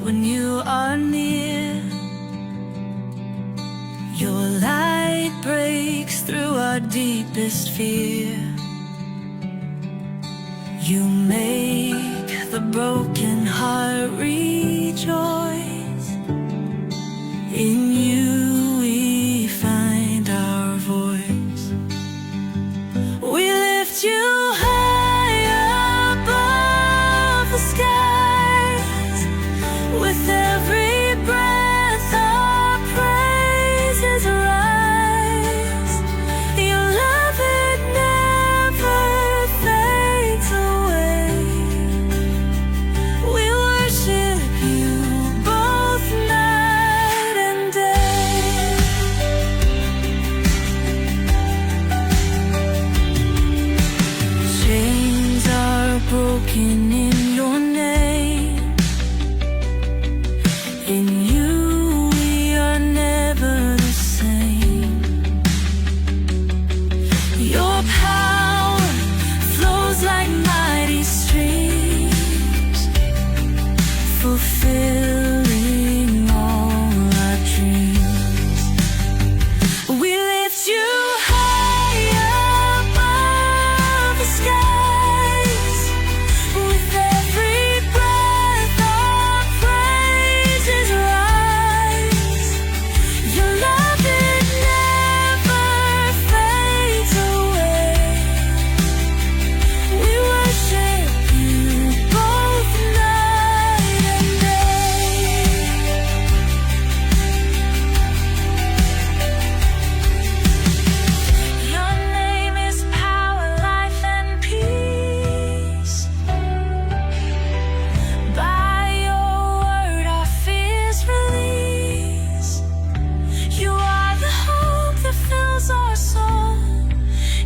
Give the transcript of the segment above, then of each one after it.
when you are near. Your light breaks through our deepest fear. You make the broken heart rejoice. In you we find our voice. We lift you high above the skies. With every breath our praises rise. Your love, it never fades away. We worship you both night and day. Chains are broken in your name. In you we are never the same. Your power flows like mighty streams, fulfilling all our dreams. We lift you high above the skies. With every breath our praises rise. Your love, it never fades away. We worship you both night and day. Your name is power, life, and peace. By your word our fears release. You are the hope that fills our soul.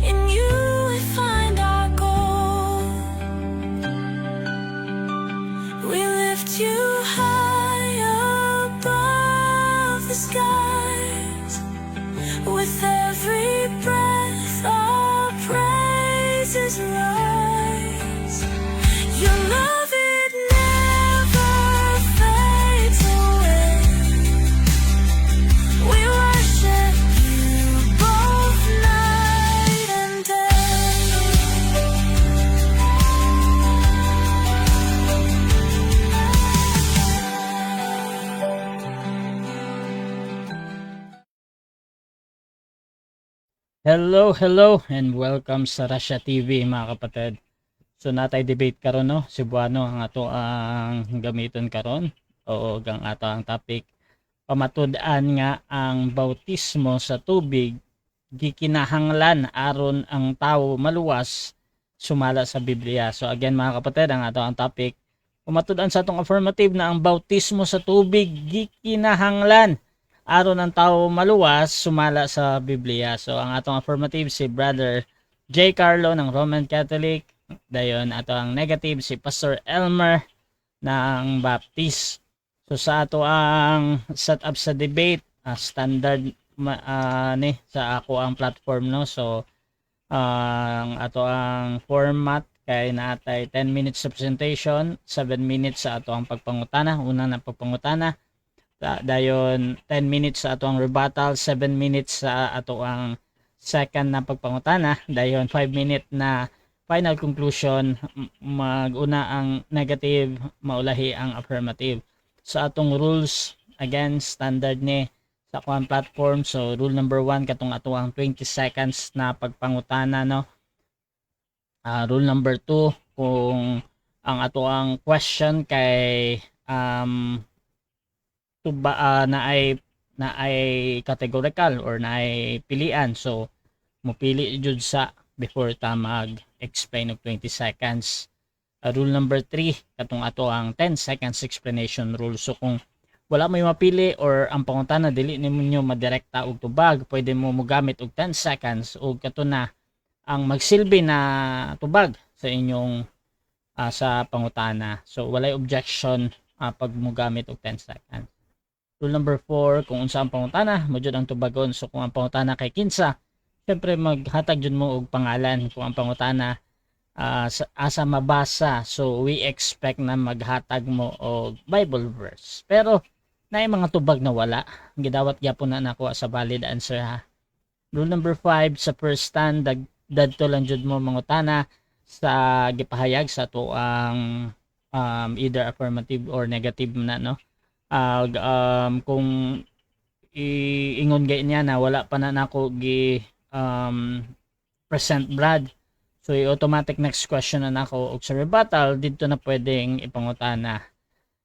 In you we find our goal. We lift you high above the skies. With every breath our praises rise. Your love, it never fades away. We worship you both night and day. Hello, and welcome sa Russia TV mga kapatid. So natay debate karon no, Cebuano ang ato ang gamiton karon o gang ato ang topic. Pamatud-an nga ang bautismo sa tubig gikinahanglan aron ang tawo maluwas sumala sa Biblia. So again mga kapatid, ang ato ang topic, pamatud-an sa atong affirmative na ang bautismo sa tubig gikinahanglan aron ang tao maluwas sumala sa Biblia. So ang atong affirmative si Brother J. Carlo ng Roman Catholic. Dayon ato ang negative si Pastor Elmer ng Baptist. So sa ato ang setup sa debate, standard ni sa ako ang platform no. So ang ato ang format kay natay 10 minutes sa presentation, 7 minutes sa ato ang pagpangutana, una na pagpangutana. Dayon 10 minutes sa ato ang rebuttal, 7 minutes sa ato ang second na pagpangutana, dayon 5 minute na final conclusion. Maguna ang negative, maulahi ang affirmative. Sa atong rules, again standard ni sa akong platform. So rule number 1 katong ato ang 20 seconds na pagpangutana no. Rule number 2, kung ang ato ang question kay na ay categorical or na ay pilian, so mupili jud sa before ta mag-explain og 20 seconds. Rule number 3 katong ato ang 10 seconds explanation rule. So kung wala may mapili or ang pangutana dili nimonyo madirekta og tubag, pwede mo mogamit og 10 seconds og kato na ang magsilbi na tubag sa inyong sa pangutana. So walay objection pag mogamit og 10 seconds. Rule number 4, kung unsa ang pangutana, mo jud ang tubagon. So kung ang pangutana kay kinsa, syempre maghatag jud mo og pangalan. Kung ang pangutana asa mabasa. So we expect na maghatag mo og Bible verse. Pero naay mga tubag na wala. Gidawat gyapon na nako sa valid answer ha. Rule number 5, sa first stand dadto lang jud mo mangutana sa gipahayag sa to ang either affirmative or negative na no. Kung iingon gay niya na wala pa na nako gi present Brad, so automatic next question na nako og sa rebuttal dito na pwedeng ipangutana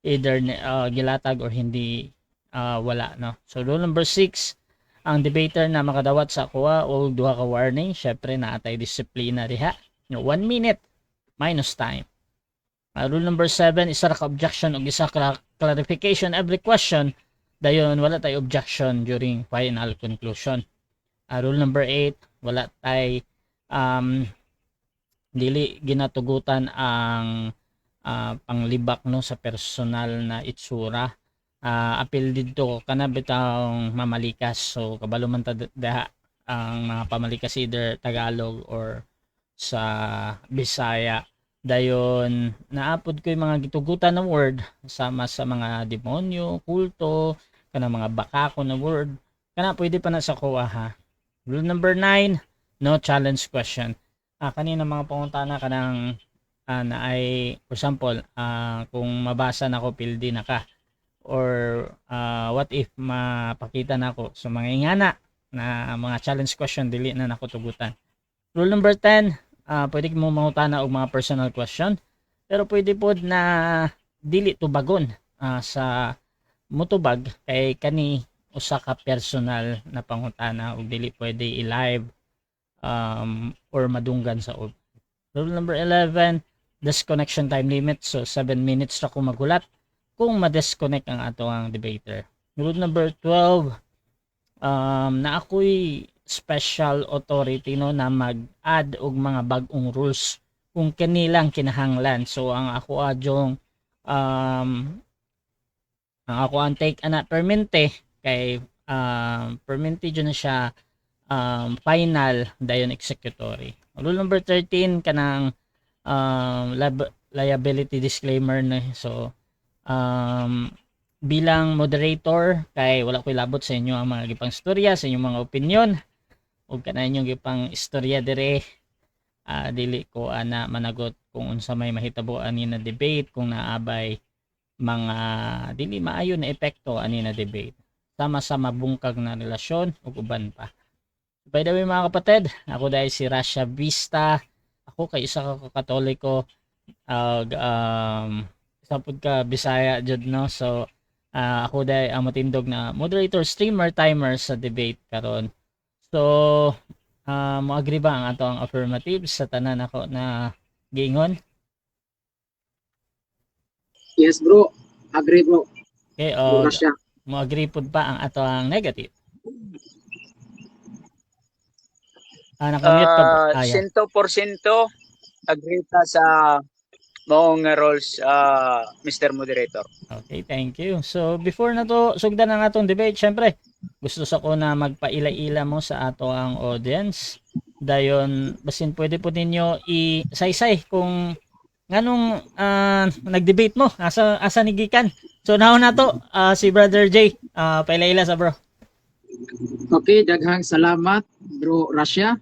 either gilatag or hindi wala no. So rule number 6, ang debater na makadawat sa kuha o duha ka warning, syempre naatay disiplina diha. 1 minute minus time. Rule number 7, isa ka objection o isa ka clarification every question. Dayon wala tay objection during final conclusion. Rule number 8, wala tay dili ginatugutan ang panglibak no sa personal na itsura. Apil dito kana bitang mamalikas, so kabalo man ta daha ang mga pamalikas either Tagalog or sa Bisaya. Dayon naapod ko yung mga gitugutan na word sama sa mga demonyo, kulto, kana mga bakako na word, kana pwede pa na sa kuha ha. Rule number 9, no challenge question. Kanina mga pangutana kanang na ay for example kung mabasa na ko pildi na ka, or what if mapakita na ako so mga ingana na mga challenge question dili na nako tugutan. Rule number 10, pwede mo mangutana og mga personal question, pero pwede pod na dili tubagon sa mutubag kay kani usa ka personal na pangutana ug dili pwede i-live or madunggan sa og. Rule number 11, disconnection time limit, so 7 minutes ra ko magulat kung ma-disconnect ang ato ang debater. Rule number 12, na ako'y special authority no na mag-add og mga bag-ong rules kung kanilang kinahanglan. So ang ako adyong ang ako ang take ana permente kay permente dyan na siya final dayon executory. Rule number 13 kanang liability disclaimer na. So bilang moderator kay wala ko'y labot sa inyo ang mga gipang istorya, sa inyong mga opinion ug kana inyong gipang istorya dire, dili ko ana managot kung unsa may mahitabo ani na debate, kung naabay mga dili maayo na epekto ani na debate sama sa mabungkag na relasyon ug uban pa. By the way mga kapatid, ako dahil si Rasha Vista, ako kay isa ka Katoliko, isa pud ka Bisaya jud no. So ako dahil ang matindog na moderator, streamer, timer sa debate karon. So mo agree ba ang ato ang affirmative sa tanan ako na giingon? Yes bro, agree bro. Okay, Rasha. mo agree pud pa ang ato ang negative? Nakamute ka ba? 100% agree ta sa maong roles, Mr. Moderator. Okay, thank you. So before na to sugdan ang atong debate, syempre gusto sa ko na magpaila-ila mo sa ato ang audience. Dayon basin pwede po ninyo i-saysay kung nganong nag-debate mo, asa ni gikan. So now na to si Brother J, paila-ila sa bro. Okay, daghang salamat bro Rasha.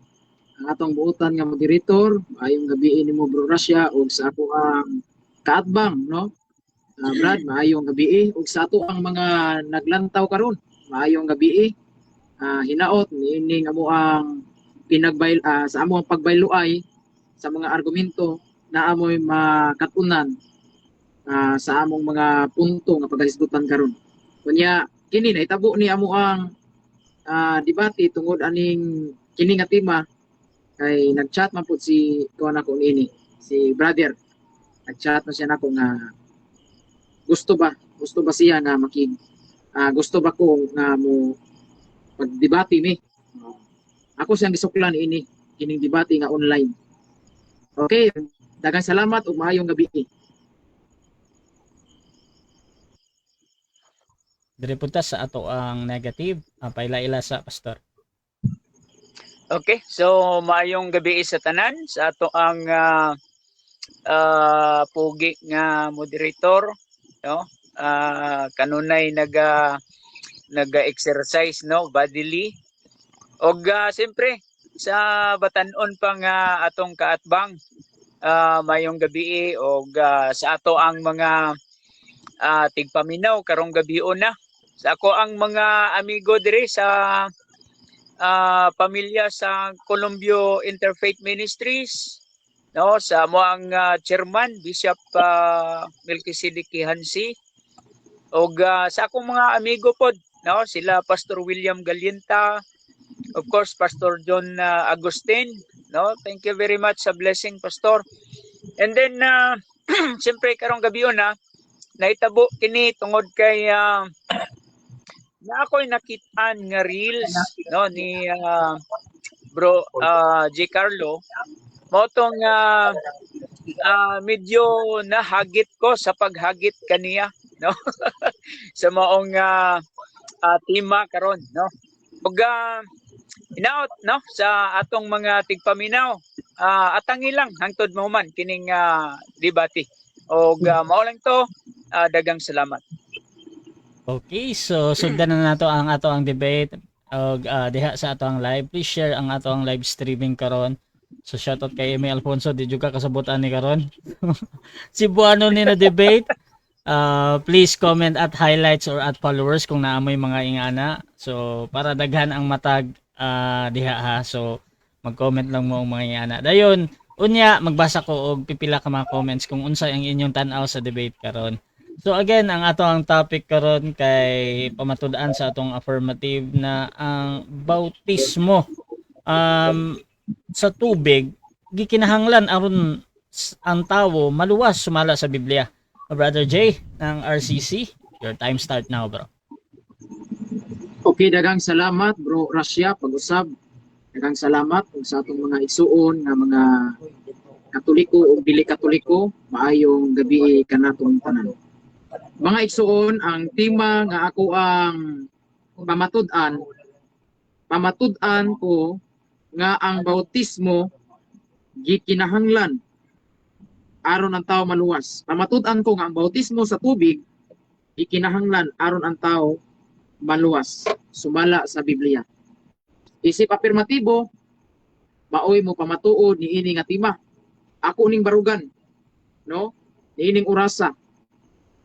Ang atong buotan nga moderator, ayong gabi nimo bro Rasha ug sa ako ang kaatbang no. Brad, maayong gabi ug sa ato ang mga naglantaw karon. Maayong gabi. Hinaot niining amo ang pinagbayl sa amo ang pagbayloay sa mga argumento na amoy makatunan sa among mga punto nga paghisgutan karon. Kunya kini na itabo ni amo ang debate tungod aning kini nga tema kay nagchat man pud si kuan ako niini si brother, nagchat na siya nako nga gusto ba siya nga gusto ba ko nga mo pagdebate mi. Ako siyang gisuklan ini kining debate nga online. Okay, daghang salamat ug maayong gabi. Dire punta sa ato ang negative, paila-ila sa pastor. Okay, so maayong gabi sa tanan sa ato ang pugi nga moderator, no? Kanunay naga-exercise, no, bodily. Og siyempre sa batan-on pa nga atong kaatbang, mayong gabi og sa ato ang mga tigpaminaw karong gabion na. Sa ako ang mga amigo diri sa pamilya sa Columbio Interfaith Ministries, no, sa mo ang chairman Bishop Melchizedek Hansi, og sa akong mga amigo pod, no, sila Pastor William Galienta, of course Pastor John Agustin, no, thank you very much sa blessing, Pastor. And then siyempre karong gabion na naitabo kini tungod kay na ako'y nakitaan nga reels, no, ni bro J. Carlo, mo tong medyo nahagit ko sa paghagit kaniya, no. Sa maong tema karon, no. Ug inaot, no, sa atong mga tigpaminaw, atangi lang hangtod mahuman kining debate. Og mao lang to, dagang salamat. Okay, so sundan na nato ang ato ang debate og diha sa ato ang live. Please share ang ato ang live streaming karon. So shoutout kay Eme Alfonso, di juga kasabutan ni karon. Si Buano ni na debate. Please comment at highlights or at followers kung naamoy mga ingana. So para daghan ang matag diha ha. So mag-comment lang mo ang mga ingana. Dayon, unya magbasa ko og pipila ka mga comments kung unsay ang inyong tan-aw sa debate karon. So again, ang ato ang topic karon kay pamatud-an sa atong affirmative na ang bautismo sa tubig gikinahanglan aron ang tawo maluwas sumala sa Biblia. Brother Jay ng RCC, your time start now, bro. Okay, dagang salamat bro Russia pag-usab. Dagang salamat ug sa atong mga igsuon nga mga Katoliko o dili Katoliko, maayong gabi kanatong tanan. Mga igsuon, ang tema nga ako ang pamatud-an ko nga ang bautismo gikinahanglan aron ang tao maluwas. Pamatud-an ko nga ang bautismo sa tubig gikinahanglan aron ang tao maluwas, sumala sa Biblia. Isip afirmatibo, maoy mo pamatuod niini nga tema. Ako ning barugan, no? Niining orasa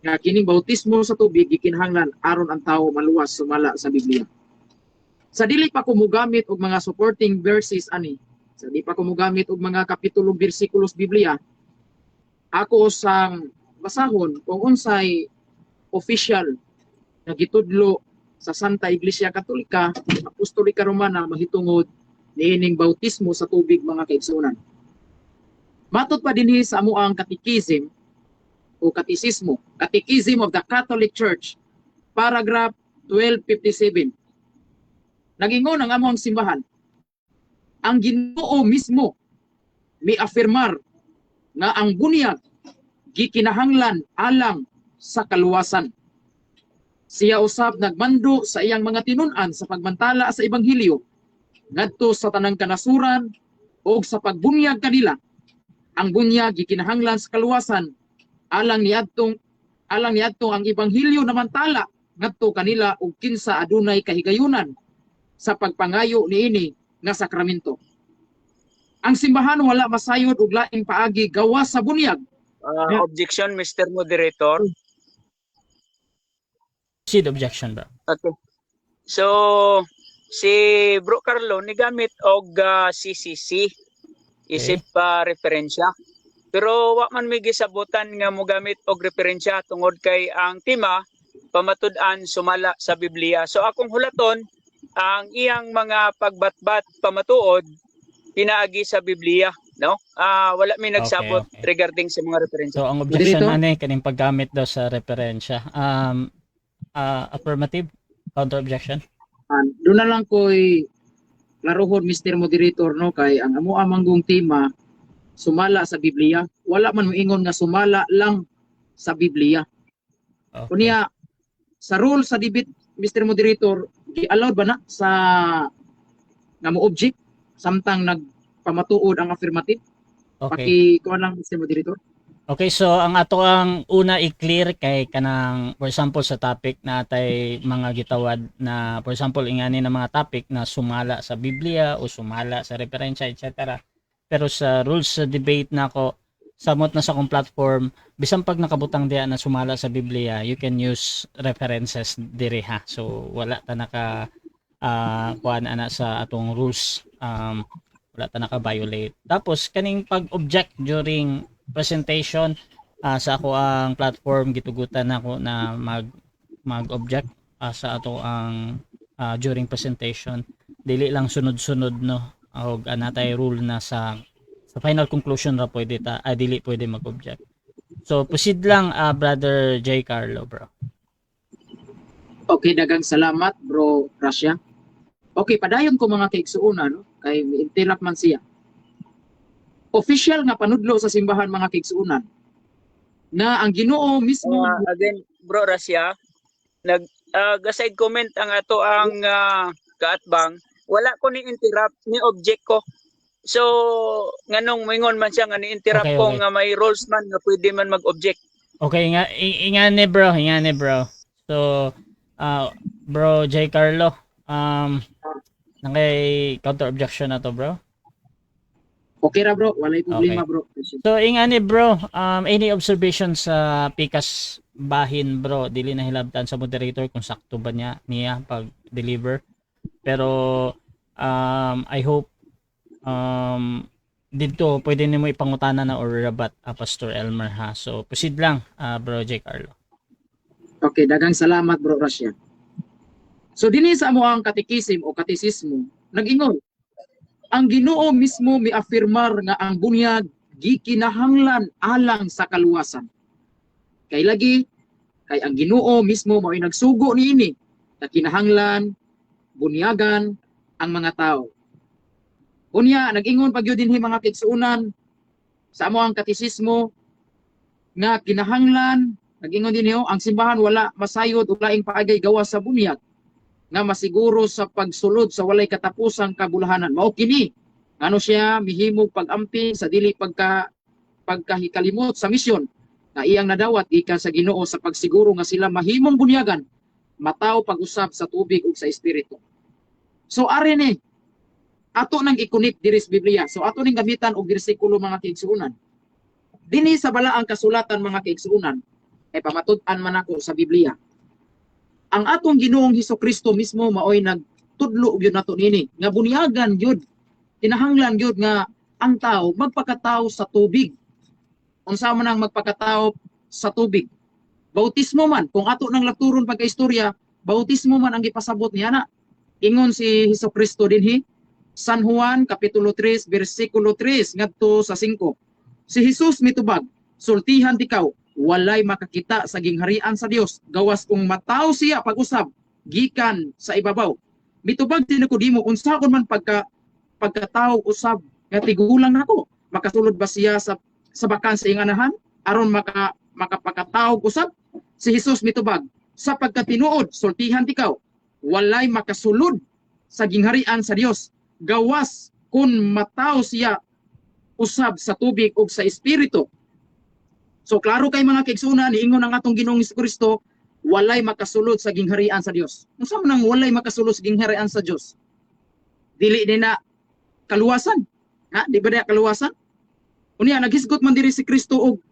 nga kining bautismo sa tubig gikinahanglan aron ang tawo maluwas sumala sa Biblia. Sa dili pa ko mogamit og mga supporting verses ani, sa dili pa ko mogamit og mga kapitulo bersikulos Biblia, ako sang basahon kung unsay official nga gitudlo sa Santa Iglesia Katolika, Apostolika Romana mahitungod niining bautismo sa tubig mga kaigsuonan. Matud pa dinhi sa amo ang catechism o katisismo, Catechism of the Catholic Church, paragraph 1257. Nagingon ang among simbahan, ang Ginoo mismo mi-affirmar nga ang bunyag gikinahanglan alang sa kaluwasan. Siya usab nagmando sa iyang mga tinun-an sa pagmantala sa ebanghelyo ngadto sa tanang kanasuran o sa pagbunyag kanila. Ang bunyag gikinahanglan sa kaluwasan alang niadtong ang ebanghelyo namantala ngadto kanila og kinsa adunay kahigayunan sa pagpangayo niini nga sakramento. Ang simbahan wala masayod og laing paagi gawas sa bunyag. Objection, Mr. Moderator. Proceed objection, bro. Okay. So si Bro Carlo nigamit og CCC isip referensya. Pero wa man mi gisabutan nga mogamit og referensya tungod kay ang tema pamatud-an sumala sa Biblia. So akong hulaton ang iyang mga pagbatbat pamatuod pinaagi sa Biblia, no? Wala mi nagsabot regarding sa mga referensya. So ang objection ani kaning paggamit daw sa referensya. Affirmative, counter objection. Doon na lang ko'y laruhon, Mr. Moderator, no, kay ang amo amanggong tema sumala sa Biblia. Wala man moingon nga sumala lang sa Biblia. Okay. Kunya sa rule sa debate, Mr. Moderator, allowed ba na sa nga mo object samtang nagpamatuod ang affirmative? Okay. Paki-kuha lang, Mr. Moderator. Okay, so ang ato ang una i-clear kay kanang for example sa topic natay mga gitawad na for example ingani na mga topic na sumala sa Biblia o sumala sa referensya etc. Pero sa rules sa debate nako samot na sa akong platform bisan pag nakabutang diya na sumala sa Biblia you can use references diri ha. So wala ta naka kuan ana sa atong rules wala ta naka-violate. Tapos kaning pag-object during presentation sa ako ang platform gitugutan ako na mag-object sa ato ang during presentation dili lang sunod-sunod no og anatay rule na sa final conclusion ra pwede ta dili pwede mag-object. So proceed lang brother J. Carlo bro. Okay, dagang salamat, Bro Russia. Okay, padayon ko mga kaigsuuna, no? Kay interrupt man siya. Official nga panudlo sa simbahan mga kaigsuunan na ang Ginoo mismo Again, Bro Rasya, nag-side comment ang ato ang kaatbang. Wala ko ni interrupt ni object ko. So, nganong mingon man siya nga ni interrupt Okay, ko okay. nga may rules man nga pwede man mag-object. Okay, ingani bro. So bro J. Carlo, nakay counter objection na to bro. okay ra bro, walay problema Okay. bro. So ingani bro, any observation sa pikas bahin bro, dili na hilabtan sa moderator kung sakto ba niya pag deliver. Pero I hope dito pwede nimo ipangutana na or rabat Pastor Elmer ha. So proceed lang bro J. Carlo. Okay, dagang salamat bro Russia. So dinhi sa amo ang katikisim o katisismo, nag-ingon ang Ginoo mismo miafirmar nga ang bunyag gikinahanglan alang sa kaluwasan. Kay lagi kay ang Ginoo mismo mao'y nagsugo niini na kinahanglan bunyagan ang mga tao. Unya nag-ingon pagyud dinhi mga kaigsuonan sa amo ang katisismo nga kinahanglan nag-ingon dinhi ang simbahan wala masayod ug laing paagay gawas sa bunyag nga masiguro sa pagsulod sa walay katapusang kabulahanan. Mao kini ano siya mihimog pag-ampi sa dili pagkahikalimot sa misyon na iyang nadawat gikan sa Ginoo sa pagsiguro nga sila mahimong bunyagan mataw pag-usab sa tubig ug sa espiritu. So ari ni ato nang i-connect diri sa Biblia. So ato ning gamitan og bersikulo mga kaigsuonan. Dinhi sa balaang kasulatan mga kaigsuonan ay pamatud-an man ako sa Biblia. Ang atong Ginoong Hesukristo mismo maoy nagtudlo gyud nato nini nga bunyagan gyud kinahanglan gyud nga ang tao magpakatao sa tubig. Unsa man ang magpakatao sa tubig? Bautismo man kung ato nang laturon pagkaistorya, bautismo man ang gipasabot niya na. Ingon si Hesukristo dinhi San Juan kapitulo 3 bersikulo 3 ngadto sa 5. Si Jesus mitubag, sultihan tikaw walay makakita sa gingharian sa Dios gawas kung mataw siya pag-usab gikan sa ibabaw. Mitubag din ko dimo unsa kon man pagkataw usab nga tigulang nako makasulod ba siya sa bakan sa inganahan aron makapakataw usab. Si Jesus mitubag sa pagkatinuod sultihan tikaw walay makasulod sa gingharian sa Dios gawas kun mataw siya usab sa tubig ug sa espiritu. So klaro kay mga kaigsuonan niingon ang atong Ginoong Hesukristo walay makasulod sa gingharian sa Dios. Unsa man ang walay makasulod sa gingharian sa Dios? Dili din na kaluwasan. Ha, di ba na kaluwasan? Unya naghisgot man diri si Kristo og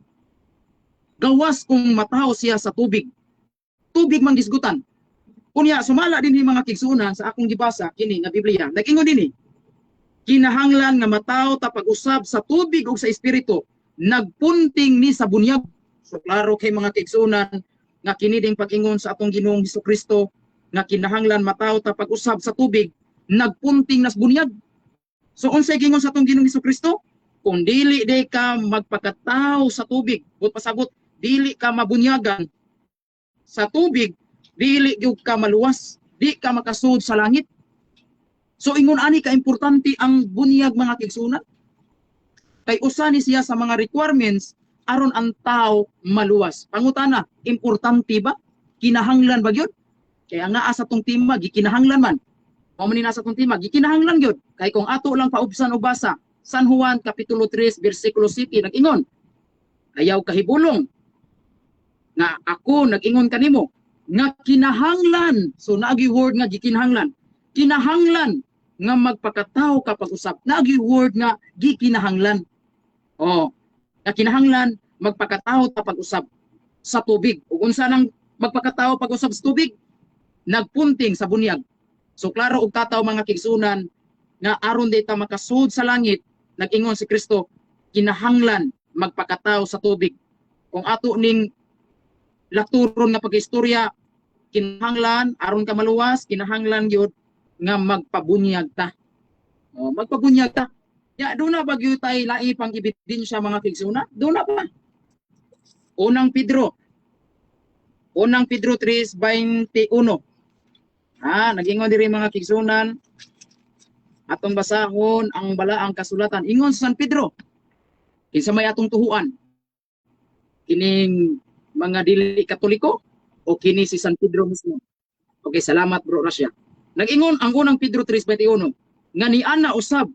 gawas kung mataw siya sa tubig. Tubig man gisgutan. Unya sumala dinhi mga kaigsuonan sa akong gibasa kini nga Biblia. Nag-ingon dinhi kinahanglan nga mataw ta pag-usab sa tubig ug sa espiritu nagpunting ni sa bunyag. So klaro kay mga kaigsuonan nga kini ding pag-ingon sa atong Ginoong Hesukristo nga kinahanglan mataw ta pag-usab sa tubig nagpunting nas bunyag. So unsay gingon sa atong Ginoong Hesukristo? Kung dili day ka magpakataw sa tubig, but pasabot dili ka mabunyagan sa tubig, dili gyud ka maluwas, di ka makasud sa langit. So ingon ani ka importante ang bunyag mga kaigsuonan. Kay usa ni siya sa mga requirements aron ang tao maluwas. Pangutana, importante ba? Kinahanglan ba gyud? Kaya nga sa tong tema gikinahanglan man. Mao man ni nasa tong tema gikinahanglan gyud. Kay kung ato lang paubsan og basa, San Juan Kapitulo 3 versikulo 7 nag-ingon, ayaw kahibulong nga ako nag-ingon kanimo nga kinahanglan, so naagi word nga gikinahanglan, kinahanglan nga magpakatawo ka pag-usap, naagi word nga gikinahanglan. Nga kinahanglan magpakatawo ta pag-usap sa tubig. Ug unsa nang magpakatawo pag-usap sa tubig? Nagpunting sa bunyag. So klaro og tataw mga kigsunan nga aron dita makasud sa langit, nag-ingon si Kristo, kinahanglan magpakatawo sa tubig. Kung ato ning laturon nga pag-istorya, kinahanglan aron ka maluwas, kinahanglan gyud nga magpabunyag ta. Magpabunyag ta. Ya, doon na bagyo tayo lai pang ebidensya mga kigsuna? Doon na pa. Unang Pedro 3:21. Nag-ingon diri mga kigsunan, atong basahon ang balaang kasulatan. Ingon sa San Pedro, kinsa may atong tuhuan? Kining mga dili Katoliko o kini si San Pedro mismo? Okay, salamat bro Rasya. Nag-ingon ang unang Pedro 3:21 nga ni ana usab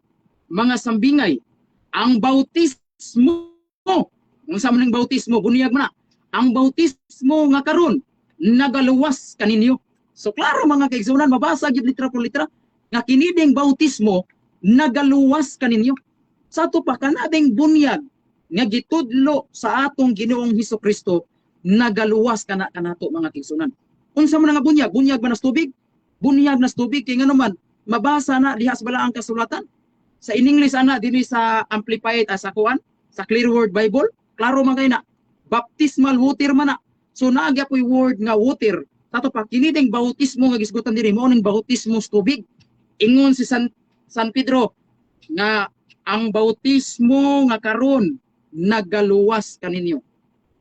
mga sambingay ang bautismo. Unsa man ang bautismo? Bunyag man na. Ang bautismo nga karon nagaluwas kaninyo. So klaro mga kaigsunan, mabasa gyud litra por litra nga kini ding bautismo nagaluwas kaninyo. Sa ato pa kanading bunyag nga gitudlo sa atong Ginoong Hesukristo nagaluwas kanato mga kaigsunan. Unsa man nga bunyag? Bunyag ba nas tubig? Bunyag nas tubig kay ngano man mabasa na diha sa balaang kasulatan. Sa in English ana dinhi sa Amplified sa kuan, sa Clear Word Bible, klaro man kay na baptismal water man na. So naagya po'y word nga water. Tato pa kini ding bautismo nga gisgutan diri mao ning bautismo sa tubig. Ingon si San Pedro nga ang bautismo nga karon nagaluwas kaninyo.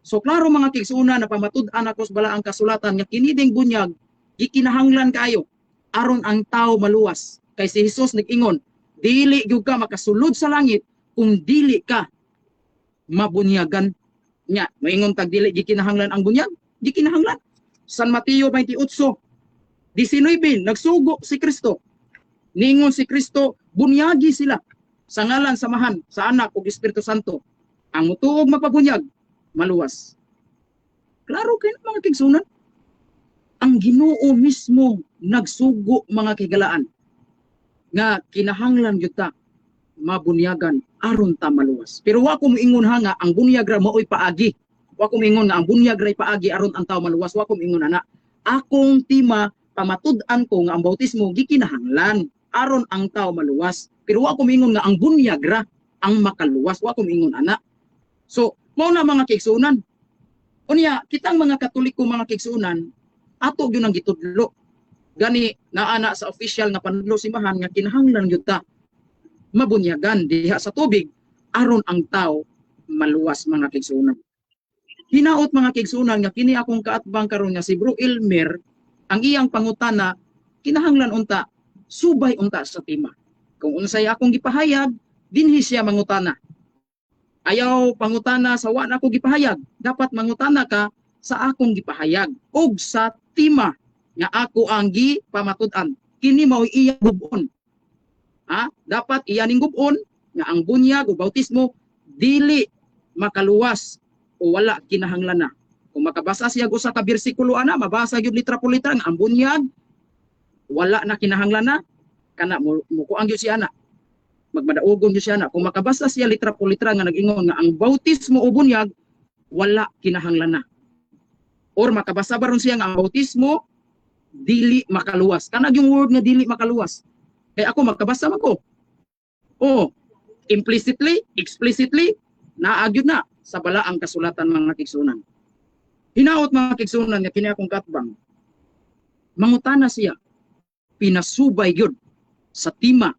So klaro mga kigsuna na pamatud-an ako sa balaang kasulatan nga kini ding bunyag gikinahanglan kayo aron ang tao maluwas. Kay si Jesus nag-ingon, dili gyud ka makasulod sa langit kung dili ka mabunyagan nya. Moingon tag dili gikinahanglan ang bunyag, gikinahanglan. San Mateo 28:19 nagsugo si Kristo. Ningon si Kristo, bunyagi sila sa ngalan samahan sa Anak ug Espiritu Santo. Ang mutuog magpabunyag maluwas. Klaro kay mga kigsunan. Ang Ginoo mismo nagsugo mga kigalaan nga kinahanglan gyud ta mabunyagan aron ta maluwas. Pero wa ko moingon nga ang bunyag ra maoy paagi. Wa ko moingon nga ang bunyag ra paagi aron ang tawo maluwas. Wa ko moingon ana. Akong tima pamatud-an ko nga ang bautismo gikinahanglan aron ang tawo maluwas. Pero wa ko moingon nga ang bunyag ra ang makaluwas. Wa ko moingon ana. So, mao na mga kigsunan. Unya, kitang mga Katoliko mga kigsunan, ato gyud ang gitudlo. Gani naana sa official nga panudlo simbahan nga kinahanglan gyud ta mabunyagan diha sa tubig aron ang tao maluwas mga kigsunan. Hinaot mga kigsunan nga kini akong kaatbang karon nga si Bro Elmer, ang iyang pangutana kinahanglan unta subay unta sa tema. Kung unsay akong gipahayag dinhi siya mangutana. Ayaw pangutana sa wa na ako gipahayag, dapat mangutana ka sa akong gipahayag ug sa tema nga ako ang gipamatud-an. Kini mao iyang gubon. Dapat iyaning gubon nga ang bunyag o bautismo dili makaluwas o wala kinahanglan na. Kung makabasa siya usa ka bersikulo ana, mabasa gyud litra por litra ang bunyag wala na kinahanglan na, kana mukuang gyud siya ana. Magmadaugon gyud siya ana. Kung makabasa siya litra por litra nga nag-ingon nga ang bautismo o bunyag wala kinahanglan na. Or makabasa ba ron siya nga ang bautismo dili makaluwas. Kanag yung word nga dili makaluwas. Kaya ako magkabasa man ko. Implicitly, explicitly, naagyod na sa balaang kasulatan mga kigsunan. Hinaot mga kigsunan nga kini akong katbang. Mangutana siya, pinasubay gyud sa tima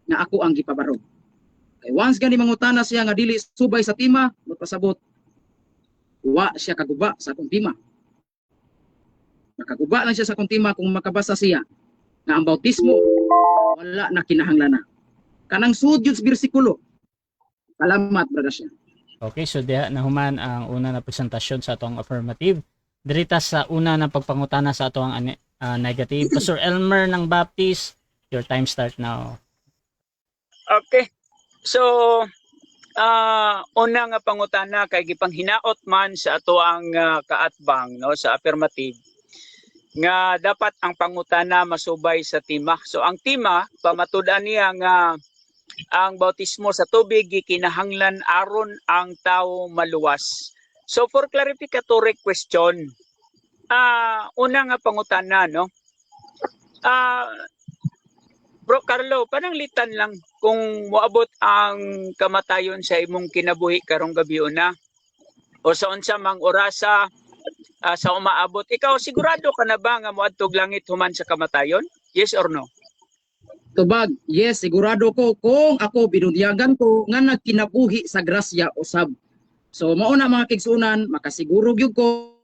na ako ang gipabarog. Kay once gani mangutana siya nga dili subay sa tima, magpasabot, wa siya kaguba sa akong tima. Nakaguba lang siya sa akong tima kung makabasa siya nga ang bautismo wala na kinahanglan na. Kanang sudyod sa bersikulo. Salamat, brother siya. Okay, so diha nahuman ang una na presentasyon sa atong affirmative. Dirita sa una na pagpangutana sa atong negative. Pastor Elmer ng Baptist, your time start now. Okay. So, una nga pangutana kay gipanghinaot man sa ato ang kaatbang no sa affirmative nga dapat ang pangutana masubay sa tema. So ang tema pamatud-an niya nga ang bautismo sa tubig gikinahanglan aron ang tawo maluwas. So for clarificatory question, una nga pangutana no. Bro Carlo, pananglitan lang kung moabot ang kamatayon sa imong kinabuhi karong gabi una o sa unsa mang orasa sa umaabot. Ikaw sigurado ka na ba nga moadtog langit human sa kamatayon? Yes or no? Tubag, yes, sigurado ko kung ako binunyagan ko nga nagkinabuhi sa grasya usab. So mao na mga kigsunan, makasiguro gyud ko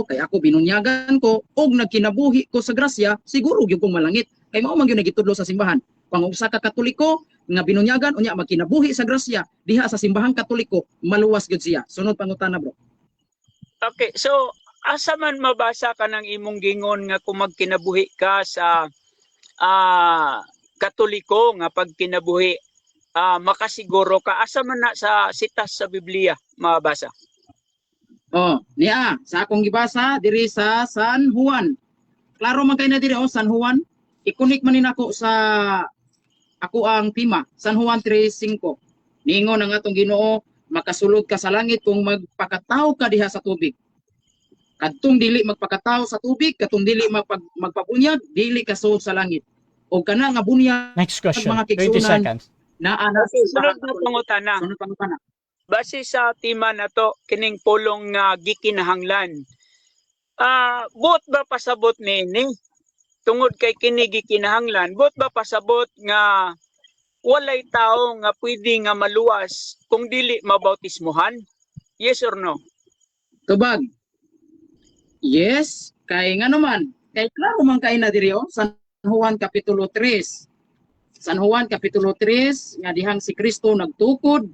kay ako binunyagan ko og nagkinabuhi ko sa grasya, siguro gyud kong malangit. Kay mao man gyud nagitudlo sa simbahan. Pang usa ka Katoliko nga binunyagan unya magkinabuhi sa grasya diha sa simbahang Katoliko, maluwas gyud siya. Sunod pangutana, bro. Okay, so asa man mabasa ka ng imong gingon nga kung magkinabuhi ka sa Katoliko nga pagkinabuhi makasiguro ka, asa man na sa sitas sa Biblia mabasa? Niya, sa akong gibasa diri sa San Juan. Klaro man kay na diri San Juan. I-connect man ako sa ako ang tema, San Juan 3:5. Niingon ang atong Ginoo, makasulod ka sa langit kung magpakataw ka diha sa tubig. Kadtong dili magpakataw sa tubig, kadtong dili magpabunyag, dili ka sulod sa langit. O kana nga bunyag Next question, mga 20 kigsunan seconds. na ana Sunod na pangutana. Sunod pangutana. Base sa tema na to, kining pulong nga gikinahanglan. Buot ba pasabot nini? Tungod kay kini gikinahanglan, buot ba pasabot nga walay tao nga pwede nga maluwas kung dili mabautismuhan? Yes or no? Tubag. Yes, kay nga naman, kay klaro man kay na diri San Juan kapitulo 3. San Juan kapitulo 3 nga dihang si Kristo nagtukod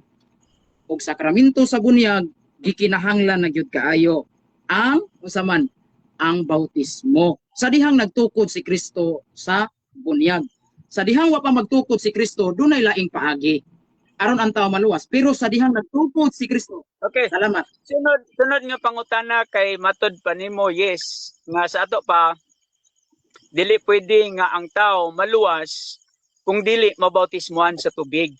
og sakramento sa bunyag gikinahanglan na gyud kaayo ang usaman ang bautismo. Sa dihang nagtukod si Kristo sa bunyag. Sa dihang wa pa magtukod si Kristo, dunay laing paagi aron ang tawo maluwas. Pero sa dihang nagtukod si Kristo. Okay. Salamat. Sunod nga pangutana kay matud pa nimo, yes, nga sa ato pa dili pwede nga ang tao maluwas kung dili mabautismuhan sa tubig.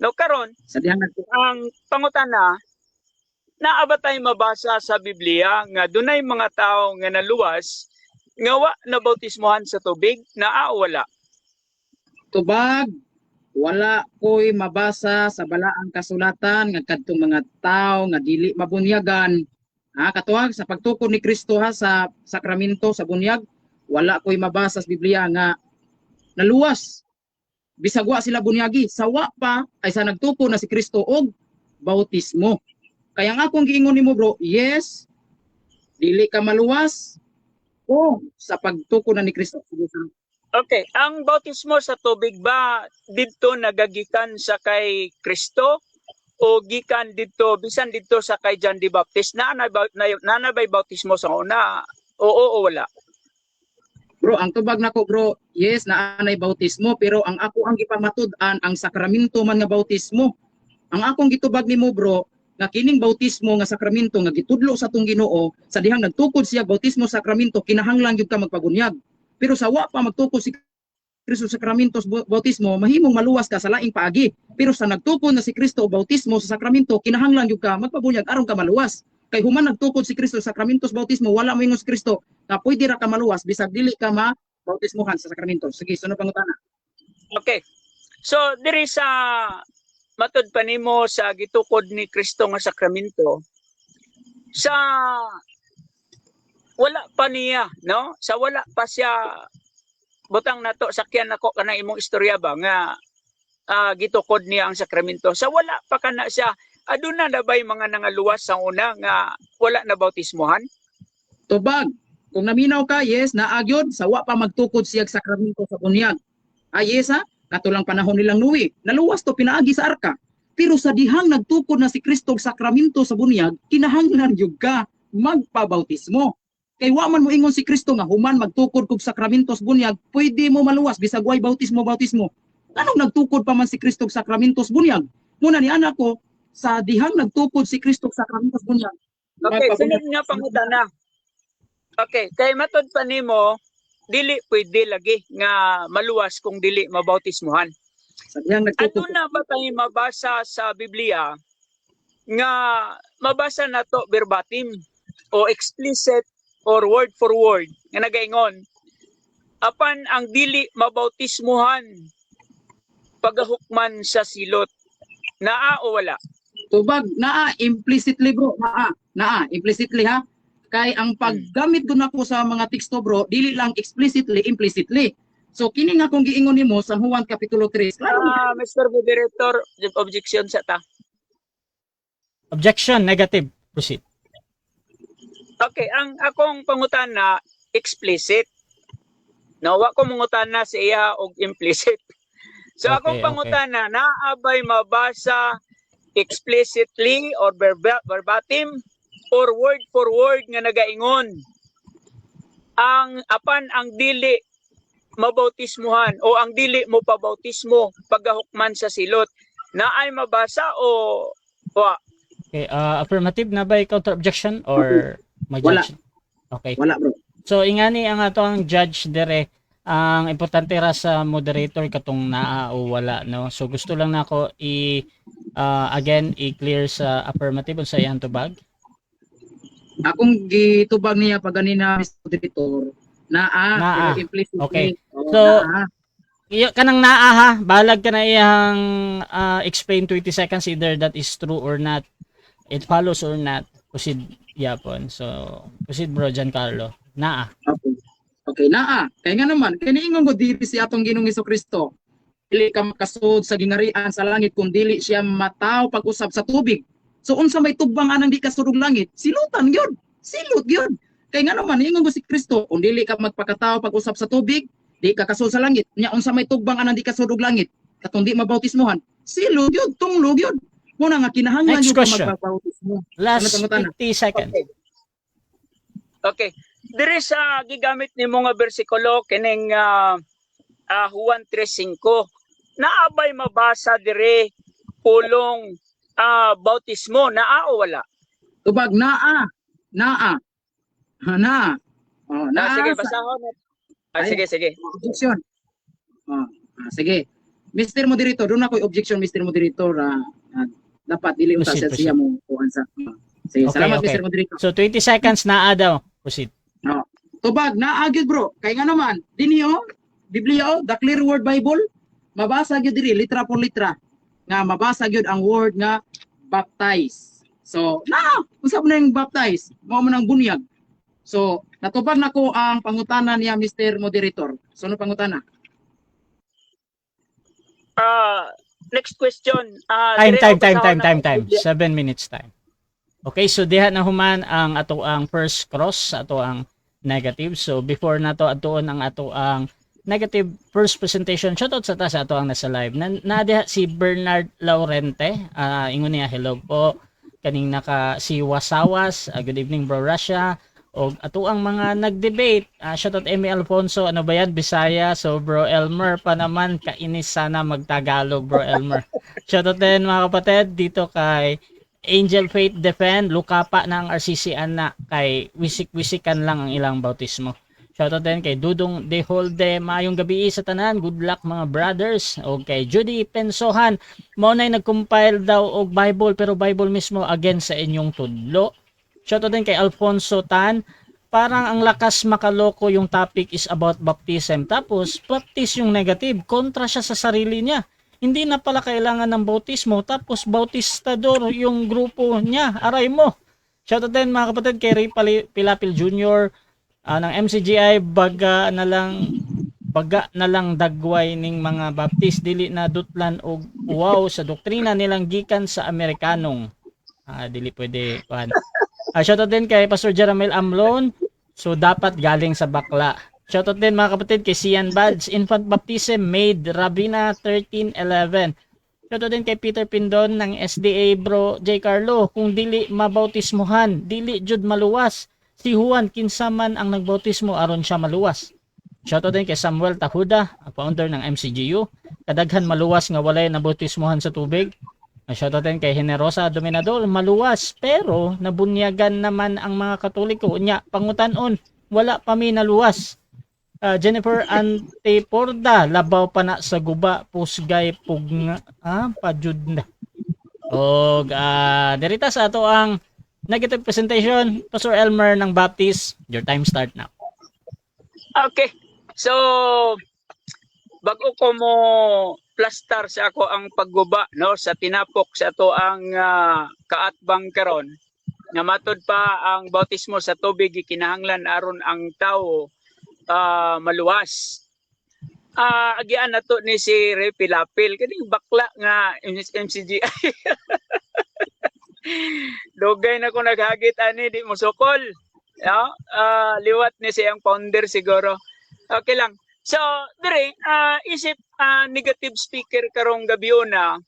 No karon, Sa dihang nagtukod. ang pangutana naa ba tayo mabasa sa Biblia nga dunay mga tao nga naluwas nga wa nabautismuhan sa tubig? Naa o wala? Tubag, wala ko'y mabasa sa balaang kasulatan nga kadtong mga tao nga dili mabunyagan. Katuwag sa pagtukod ni Kristo sa sakramento sa bunyag, wala ko'y mabasa sa Biblia nga naluwas. Bisag wa sila bunyagi, sawa pa ay sa nagtukod na si Kristo og bautismo. Kaya nga akong giingon nimo bro, yes, dili ka maluwas o sa pagtukod na ni Kristo. Okay, ang bautismo sa tubig ba didto nagagikan sa kay Kristo o gikan didto bisan didto sa kay John the Baptist? Na bay bautismo sa una? Oo o wala? Bro, ang tubag nako bro, yes, naanay bautismo, pero ang ako ang gipamatud-an ang sakramento man nga bautismo. Ang akong gitubag nimo bro, nga kining bautismo nga sakramento nga gitudlo sa tong Ginoo, sa dihang nagtukod siya bautismo sakramento, kinahanglan gyud ka magpabunyag. Pero sa wa pa magtukod si Kristo sakramento sa bautismo, mahimong maluwas ka sa laing paagi. Pero sa nagtukod na si Kristo bautismo sa sakramento, kinahanglan gyud ka magpabunyag aron ka maluwas. Kay human nagtukod si Kristo sa sakramento sa bautismo, wala mo ingon si Kristo na pwede ra ka maluwas bisag dili ka mabautismohan sa sakramento. Sige, sunod pangutana. Okay. So diri sa matud pa nimo sa gitukod ni Kristo nga sakramento, sa wala pa niya, no? Sa wala pa siya butang nato sakyan nako kanang imong istorya ba nga gitukod niya ang sakramento. Sa wala pa kana siya, aduna na bay mga nangaluwas sa una nga wala na bautismohan? Tubag, kung naminaw ka, yes, naagyod, sa wa pa magtukod siya sakramento sa bunyag. Yes katulang panahon nilang Noe, naluwas to pinaagi sa arka. Pero sa dihang nagtukod na si Kristo sakramento sa bunyag, kinahanglan gyud ka magpabautismo. Kay wa man mo ingon si Kristo nga human magtukod kog sakramento sa bunyag, pwede mo maluwas bisag way bautismo. Anong nagtukod pa man si Kristo og sakramentos bunyag? Muna ni anak ko sa dihang nagtukod si Kristo og sakramentos bunyag. Okay, sunod nga pangutana. Okay, kay matod pa nimo dili pwede lagi nga maluwas kung dili mabautismuhan. Sa dihang Ano nagtukod. na ba tayo mabasa sa Biblia nga mabasa na to verbatim o explicit or word for word nga nagaingon apan ang dili mabautismuhan pagahukman sa silot naa o wala? Tubag naa implicitly bro, naa implicitly ha. Kay ang paggamit gud nako sa mga teksto bro, dili lang explicitly, implicitly. So kini nga kung giingon nimo sa Juan kapitulo 3. Mr. Moderator, objection sa ta. Objection, negative. Proceed. Okay, ang akong pangutana explicit. Nawa ko mangutana sa iya og implicit. So Okay, akong pangutana naabay mabasa explicitly or verbatim or word for word nga nagaingon ang apan ang dili mabautismuhan o ang dili mo pabautismo pagahukman sa silot naay mabasa o wa? Okay, affirmative na ba counter objection or mag-judge? Okay. Wala bro. So ingani ang atong judge dire ang importante ra sa moderator katong naa o wala no. So gusto lang nako again i-clear sa affirmative sa iyang tubag. Akong gitubag niya pag ganina Mr. Moderator Naa. pero implicitly. Okay. Oo, So, naa. Iyo kanang naa ha, balag ka na iyang explain 20 seconds either that is true or not. It follows or not. Proceed yapon. So, proceed bro Giancarlo. Naa. Okay. Okay, naa. Kaya nga naman, kaya niingon ko diri si atong Ginoong Hesukristo. Dili ka makasud sa gingarian sa langit kung dili siya mataw pag-usab sa tubig. So unsa may tubang anang di kasud og langit? Silutan gyud. Silot gyud. Kaya nga naman, niingon ko si Kristo, kung dili ka magpakataw pag-usab sa tubig, di ka kasud sa langit. Nya unsa may tubang anang di kasud og langit? Katong di mabautismohan. Silot gyud, tunglog gyud. Muna nga kinahanglan Next gyud ka question. magbautismo. Last Ano tangutana? 50 seconds. Okay. Diri sa gigamit nimo nga bersikulo kining Juan 3:5 naabay mabasa dire pulong bautismo naa o wala? Tubag naa. Naa. Ha, naa. Oh, naa. Sige, sa- basahon. Ay. Sige. Objection. Sige. Mr. Moderator, doon ako objection Mr. Moderator. Dapat dili unta Proceed, siya mo kuan sa. Sige, Okay, salamat okay. Mr. Moderator. So 20 seconds naa daw. Proceed. Tubag naa gyud bro. Kay nga naman dinhi Biblia the Clear Word Bible mabasa gyud diri litra por litra nga mabasa gyud ang word nga baptize. So, usab na yung baptize, mao man ang bunyag. So, natubag nako ang pangutana niya Mr. Moderator. So, ano pangutana? Next question. Time. 7 minutes time. Okay, so diha na human ang ato ang first cross, ato ang negative. So before nato atoon ang ato ang negative first presentation, shoutout sa ta sa ato ang nasa live. Na diha si Bernard Laurente. Ingon niya hello po. Kaning naka si Wasawas. Good evening bro Russia. O ato ang mga nag-debate. Shoutout Emi Alfonso. Ano ba yan? Bisaya. So bro Elmer pa naman. Kainis sana magtagalog bro Elmer. Shoutout din mga kapatid dito kay Angel Faith Defend, lukapa na ang RCCan na kay wisik-wisikan lang ang ilang bautismo. Shoutout din kay Dudong De Holde, maayong gabi sa tanan, good luck mga brothers. O kay Judy Pensohan, mao nay nag-compile daw og Bible pero Bible mismo again sa inyong tudlo. Shoutout din kay Alfonso Tan, parang ang lakas makaloko yung topic is about baptism. Tapos baptist yung negative, kontra siya sa sarili niya. Hindi na pala kailangan ng bautismo, tapos bautistador yung grupo niya, aray mo. Shoutout din mga kapatid kay Ray Pilapil Jr. Ng MCGI, baga na lang dagway ning mga baptist, dili na dutlan og wow sa doktrina nilang gikan sa Amerikanong. Dili pwede. Shoutout din kay Pastor Jeramel Amlon, so dapat galing sa bakla. Shoutout din mga kapatid kay Sian Bads, Infant Baptism Made, Rabina 1311. Shoutout din kay Peter Pindon ng SDA bro J. Carlo, kung dili mabautismuhan, dili jud maluwas. Si Juan kinsaman ang nagbautismo aron siya maluwas. Shoutout din kay Samuel Tahuda, founder ng MCGU. Kadaghan maluwas nga walay nabautismohan sa tubig. Shoutout din kay Generosa Dominador, maluwas pero nabunyagan naman ang mga Katoliko. Unya, pangutanon, wala pa mi naluwas. Jennifer Anteporda, labaw pa na sa guba, pusgay pugna, pajud na. O derita sa ato ang negative presentation, Pastor Elmer ng Baptist. Your time start now. Okay. So, bago ko mo plaster sa ako ang pagguba no sa tinapok sa to ang kaatbang karon nga matud pa ang bautismo sa tubig gikinahanglan aron ang tawo maluwas. Agian nato ni si Ray Pilapil kini bakla nga MCGI. Dugay na ko naghagit ani di mo sukol. Liwat ni siyang founder siguro. Okay lang. So, dire isip negative speaker karong gabi na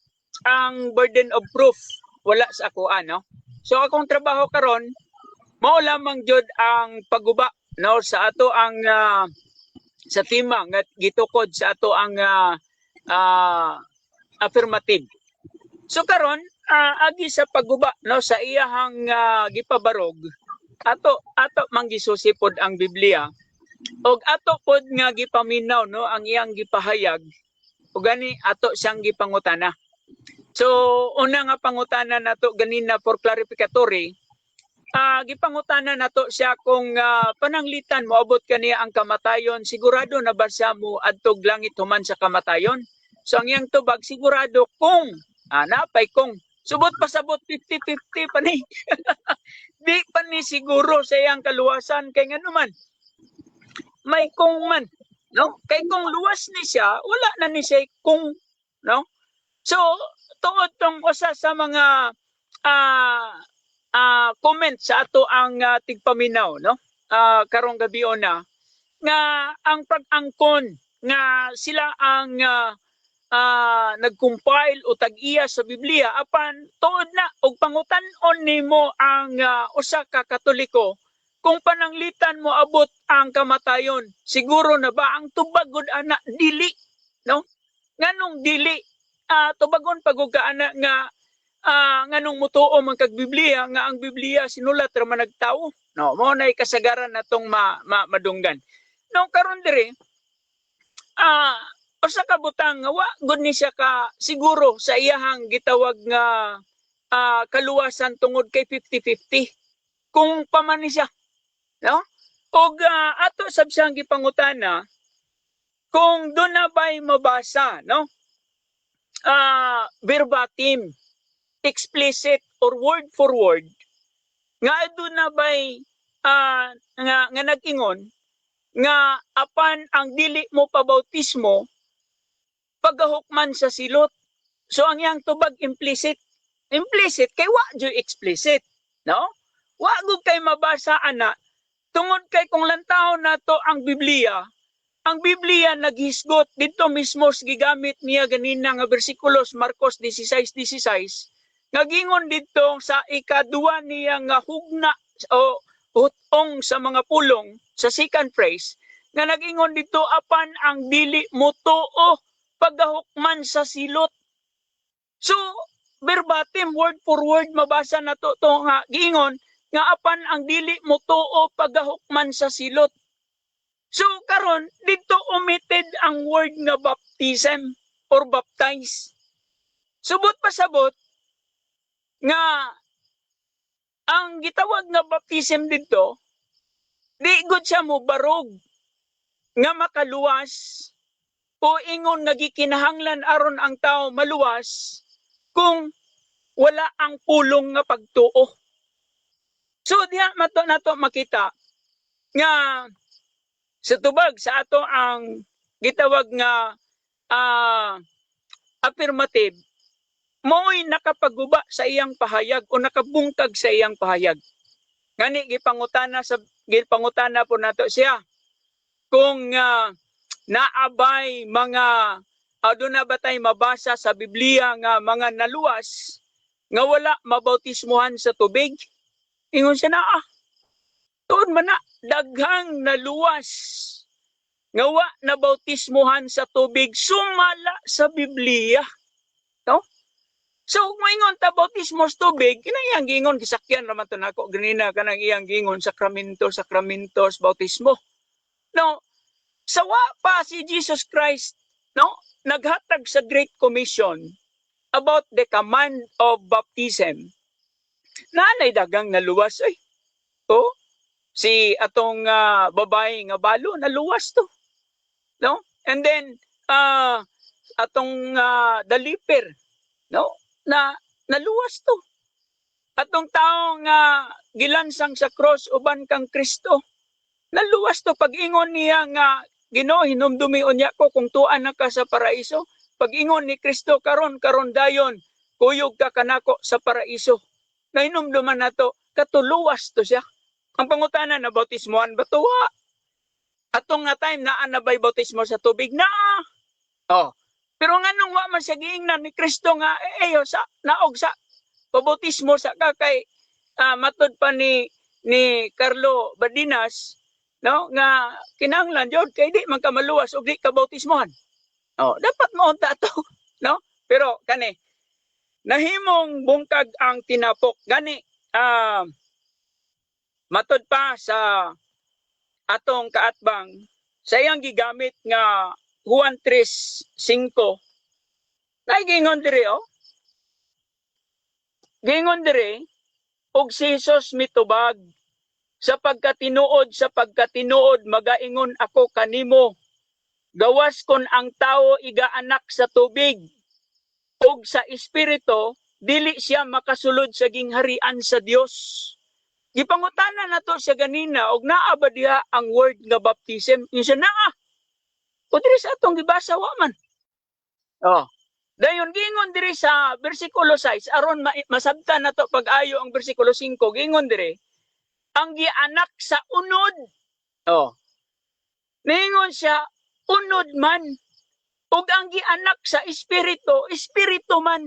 ang burden of proof wala sa ako no. So akong trabaho karon mao lamang jud ang pagguba no sa ato ang sa tema nga gitukod sa ato ang affirmative. So karon agi sa pagguba no sa iyahang gipabarog ato manggisusipod ang Biblia og ato pod nga gipaminaw no ang iyang gipahayag ug gani ato siyang gipangutana. So una nga pangutana nato ganina for clarificatory gipangutana nato siya kung pananglitan moabot kaniya ang kamatayon, sigurado na ba siya mo adtog langit human sa kamatayon? So ang iyang tubag sigurado kung napay kung subot pasabot 50-50 pa ni. Di pa ni siguro sa iyang kaluwasan kay ngano man may kung man no kay kung luwas ni siya wala na ni siya kung no. So tuod tong usa sa mga comment sa ato ang tigpaminaw no karong gabi na nga ang pag-angkon nga sila ang nag-compile o tag-iya sa Biblia apan tuod na og pangutan-on nimo ang usa ka Katoliko kung pananglitan mo abot ang kamatayon, siguro na ba ang tubagod ana dili no nganong dili tubagon pagug ana nga nganong mutuo man kag Biblia nga ang Biblia sinulat ra man nagtawo no mo nay kasagaran natong madunggan no karon diri usa ka butang nga wa gud ni siya ka siguro sa iyahang gitawag nga kaluwasan tungod kay 50-50 kung paman ni siya no og ato sab siyang gipangutana kung do na bay mabasa no verbatim explicit or word for word nga do na bay nga nag-ingon nga apan ang dili mo pabautismo pagahukman sa silot. So ang yang tubag implicit kay wa jud explicit no wa gud kay mabasa ana tungod kay kung lantawon nato ang Biblia naghisgot dito mismo gigamit niya ganina nga bersikulos Marcos 16:16 nagingon dito sa ikaduwa niya nga hugna o hutong sa mga pulong sa second phrase nga nagingon dito apan ang dili mo tuo pagahukman sa silot. So verbatim word for word mabasa nato to nga giingon nga apan ang dili mo tuo pagahukman sa silot. So karon dito omitted ang word nga baptism or baptize. Subot pasabot nga ang gitawag nga baptism dito di gud siya mo barog nga makaluwas o ingon nga gikinahanglan aron ang tao maluwas kung wala ang pulong nga pagtuo. So diha nato makita nga sa tubag sa ato ang gitawag nga affirmative mo'y nakapaguba sa iyang pahayag o nakabungkag sa iyang pahayag. Ngani gipangutana po nato siya kung naabay mga doon na ba tayo mabasa sa Biblia nga mga naluwas nga wala mabautismuhan sa tubig? Ingon siya na tuod man na daghang naluwas ngawa na bautismuhan sa tubig sumala sa Biblia. No? So moingon ta bautismo sa tubig, kinayang gingon gisakyan raman to nako ganina kanang iyang gingon sakramentos bautismo. No, sawa pa si Jesus Christ, no, naghatag sa Great Commission about the command of baptism. Nanay dagang naluwas ay. Oh, si atong babae nga balo naluwas to. No? And then atong daliper, no? Na naluwas to. Atong taong gilansang sa cross uban kang Kristo, naluwas to. Pag-ingon niya nga Ginoo hinumdumi unya ko kung tuan na ka sa paraiso. Pag-ingon ni Kristo karon dayon kuyog ka kanako sa paraiso. Na hinumduman nato katuluwas to siya. Ang pangutana na bautismoan ba to? Atong nga time naa na bay bautismo sa tubig na. Oh. Pero nganong wa man siya giingnan ni Kristo nga sa naog sa pabautismo sa kay matod pa ni Carlo Badinas, no, nga kinahanglan jud kay di man ka maluwas og di ka bautismohan. Oh, dapat maunta to, no? Pero kani nahimong bungkag ang tinapok gani matod pa sa atong kaatbang sa iyang gigamit nga Juan 3:5 gingon diri gingon diri og si Jesus mitubag sa pagkatinuod magaingon ako kanimo gawas kon ang tao igaanak sa tubig ug sa espiritu dili siya makasulod sa gingharian sa Dios. Gipangutana nato siya ganina og naa ba diha ang word nga baptism? Insa naa. O diri sa atong gibasa wa man. Oh. Dayon gingon diri sa bersikulo 6 aron masabtan nato pag-ayo ang bersikulo 5 gingon diri ang gianak sa unod. Oh. Ningon siya unod man ug ang gianak sa espiritu man.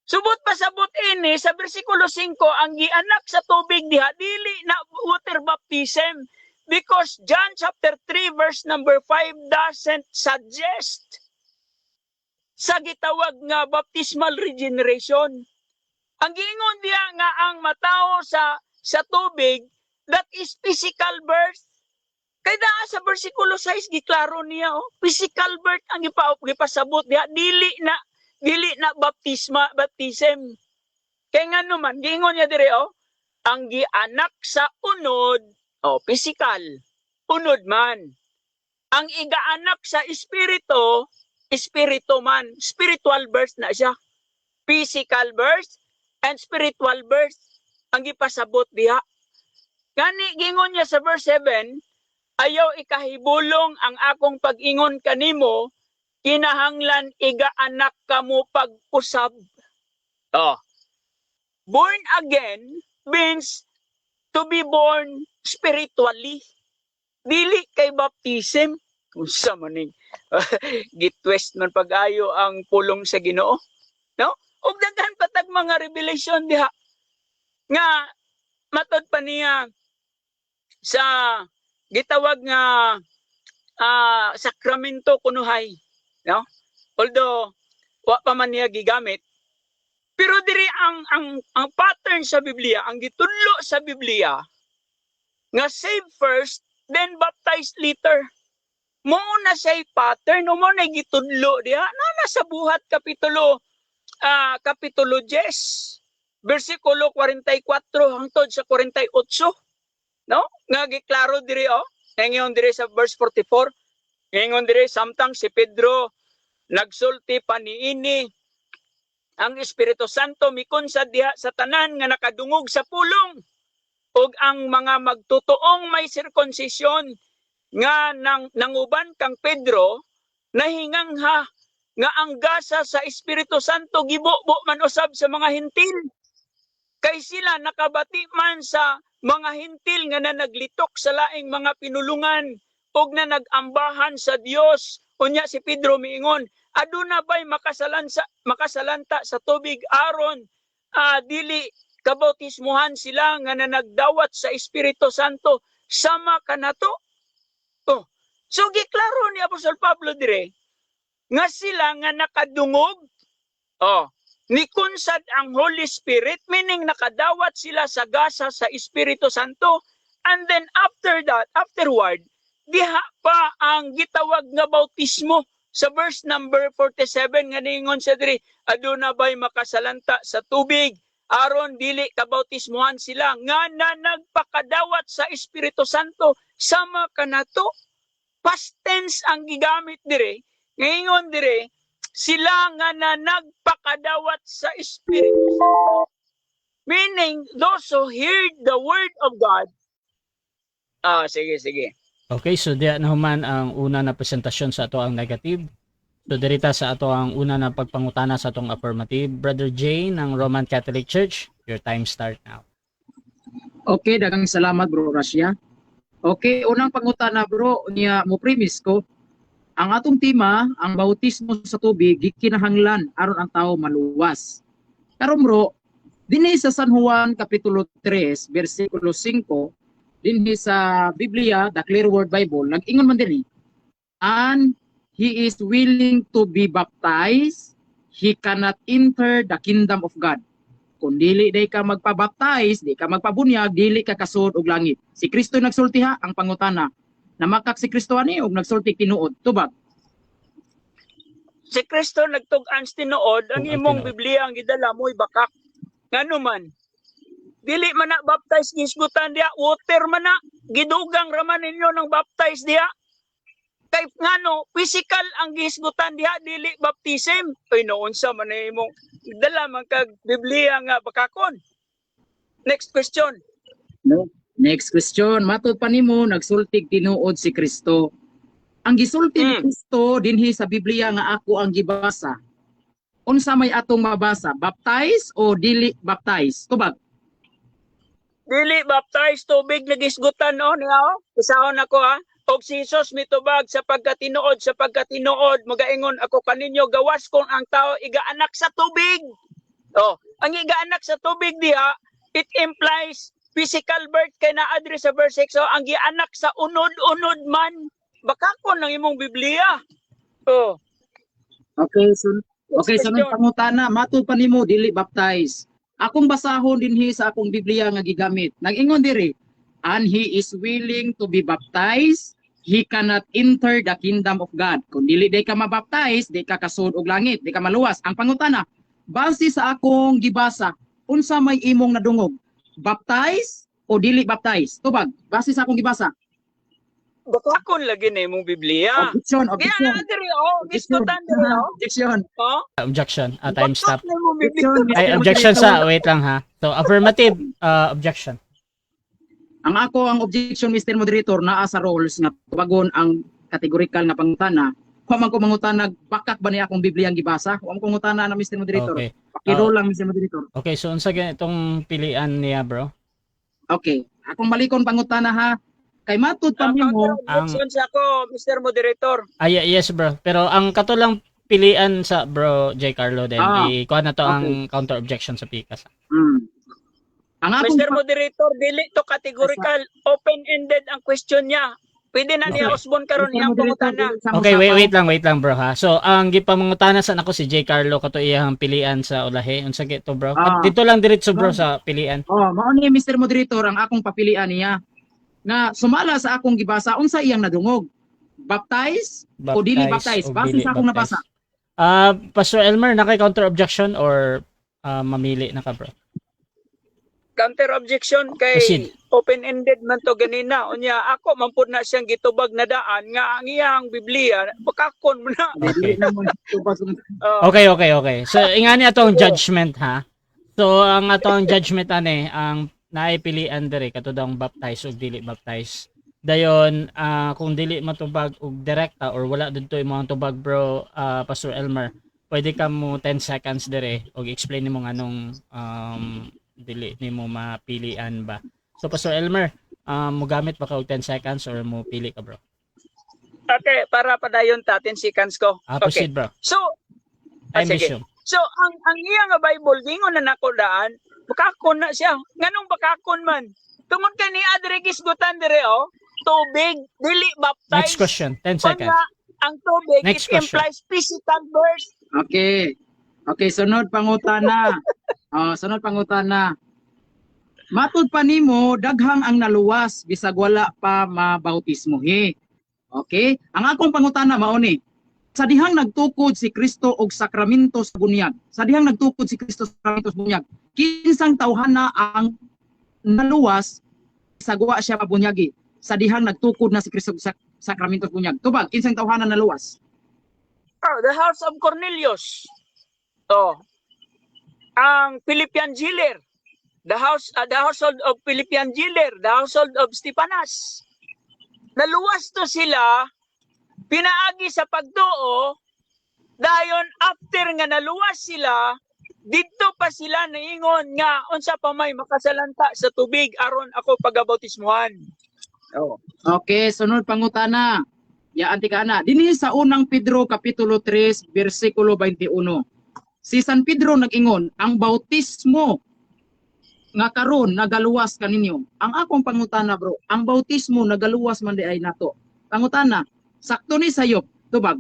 Subot pasabot ini sa bersikulo 5 ang gianak sa tubig diha dili na water baptism. Because John chapter 3 verse number 5 doesn't suggest sa gitawag nga baptismal regeneration. Ang giingon diya nga ang matao sa tubig, that is physical birth. Kaya daa sa versikulo 6 giklaro niya physical birth ang gipasabot diya dili na baptism. Kaya nga naman giingon niya dire ang gianak sa unod physical, unod man. Ang igaanak sa espiritu man, spiritual birth na siya. Physical birth and spiritual birth ang ipasabot diha. Gani gingon niya sa verse 7, ayaw ikahibulong ang akong pag-ingon kanimo, kinahanglan igaanak kamo pag-usab. Born again means to be born spiritually. Dili kay baptism. Unsa maning gitwest man pag-ayo ang pulong sa Ginoo. No? Og daghan patag mga revelation diha nga matod pa niya sa gitawag nga sakramento kunuhay, no? Although wa pa man niya gigamit, pero diri ang pattern sa Biblia, ang gitudlo sa Biblia nga save first then baptize later. Mo na say pattern mo na gitudlo diha na sa Buhat kapitulo 10 versikulo 44 hangtod sa 48, no? Nga giklaro diri ngayon diri sa verse 44, ngayon diri samtang si Pedro nagsulti pa niini ang Espiritu Santo mikunsa diha sa tanan nga nakadungog sa pulong ug ang mga magtutuong may sirkonsisyon nga nanguban kang Pedro nahingangha nga ang gasa sa Espiritu Santo gibubo man usab sa mga hintil. Kay sila nakabati man sa mga hintil nga naglitok sa laing mga pinulungan ug na nagambahan sa Dios. Unya si Pedro miingon, aduna ba'y makasalanta sa tubig aron dili kabautismuhan sila nga nagdawat sa Espiritu Santo sama kanato? So giklaro ni Apostol Pablo dire nga sila nga nakadungog ni kunsad ang Holy Spirit, meaning nakadawat sila sa gasa sa Espiritu Santo, and then afterward diha pa ang gitawag nga bautismo sa verse number 47 nga ningon sa diri, aduna ba'y makasalanta sa tubig aron dili kabautismohan sila nga na nagpakadawat sa Espiritu Santo sama kanato. Past tense ang gigamit dire. Ngayon dire, sila nga na nagpakadawat sa Espiritu Santo. Meaning, those who heard the word of God. Sige. Okay, so diya na human ang una na presentasyon sa ato ang negative. So dirita sa ato ang una na pagpangutana sa atong affirmative. Brother Jay ng Roman Catholic Church, your time start now. Okay, daghang salamat bro Russia. Okay, unang pangutana bro, niya mo premise ko. Ang atong tema, ang bautismo sa tubig, gikinahanglan aron ang tao maluwas. Karon bro, dinhi sa San Juan kapitulo 3, bersikulo 5, dinhi sa Biblia, the Clear Word Bible, nag-ingon man dinhi, and he is willing to be baptized, he cannot enter the kingdom of God. Kung dili day ka magpabaptize, di ka magpabunyag, dili ka kasud og langit. Si Kristo nagsulti ha, ang pangutana. Namakak si Kristo ani og nagsulti tinuod, tubag. Si Kristo nagtug-an sa tinuod, ang imong Biblia ang gidala mo'y bakak. Ngano man? Dili man na baptize gisgutan diha, water man na, gidugang raman ninyo ng baptize diha. Kay ngano, physical ang gisgutan diha, dili baptism. Ay noon sa man na imong dala man kag Biblia nga bakakon. Next question. No. Next question, matud pa nimo nagsultig tinuod si Kristo. Ang gisulti ni Kristo dinhi sa Biblia nga ako ang gibasa. Unsa may atong mabasa? Baptize o dili baptize? Tubag. Dili baptize, tubig na gisgutan no niya. Isahon ako ha. Og si Jesus mitubag sa pagkatinuod, magaingon ako kaninyo gawas kung ang tao igaanak sa tubig. Ang igaanak sa tubig diha, it implies physical birth kay naa diri sa verse 6. So ang gianak sa unod-unod man, bakakon ng imong Biblia. Okay, so may pangutana, matud pa nimo dili baptize. Akong basahon dinhi sa akong Biblia nga gigamit. Nag-ingon diri, and he is willing to be baptized, he cannot enter the kingdom of God. Kung dili day ka mabaptize, di ka kasud og langit, di ka maluwas. Ang pangutana, base sa akong gibasa, unsa may imong nadungog? Baptize o dili baptize? Tubag, base sa akong gibasa. Bakakon lagi na imong Biblia. Objection. Kaya na diri gisgutan diri Objection. Objection. Time stop. Na imong Biblia. Ay, objection sa, wait lang ha. So, affirmative, objection. Ang ang objection, Mr. Moderator, naa sa rules nga tubagon ang categorical nga pangutana. Huwag man ko mangutana, bakak ba niya akong Biblia ang gibasa? Huwag man ko mangutana na, Mr. Moderator. Okay. Pakiro lang, Mr. Moderator. Okay, so unsa ganitong pilian niya, bro? Okay. Akong malikon pangutana ha. Kay matud pa nimo. Objection sa ako, Mr. Moderator. Yes, bro. Pero ang katulang pilian sa bro J. Carlo din, ikuha na to ang counter objection sa PICAS. Ang akong Mr. Moderator, dili to categorical, open-ended ang question niya. Pwede na niya Osbon karon iyang pangutana. Okay, wait lang bro ha. So ang gipamangutana sa nako si J. Carlo kato iyang pilian sa ulahi. Unsa gito bro? Dito lang diretso bro sa pilian. Mao ni Mr. Moderator ang akong papilian niya. Na sumala sa akong gibasa, unsa iyang nadungog? Baptize o dili baptize? Base sa akong nabasa. Pastor Elmer, naka-counter objection or mamili na ka bro? Counter objection kay Proceed. open-ended man to ganina. Unya ako man pud na siyang gitubag na daan nga ang iyang Biblia bakakon mo na. Okay. So ingani atong judgment ha. So ang atong judgment ani ang naipilian diri katudang baptize o dili baptize. Dayon kung dili matubag og direkta or wala didto imong tubag bro Pastor Elmer, pwede ka mo 10 seconds diri og explain nimo nganong dili nimo mapilian ba. So Pastor Elmer, mo gamit ba ka og 10 seconds or mo pili ka bro? Okay, para padayon ta 10 seconds ko. Proceed bro. So sige. So ang iya nga Bible gingon na nako daan, bakakon na siya. Nganong bakakon man? Tungod kay ni adre gisgutan dire tubig, dili baptize. Next question, 10 seconds. Kanya, ang tubig, Next it question. implies physical birth. Okay. Okay, sunod pangutana. Sunod pangutana. Matud pa nimo daghang ang naluwas bisag wala pa mabautismohi. Okay? Ang akong pangutana mao ni, sa dihang nagtukod si Kristo og sakramento sa bunyag. Sa dihang nagtukod si Kristo sa sakramento sa bunyag. Kinsang tawhana ang naluwas bisag wa siya mabunyagi. Sa dihang nagtukod na si Kristo sa sakramento sa bunyag. Tubag, kinsang tawhana naluwas? Oh, the house of Cornelius. Oh. Ang Philippian jailer. The household of Philippian jailer, the household of Stepanas. Naluwas to sila, pinaagi sa pagtuo, dayon after nga naluwas sila, dito pa sila naingon nga unsa pa may makasalanta sa tubig aron ako pagabautismuhan. Oh. Okay, sunod pangutana. Ya antikana. Dinhi sa unang Pedro kapitulo 3 bersikulo 21. Si San Pedro nag-ingon, ang bautismo nga karon nagaluwas kaninyo. Ang akong pangutana bro, ang bautismo nagaluwas man di ay nato. Pangutana, sakto ni sayop, tubag.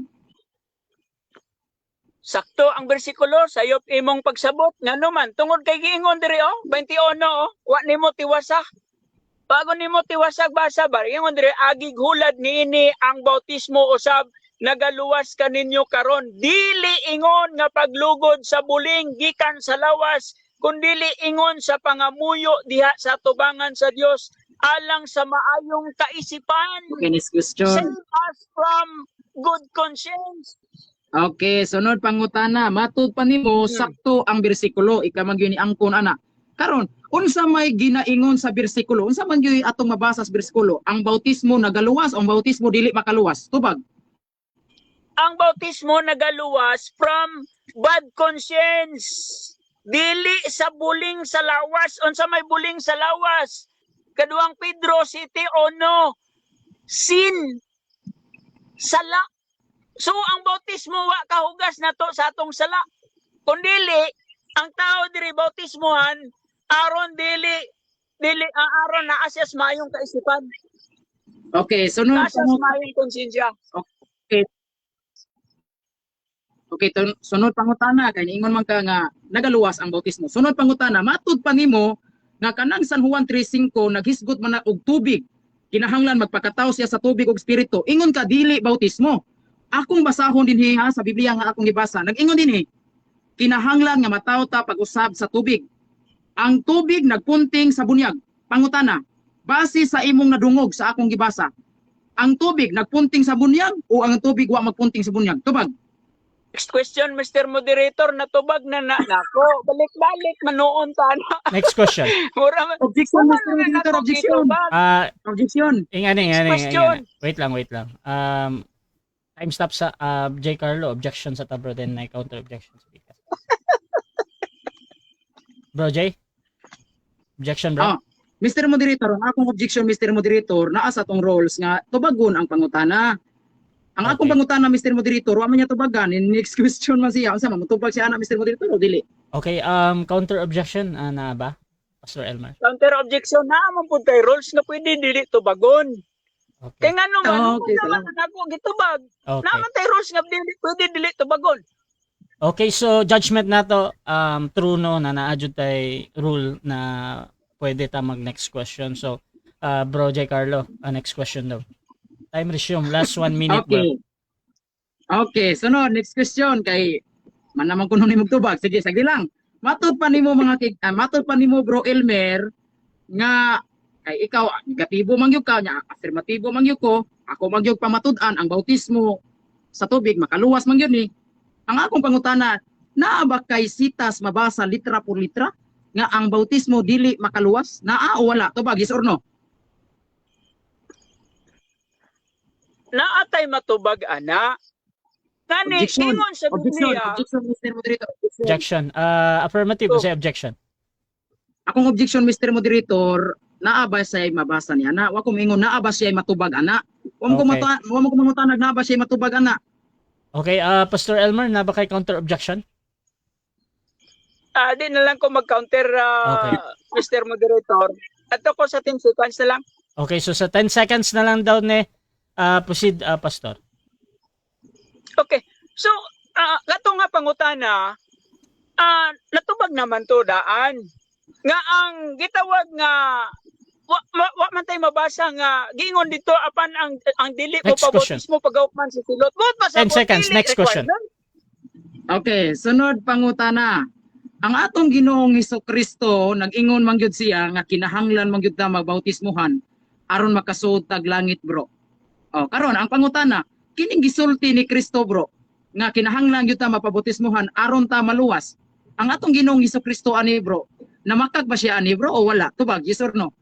Sakto ang bersikulo sayop imong pagsabot ngano man tungod kay giingon diri 21 wa nimo tiwasa. Bago nimo tiwasag basa ba ingon diri agig hulad niini ang bautismo usab nagaluwas kaninyo karon dili ingon nga paglugod sa buling gikan sa lawas kundili ingon sa pangamuyo diha sa tubangan sa Dios alang sa maayong kaisipan. Okay, next question. Save us from good conscience. Okay, sunod pangutana. Matud pa nimo sakto ang bersikulo ika magyud ni angkon ana. Karon, unsa may ginaingon sa bersikulo? Unsa man gyud atong mabasa sa bersikulo? Ang bautismo nagaluwas, ang bautismo dili makaluwas. Tubag. Ang bautismo nagaluwas from bad conscience. Dili sa buling sa lawas. Unsa may buling sa lawas? Kaduang Pedro City ono. Sin. Sala. So ang bautismo wa kahugas nato sa atong sala. Kundili ang tao diri bautismohan aron dili aron naa siya sa mayong kaisipan. Okay, sunod Naa siya sa mayong konsensya. Okay, sunod pangutana kay niingon man ka nga nagaluwas ang bautismo. Sunod pangutana, matud pa nimo nga kanang San Juan 3:5 naghisgot man na og tubig. Kinahanglan magpakataw siya sa tubig ug espiritu. Ingon ka dili bautismo. Akong basahon dinhi ha sa Biblia nga akong gibasa. Nag-ingon dinhi kinahanglan nga mataw ta pag-usab sa tubig. Ang tubig nagpunting sa bunyag. Pangutana, base sa imong nadungog sa akong gibasa, ang tubig nagpunting sa bunyag o ang tubig wa magpunting sa bunyag? Tubag. Next question, Mr. Moderator, natubag na nako. Balik-balik, manoon ta na. Next question. Objection, Mr. Moderator, objection. Objection. Ingani. Question. Wait lang. Time stop sa J. Carlo. Objection sa tabro, then I counter objection sa Vika. Bro, J? Objection, bro? Mr. Moderator, ang akong objection, Mr. Moderator, naa sa tong rules nga tubagon ang pangutana. Ang akong pangutana, Mr. Moderator, wa man niya tubagan. In next question man siya. Unsa man mutubag siya ana, Mr. Moderator, o dili? Okay, counter objection na ba? Pastor Elmar. Counter objection na mo pud kay rules nga pwede dili tubagon. Okay. Kay ngano man, Okay, naman ako gitubag. Okay. Naman tay rules nga pwede dili tubagon. Okay, so judgment nato true no na naadjud tay rule na pwede ta mag next question. So bro J. Carlo, next question daw. Time resume, last 1 minute bro. Okay, sunod next question kay man naman kuno ni magtubag. Sige, sagdi lang. Matud pa nimo matud pa nimo bro Elmer nga kay ikaw negatibo man gyud ka nya, afirmatibo man gyud ko, ako man gyud pamatud-an ang bautismo sa tubig makaluwas man gyud ni. Ang akong pangutana, naa ba kay sitas mabasa litra por litra nga ang bautismo dili makaluwas? Naa o wala? Tubag, yes or no? Naatay matubag ana. Kani ingon sa Biblia. Objection, Mr. Moderator. Objection. Affirmative say objection. Akong objection, Mr. Moderator, naa ba siya mabasa niya na? Wa ko mingon naa ba siya matubag ana? Wa mo ko mamutanag naa ba siya matubag ana? Okay, Pastor Elmer, na ba kay counter objection? Di na lang ko mag-counter, Okay. Mr. Moderator. Ato ko sa 10 seconds na lang. Okay, so sa 10 seconds na lang daw ni proceed, Pastor. Okay. So, kato nga pangutana, natubag naman to daan. Nga ang gitawag nga wa man tay mabasa nga giingon dito apan ang dili mo Next question. pabautismo pagawman sa silot. Buot pa sa 10 seconds, next question. Okay, sunod pangutana. Ang atong Ginoong Hesukristo nag-ingon man gyud siya nga kinahanglan man gyud ta magbautismuhan aron makasuod tag langit, bro. Oh, karon ang pangutana, kining gisulti ni Kristo, bro, nga kinahanglan gyud ta mapabautismuhan aron ta maluwas. Ang atong Ginoong Hesukristo ani, bro, namakag ba siya ani, bro, o wala? Tubag, yes or no?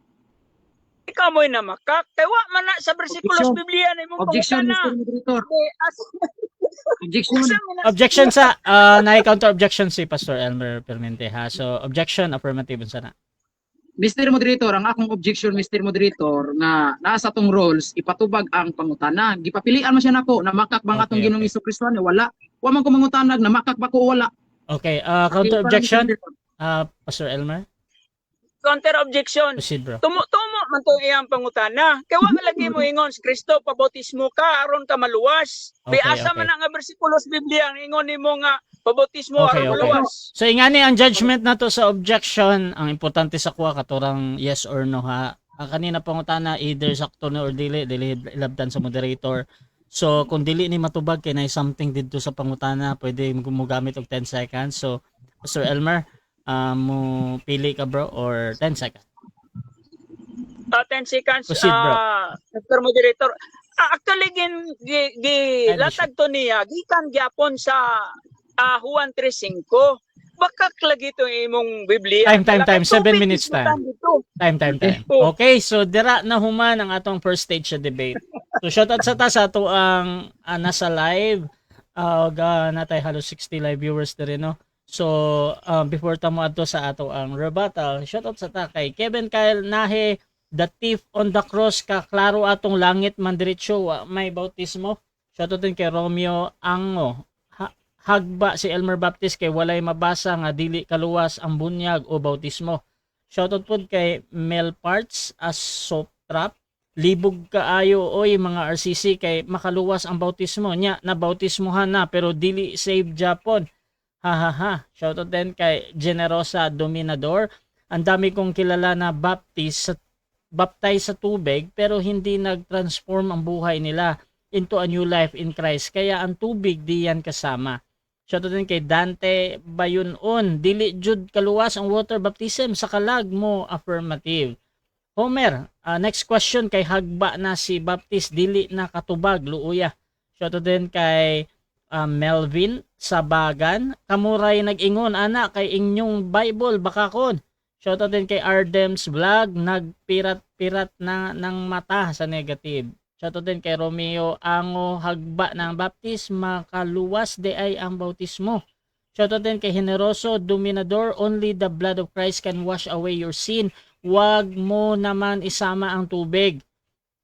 Ikaw mo'y namakak. Kaya wa man na sa bersikulo sa Objection. Biblia na imong Objection, pangutana. Mr. Moderator. Objection. Objection sa na-counter objection si Pastor Elmer Permente ha. So objection affirmative sana. Mr. Moderator, ang akong objection, Mr. Moderator, nga nasa tong rules, ipatubag ang pangutana. Gipapilian man siya nako, namakak bang atong Okay, Ginoong okay. Hesukristo ani, wala. Wa man ko mangutanag, namakak ba ko o wala. Okay, counter Okay, objection, parang- Pastor Elmer. Counter objection. Proceed, bro. Tumo man to iyang pangutana. Kaya wa lagi mo ingon si Kristo pabautismo ka aron ka maluwas. Okay, Biasa okay. man nga bersikulo sa Biblia ang ingon nimo nga pabautismo Okay, aron okay. maluwas. So ingani ang judgment na to sa objection, ang importante sa kuha katurang yes or no ha. Ang kanina pangutana either sakto na or dili ilabdan sa moderator. So kung dili ni matubag kay na something didto sa pangutana, pwede mo gamit og 10 seconds. So Pastor Elmer, mo pili ka bro or 10 seconds. 10 seconds. Proceed, bro. Mr. Moderator. Actually latag to niya gikan gyapon sa Juan 3:5. Baka lagi to imong Biblia. Time. 7 Tubig minutes ismutan time. dito. Time. Okay, so dira na human ang atong first stage sa debate. So shoutout sa ta sa ato ang nasa live. Natay halos 60 live viewers diri no. So before ta mo adto sa ato ang rebuttal, shoutout sa ta kay Kevin Kyle Nahe, the thief on the cross, kaklaro atong langit man diretso wa may bautismo. Shoutout din kay Romeo Ango. Hagba si Elmer Baptist kay walay mabasa nga dili kaluwas ang bunyag o bautismo. Shoutout pod kay Mel Parts as soap trap. Libog kaayo oy mga RCC kay makaluwas ang bautismo nya na bautismohan na pero dili save Japon. Ha. Shoutout din kay Generosa Dominador. Ang dami kong kilala na baptize sa tubig pero hindi nag-transform ang buhay nila into a new life in Christ. Kaya ang tubig di yan kasama. Shoutout din kay Dante Bayunon. Dili jud kaluwas ang water baptism sa kalag mo, affirmative. Homer, next question kay hagba na si Baptist dili na katubag luuya. Shoutout din kay Melvin Sabagan. Kamuray nag-ingon ana kay inyong Bible bakakon. Shoutout din kay Ardems Vlog, nagpirat-pirat na ng mata sa negative. Shoutout din kay Romeo Ango, hagba ng baptis, makaluwas de ay ang bautismo. Shoutout din kay Generoso Dominador, only the blood of Christ can wash away your sin. Wag mo naman isama ang tubig.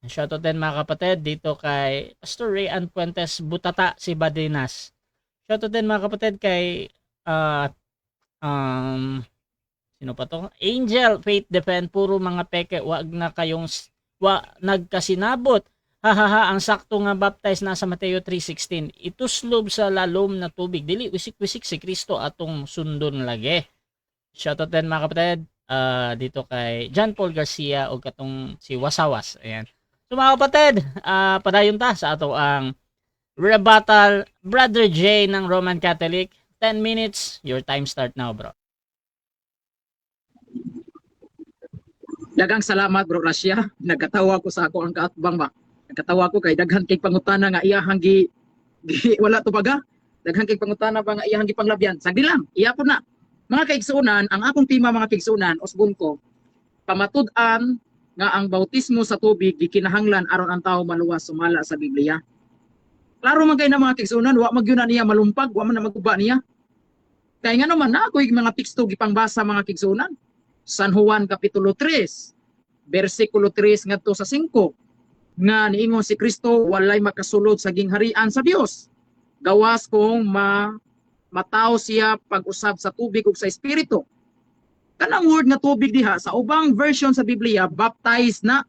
Shoutout din mga kapatid dito kay Pastor Ray Ann Puentes Butata si Badinas. Shoutout din mga kapatid kay sino pa to? Angel Faith Defend, puro mga peke, wag na kayong nagkasinabot. Hahaha, ang sakto nga baptize nasa Mateo 3:16. Ituslob sa lalom na tubig. Dili wisik-wisik si Kristo atong sundon lagi. Shoutout din mga kapatid dito kay John Paul Garcia o katong si Wasawas. Ayan. So mga kapatid, padayon ta sa ato ang rebuttal. Brother J ng Roman Catholic. 10 minutes. Your time start now, bro. Dagang salamat, bro Rasya. Nagkatawa ko sa ako ang kaatbang ba. Nagkatawa ko kay daghan kay pangutana nga iyahang wala to baga. Daghan kay pangutana ba nga iyahang gipanglabyan. Sagdi lang, iya po na. Mga kaigsunan, ang akong tema mga kaigsunan, usbon ko, pamatud-an nga ang bautismo sa tubig gikinahanglan aron ang tawo maluwas sumala sa Biblia. Klaro man kay na mga kaigsunan, wa magyud na niya malumpag, wa man na maguba niya. Kaya nga naman na ako mga teksto gipangbasa mga kaigsunan. San Juan Kapitulo 3, versikulo 3 ngadto sa 5, nga niingon si Kristo walay makasulod sa gingharian sa Dios. Gawas kung mataw siya pag-usab sa tubig ug sa espiritu. Kanang word nga tubig diha sa ubang version sa Biblia baptize na.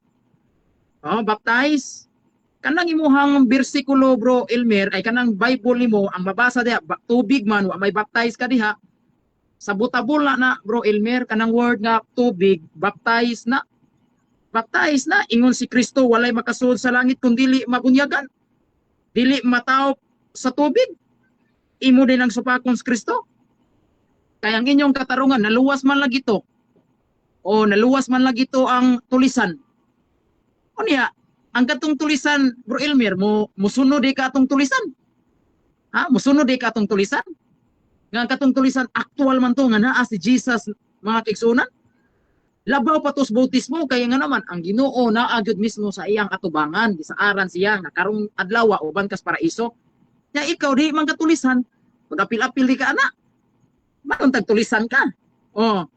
baptize. Kanang imuhang bersikulo bro Elmer ay kanang Bible nimo ang mabasa diha tubig man wa may baptize ka diha. Sa butabol na bro Elmer kanang word nga tubig baptize na. Baptize na ingon si Kristo walay makasulod sa langit kun dili mabunyagan. Dili mataw sa tubig. Imo din ang supakon sa Kristo. Kaya ang inyong katarungan naluwas man lagi to. O naluwas man lagi to ang tulisan. O niya, ang katong tulisan, bro Elmer, musunod di ka atong tulisan. Ha? Musunod di ka atong tulisan. Nga katong tulisan, actual man to, nga naa si Jesus, mga kigsunan. Labaw patos bautismo, kaya nga naman, ang Ginoo na agyod mismo sa iyang atubangan, gisaaran siya, nga karong adlaw, uban kas paraiso. Kaya ikaw, di man katulisan, pag-apil-apil di ka anak. Bakit tagtulisan ka? O,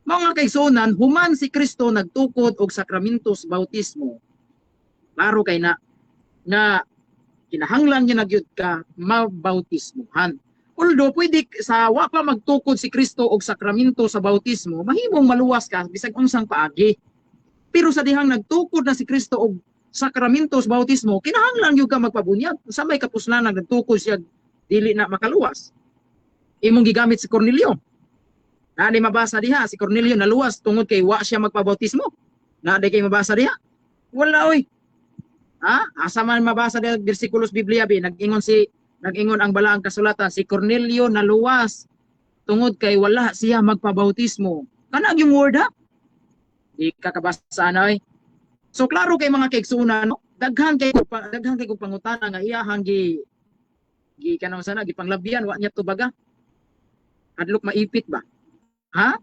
mga kaigsunan, human si Kristo nagtukod og sakramentos bautismo. Klaro kay na kinahanglan niya nagyud ka mabautismuhan. Although pwede sa wa pa magtukod si Kristo og sakramento sa bautismo, mahimong maluwas ka bisag unsang paagi. Pero sa dihang nagtukod na si Kristo og sakramento sa bautismo, kinahanglan gyud ka magpabunyag. Sa may kapuslanan nagtukod siya dili na makaluwas. Imong gigamit si Cornelio. Na di mabasa diha si Cornelio naluwas tungod kay wa siya magpabautismo. Na di kay mabasa diha. Wala oy. Ha? Asa man mabasa diha bersikulos Biblia bi nag-ingon ang balaang kasulatan si Cornelio naluwas tungod kay wala siya magpabautismo. Kana yung word ha? Di ka kabasa na oy. So klaro kay mga kaigsunan no? Daghan kay kog pangutana nga iyahang gi kanang sana gipanglabyan wa niya tubaga. Adlok maipit ba? Ha?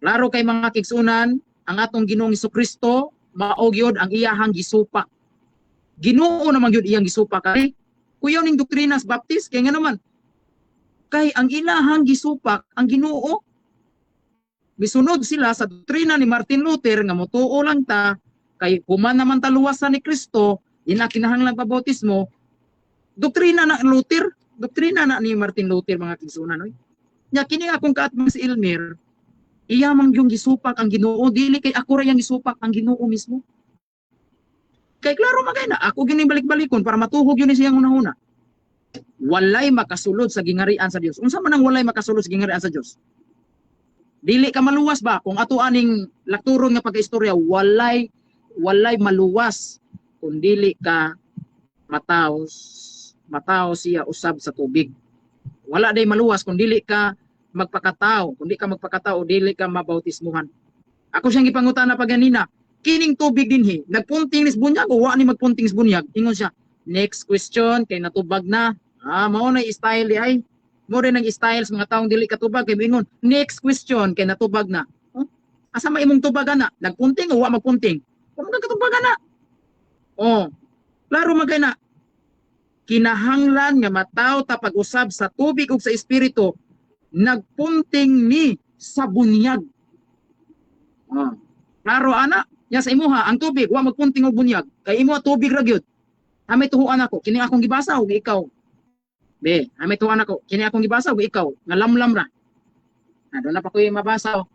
Klaro kay mga kigsunan, ang atong Ginoong Jesucristo mao gyud ang iyahang gisupak. Ginoo naman gyud iyang gisupak kay kuyaw ning doktrinas Baptist kay nga naman kay ang ilahang gisupak ang Ginoo. Bisunod sila sa doktrina ni Martin Luther nga motuo lang ta kay human naman taluwasan ni Kristo, di na kinahanglan pabautismo. Doktrina na Luther, doktrina na ni Martin Luther mga kigsunan oy. Nya kini akong kaatman si Elmer, iya man yung gisupak ang Ginoo, dili kay ako ra yang gisupak ang Ginoo mismo. Kay klaro magay na ako gini balik-balikon para matuhog yun siyang una-una. Walay makasulod sa gingarian sa Dios. Unsa man ang walay makasulod sa gingarian sa Dios? Dili ka maluwas ba kung ato aning lakturon nga pagkaistorya walay maluwas kung dili ka mataw siya usab sa tubig. Wala day maluwas kung dili ka magpakataw, kung di ka magpakataw dili ka mabautismuhan. Ako siyang gipangutana pa ganina, kining tubig dinhi, nagpunting nis bunyag o wa ni magpunting nis bunyag? Ingon siya, next question kay natubag na. Mao na style di ay. Mo rin ang style sa mga taong dili katubag kay ingon, next question kay natubag na. Asa may imong tubagan na? Nagpunting o wa magpunting? Kung nagkatubagan na. Klaro magay na. Kinahanglan nga mataw ta pag-usab sa tubig ug sa espiritu nagpunting ni sa bunyag. Klaro ana, ya sa imuha ang tubig wa magpunting og bunyag kay imo tubig ra gyud. Amay tuhuan ako kini akong gibasa ug ikaw. Be, amay tuhuan ako kini akong gibasa ug ikaw nga lamlam ra. Doon na pa ko mabasa.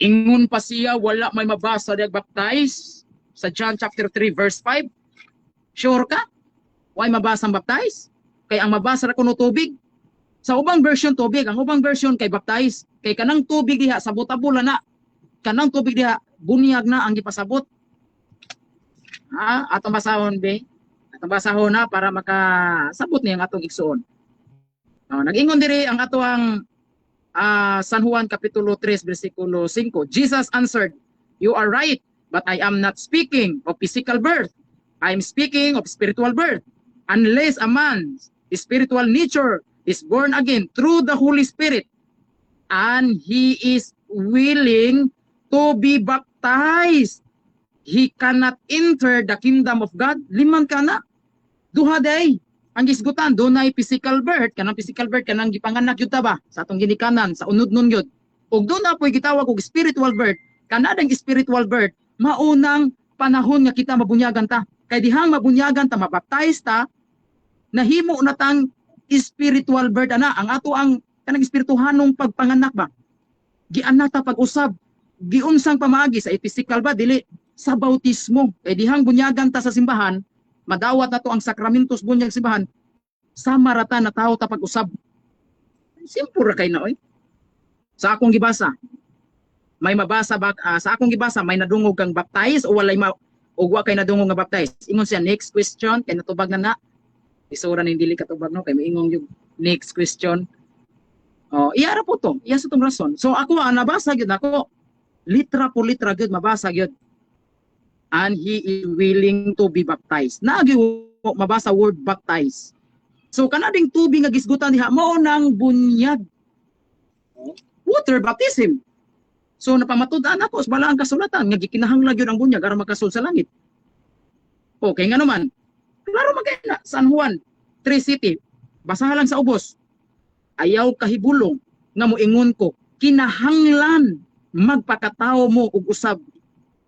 Ingon pa siya wala may mabasa diag baptize sa John chapter 3 verse 5. Sure ka? Why mabasa ang baptize? Kay ang mabasa ra kuno tubig. Sa ubang version tubig, ang ubang version kay baptize. Kay kanang tubig diha sabot-abol na. Kanang tubig diha bunyag na ang gipasabot. Atong basahon be. Atong basahon na para makasabot niya ang atong igsuon. Nag-ingon diri ang ato ang San Juan kapitulo 3 bersikulo 5. Jesus answered, "You are right, but I am not speaking of physical birth. I am speaking of spiritual birth. Unless a man's spiritual nature is born again through the Holy Spirit, and he is willing to be baptized, he cannot enter the kingdom of God." Liman ka na. Duha day. Ang gisgutan, doon ay physical birth. Kanang physical birth, kanang gipanganak yun ba? Sa atong ginikanan, sa unod nun yun. O doon na po'y gitawag og spiritual birth. Kanadang spiritual birth, maunang panahon nga kita mabunyagan ta. Kay dihang mabunyagan ta, mabaptize ta, nahimo na tang spiritual birth ana ang ato ang kanang espirituhanong pagpanganak ba gianak ta pag-usab giunsang pamaagi sa physical ba dili sa bautismo. Kay dihang bunyagan ta sa simbahan, madawat na to ang sakramentos bunyag simbahan, sama rata na tao ta pag-usab. Simple ra kay na oy. Sa akong gibasa, may mabasa ba sa akong gibasa may nadungog kang baptize o walay o wa kay nadungog nga baptize. Ingon siya next question kay natubag na. Isura ning dili katubag no kay moingong yung next question. Oh, iya ra po to. Iya sa tong rason. So ako nabasa gyud ako litra po litra gyud mabasa gyud. And he is willing to be baptized. Naagi mabasa word baptize. So kanading tubig nga gisgutan diha mao nang bunyag. Water baptism. So napamatud-an ako sa balaang kasulatan nga gikinahanglan gyud ang bunyag aron makasul sa langit. Okay nga naman. Klaro magkaya San Juan 3:7. Basaha lang sa ubos. Ayaw kahibulong nga moingon ko kinahanglan magpakatao mo og usab.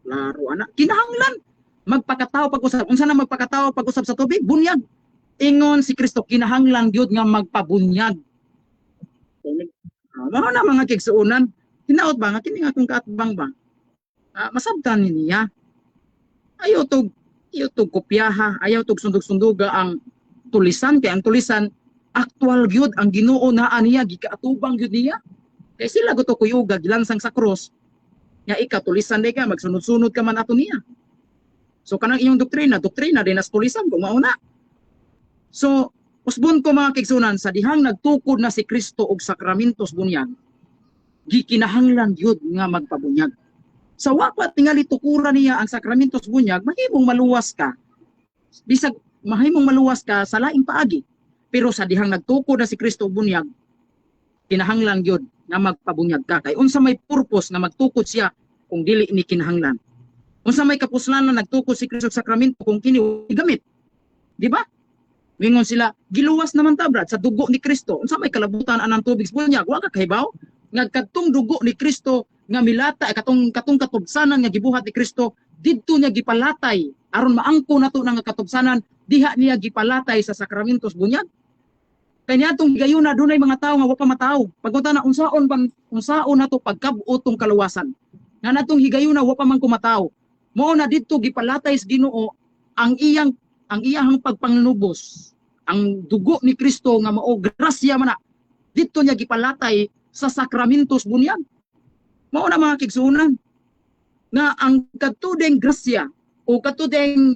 Klaro ana, kinahanglan magpakatao pag-usab. Unsa na magpakatao pag-usab sa tubig? Bunyag. Ingon si Kristo kinahanglan gyud nga magpabunyag. Mao na mga kigsuonan. Hinaot ba nga kini nga kung kaatbang ba? Masabtan niya. Ayaw tog kopyaha, ayaw tog sundog-sunduga ang tulisan kay ang tulisan aktual gyud ang Ginoo naa niya gikaatubang gyud niya. Kay sila guto kuyuga gilansang sa cross. Nya ika tulisan day ka magsunod-sunod ka man ato niya. So kanang iyong doktrina din as tulisan kung mao na. So usbon ko mga kigsunan sa dihang nagtukod na si Kristo og sakramentos bunyag. Gikinahanglan gyud nga magpabunyag. Sa wapat tingali tukuran niya ang sakramentos bunyag, mahimong maluwas ka. Bisag mahimong maluwas ka sa laing paagi. Pero sa dihang nagtukod na si Kristo og bunyag, kinahanglan gyud nga magpabunyag ka. Kay unsa may purpose nga magtukod siya kung dili ni kinahanglan. Unsa may kapuslanan nagtukod si Kristo og sakramento kung kini gamit. Di ba? Mingon sila, giluwas naman ta brad sa dugo ni Kristo. Unsa may kalabutan anang tubig sa bunyag? Wa ka kahibaw? Nga katong dugo ni Kristo nga milata katong katubsanan nga gibuhat ni Kristo didto niya gipalatay aron maangko nato na nga katubsanan diha niya gipalatay sa sakramentos bunyag. Kanya tong gayuna dunay mga tawo nga wa pa mataw. Pagkunta na unsaon nato pagkabutong kaluwasan. Nga natong higayuna wa pa man kumataw. Mao na didto gipalatay sa Ginoo ang iyang pagpangnubos. Ang dugo ni Kristo nga mao grasya man na didto niya gipalatay sa sakramentos bunyag. Mao na mga kigsunan nga ang katudeng grasya o katudeng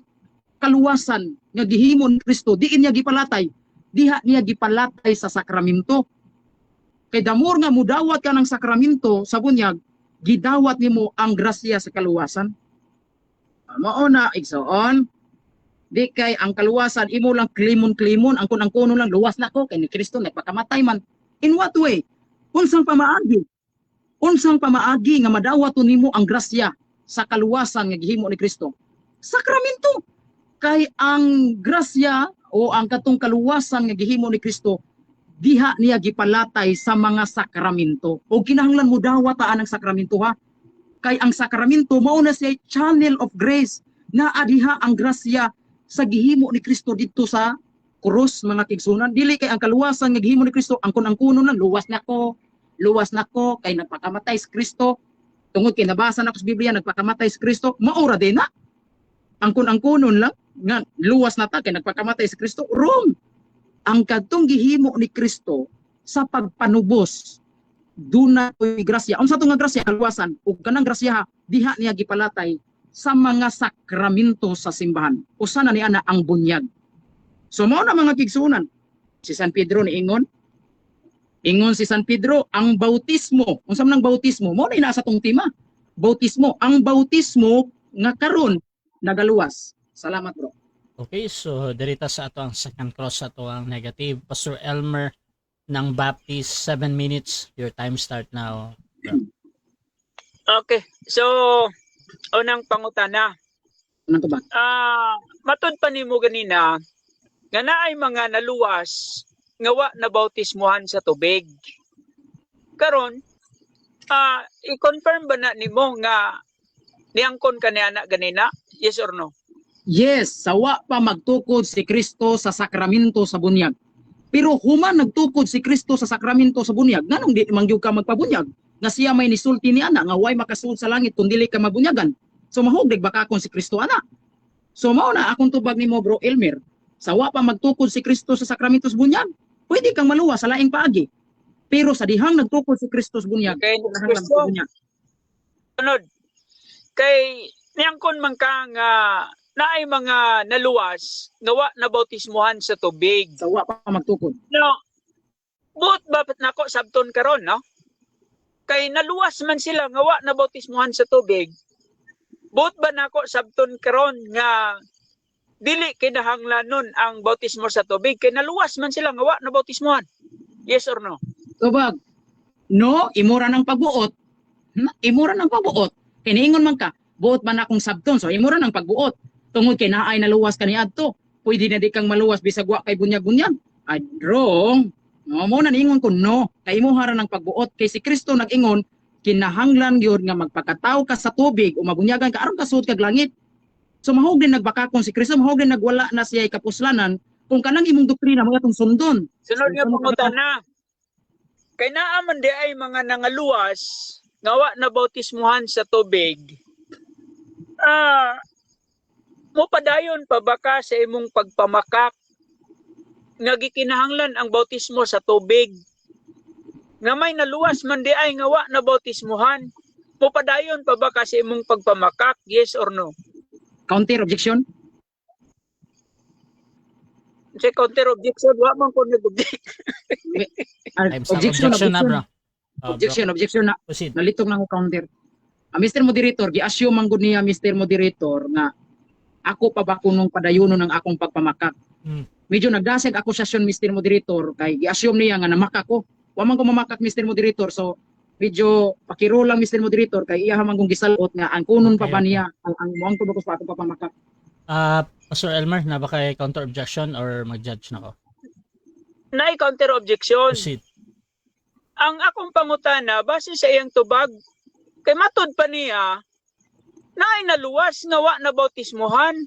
kaluwasan nga gihimo ni Kristo diin niya gipalatay diha niya gipalatay sa sakramento. Kay damor nga mudawat ka ng sakramento sa bunyag gidawat nimo ang grasya sa kaluwasan. Mao na igsoon di kay ang kaluwasan imo lang klimon ang kuno lang luwas na ko kay ni Kristo nagpakamatay man. In what way? Unsang pamaagi nga madawat nimo ang grasya sa kaluwasan nga gihimo ni Kristo? Sakramento. Kay ang grasya o ang katong kaluwasan nga gihimo ni Kristo diha niya gipalatay sa mga sakramento. O kinahanglan mo dawat ang sakramento ha. Kay ang sakramento mao na siya channel of grace na adiha ang grasya sa gihimo ni Kristo didto sa krus mga kigsunan. Dili kay ang kaluwasan nga gihimo ni Kristo ang kuno lang luwas na ko kay nagpakamatay si Kristo. Tungod kay nabasa na ko sa Biblia nagpakamatay si Kristo, maura din na. Ang kunon lang nga luwas na ta kay nagpakamatay si Kristo. Wrong. Ang kadtong gihimo ni Kristo sa pagpanubos dunay grasya. Unsa to nga grasya? Kaluwasan. Ug kanang grasya diha niya gipalatay sa mga sakramento sa simbahan. Usa na niya na ang bunyag. So mao na mga kigsunan. Si San Pedro niingon si San Pedro, ang bautismo. Unsa man ang bautismo? Mao na ina sa tong tema. Bautismo, ang bautismo nga karon nagaluwas. Salamat bro. Okay, so dirita sa ato ang second cross sa ato ang negative. Pastor Elmer ng Baptist, 7 minutes. Your time start now. Okay. So, unang pangutana. Ano to ba? Matud pa nimo ganina nga naay mga naluwas nga wa na bautismuhan sa tubig. Karon, i-confirm ba na nimo nga niangkon ka ni anak ganina? Yes or no? Yes, sawa pa magtukod si Kristo sa sakramento sa bunyag. Pero human nagtukod si Kristo sa sakramento sa bunyag, nganong di mangyud ka magpabunyag? Nga siya may nisulti ni ana nga way makasulod sa langit kun dili ka mabunyagan. So mahugdig baka akong si Kristo ana. So mao na akong tubag nimo bro Elmer. Sawa pa magtukod si Kristo sa sakramentos bunyag. Pwede kang maluwas sa laing paagi. Pero sa dihang nagtukod si Kristo sa bunyag, Okay, next kinahanglan question. sa bunyag. Sunod. Kay niyangkon man ka nga naay mga naluwas nawa na bautismuhan sa tubig. Sawa pa magtukod. No. Buot ba nako sabton karon, no? Kay naluwas man sila nga wa na bautismuhan sa tubig. Buot ba nako sabton karon nga dili kinahanglan nun ang bautismo sa tubig kay naluwas man sila nga wa na bautismuhan. Yes or no? Tubag. No, imura ng pagbuot. Imura ng pagbuot. Kiniingon man ka, buot man akong sabton. So imura ng pagbuot. Tungod kay naay naluwas kaniadto. Pwede na di kang maluwas bisag wa kay bunyag-bunyag. Ay, wrong. No, mo na niingon ko no. Kay imuha ra ng pagbuot kay si Kristo nag-ingon kinahanglan gyud nga magpakataw ka sa tubig o mabunyagan ka aron kasud kag langit. So mahog din nagbakakon si Kristo, mahog din nagwala na siya kapuslanan kung kanang imong doktrina mga tong sundon. Sunod nga pangutana. Kay naa man di ay mga nangaluwas nga wa na bautismuhan sa tubig. Mo padayon pa ba ka sa imong pagpamakak nga gikinahanglan ang bautismo sa tubig? Nga may naluwas man di ay nga wa na bautismuhan. Mo padayon pa ba ka sa imong pagpamakak? Yes or no? Counter objection. Sa counter objection, wa man ko nag-object. Objection na, bro. Objection na. Proceed. Nalitong lang ko counter. Mr. Moderator, gi-assume man gud niya Mr. Moderator nga ako pa ba kunong padayunon ng akong pagpamakak. Medyo nagdasig akusasyon Mr. Moderator kay gi-assume niya nga namakak ko. Wa man ko mamakak Mr. Moderator, so medyo pakiro lang Mr. Moderator kay iya man kong gisalot nga ang kunon pa ba Okay. niya ang muang tubag ko sa akong papamakak. Pastor Elmer, na ba kay counter objection or mag-judge na ko? Naay counter objection. Proceed. Ang akong pangutana base sa iyang tubag kay matud pa niya naay naluwas nga wa na bautismuhan.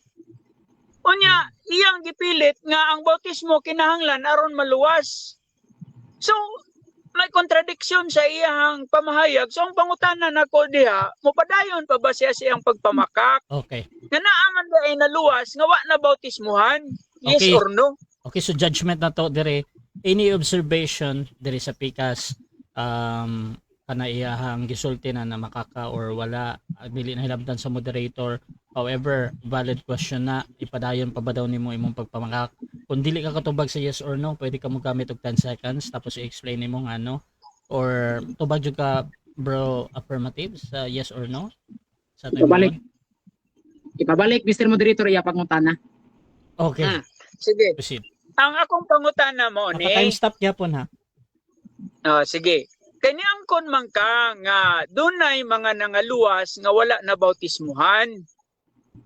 Unya iyang gipilit nga ang bautismo kinahanglan aron maluwas. So may contradiction sa iyang pamahayag. So ang pangutana nako diha, mopadayon pa ba siya sa iyang pagpamakak? Okay. Nga naaman ba ay naluwas nga wa na bautismuhan? Yes Okay. or no? Okay, so judgment na to dire. Any observation dire sa pikas kana iyahang gisulti na makaka or wala dili na hilabdan sa moderator. However, valid question na ipadayon pa ba daw nimo imong pagpamakak? Kung dili ka katubag sa yes or no, pwede ka mo gamit og 10 seconds tapos i-explain nimo nga ano or tubag jud ka bro affirmative sa yes or no. Sa ato Ibabalik. imong- Ipabalik Mr. Moderator iya pangutana. Okay, Sige. proceed. Ang akong pangutana mo ni Time stop gyapon ha. sige. Kanyang man ka nga dunay mga nangaluwas nga wala na bautismuhan.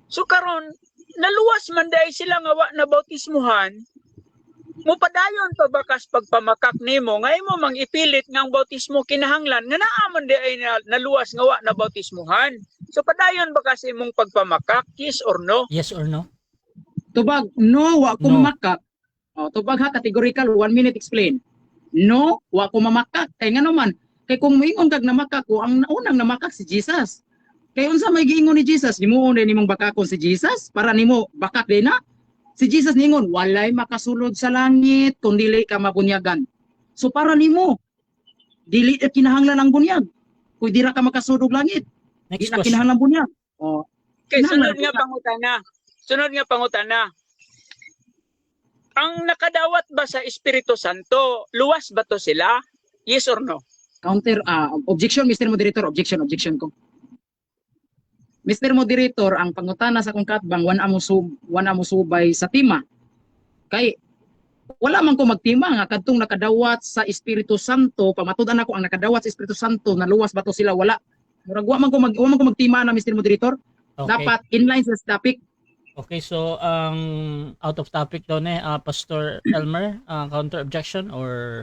So karon naluwas man dai sila nga wa na bautismuhan. Mupadayon pa bakas pagpamakak nimo nga imo mang ipilit nga ang bautismo kinahanglan nga naa man di ay naluwas nga wa na bautismuhan. So padayon ba kasi imong pagpamakak, yes or no? Yes or no? Tubag, no, wa ko No. mamakak. Tubag ha, categorical, 1 minute explain. No, wa ko mamakak. Kay nga naman, kay kung moingon kag namakak ko, ang unang namakak si Jesus. Kay unsa may giingon ni Jesus, himuon din nimong bakakon si Jesus para nimo bakak din na. Si Jesus ningon, walay makasulod sa langit kung dili ka mabunyagan. So para nimo, dili kinahanglan ang bunyag. Kung di ra ka makasulod langit, di Next na question. kinahanglan bunyag. Okay, sunod Kinahanglan nga pangutana. Sunod nga pangutana. Ang nakadawat ba sa Espiritu Santo, luwas ba to sila? Yes or no? Counter, objection, Mr. Moderator, objection ko. Mr. Moderator, ang pangutana sa kong katbang, wan amo subay sa tima. Kay, wala man ko magtima nga, kadtong nakadawat sa Espiritu Santo, pamatudan ako ang nakadawat sa Espiritu Santo, naluwas ba to sila? Wala. Murag, wa man ko magtima na, Mr. Moderator. Okay. Dapat inline sa topic. Okay, so out of topic daw na Pastor Elmer, counter objection or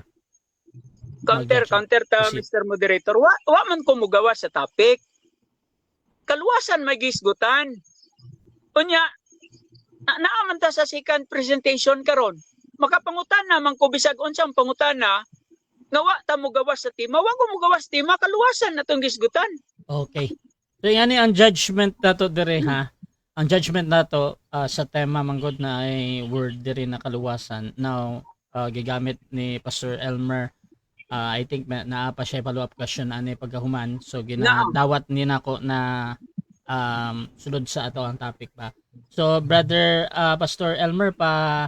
Counter ta, Proceed. Mr. Moderator. Wa man ko mugawa sa topic. Kaluwasan may gisgutan. Unya, naaman ta sa second presentation karon. Makapangutana man ko bisag unsang pangutana nga wa ta mugawa sa tima. Wa ko mugawa sa tima, kaluwasan na tong gisgutan. Okay. So yan ang judgment nato dire ha. Ang judgment nato sa tema manggod na ay word dire na kaluwasan. Now gigamit ni Pastor Elmer. I think naa pa siya follow up question ani pagkahuman. So ginadawat ni nako na sulod sa ato ang topic ba. So brother Pastor Elmer pa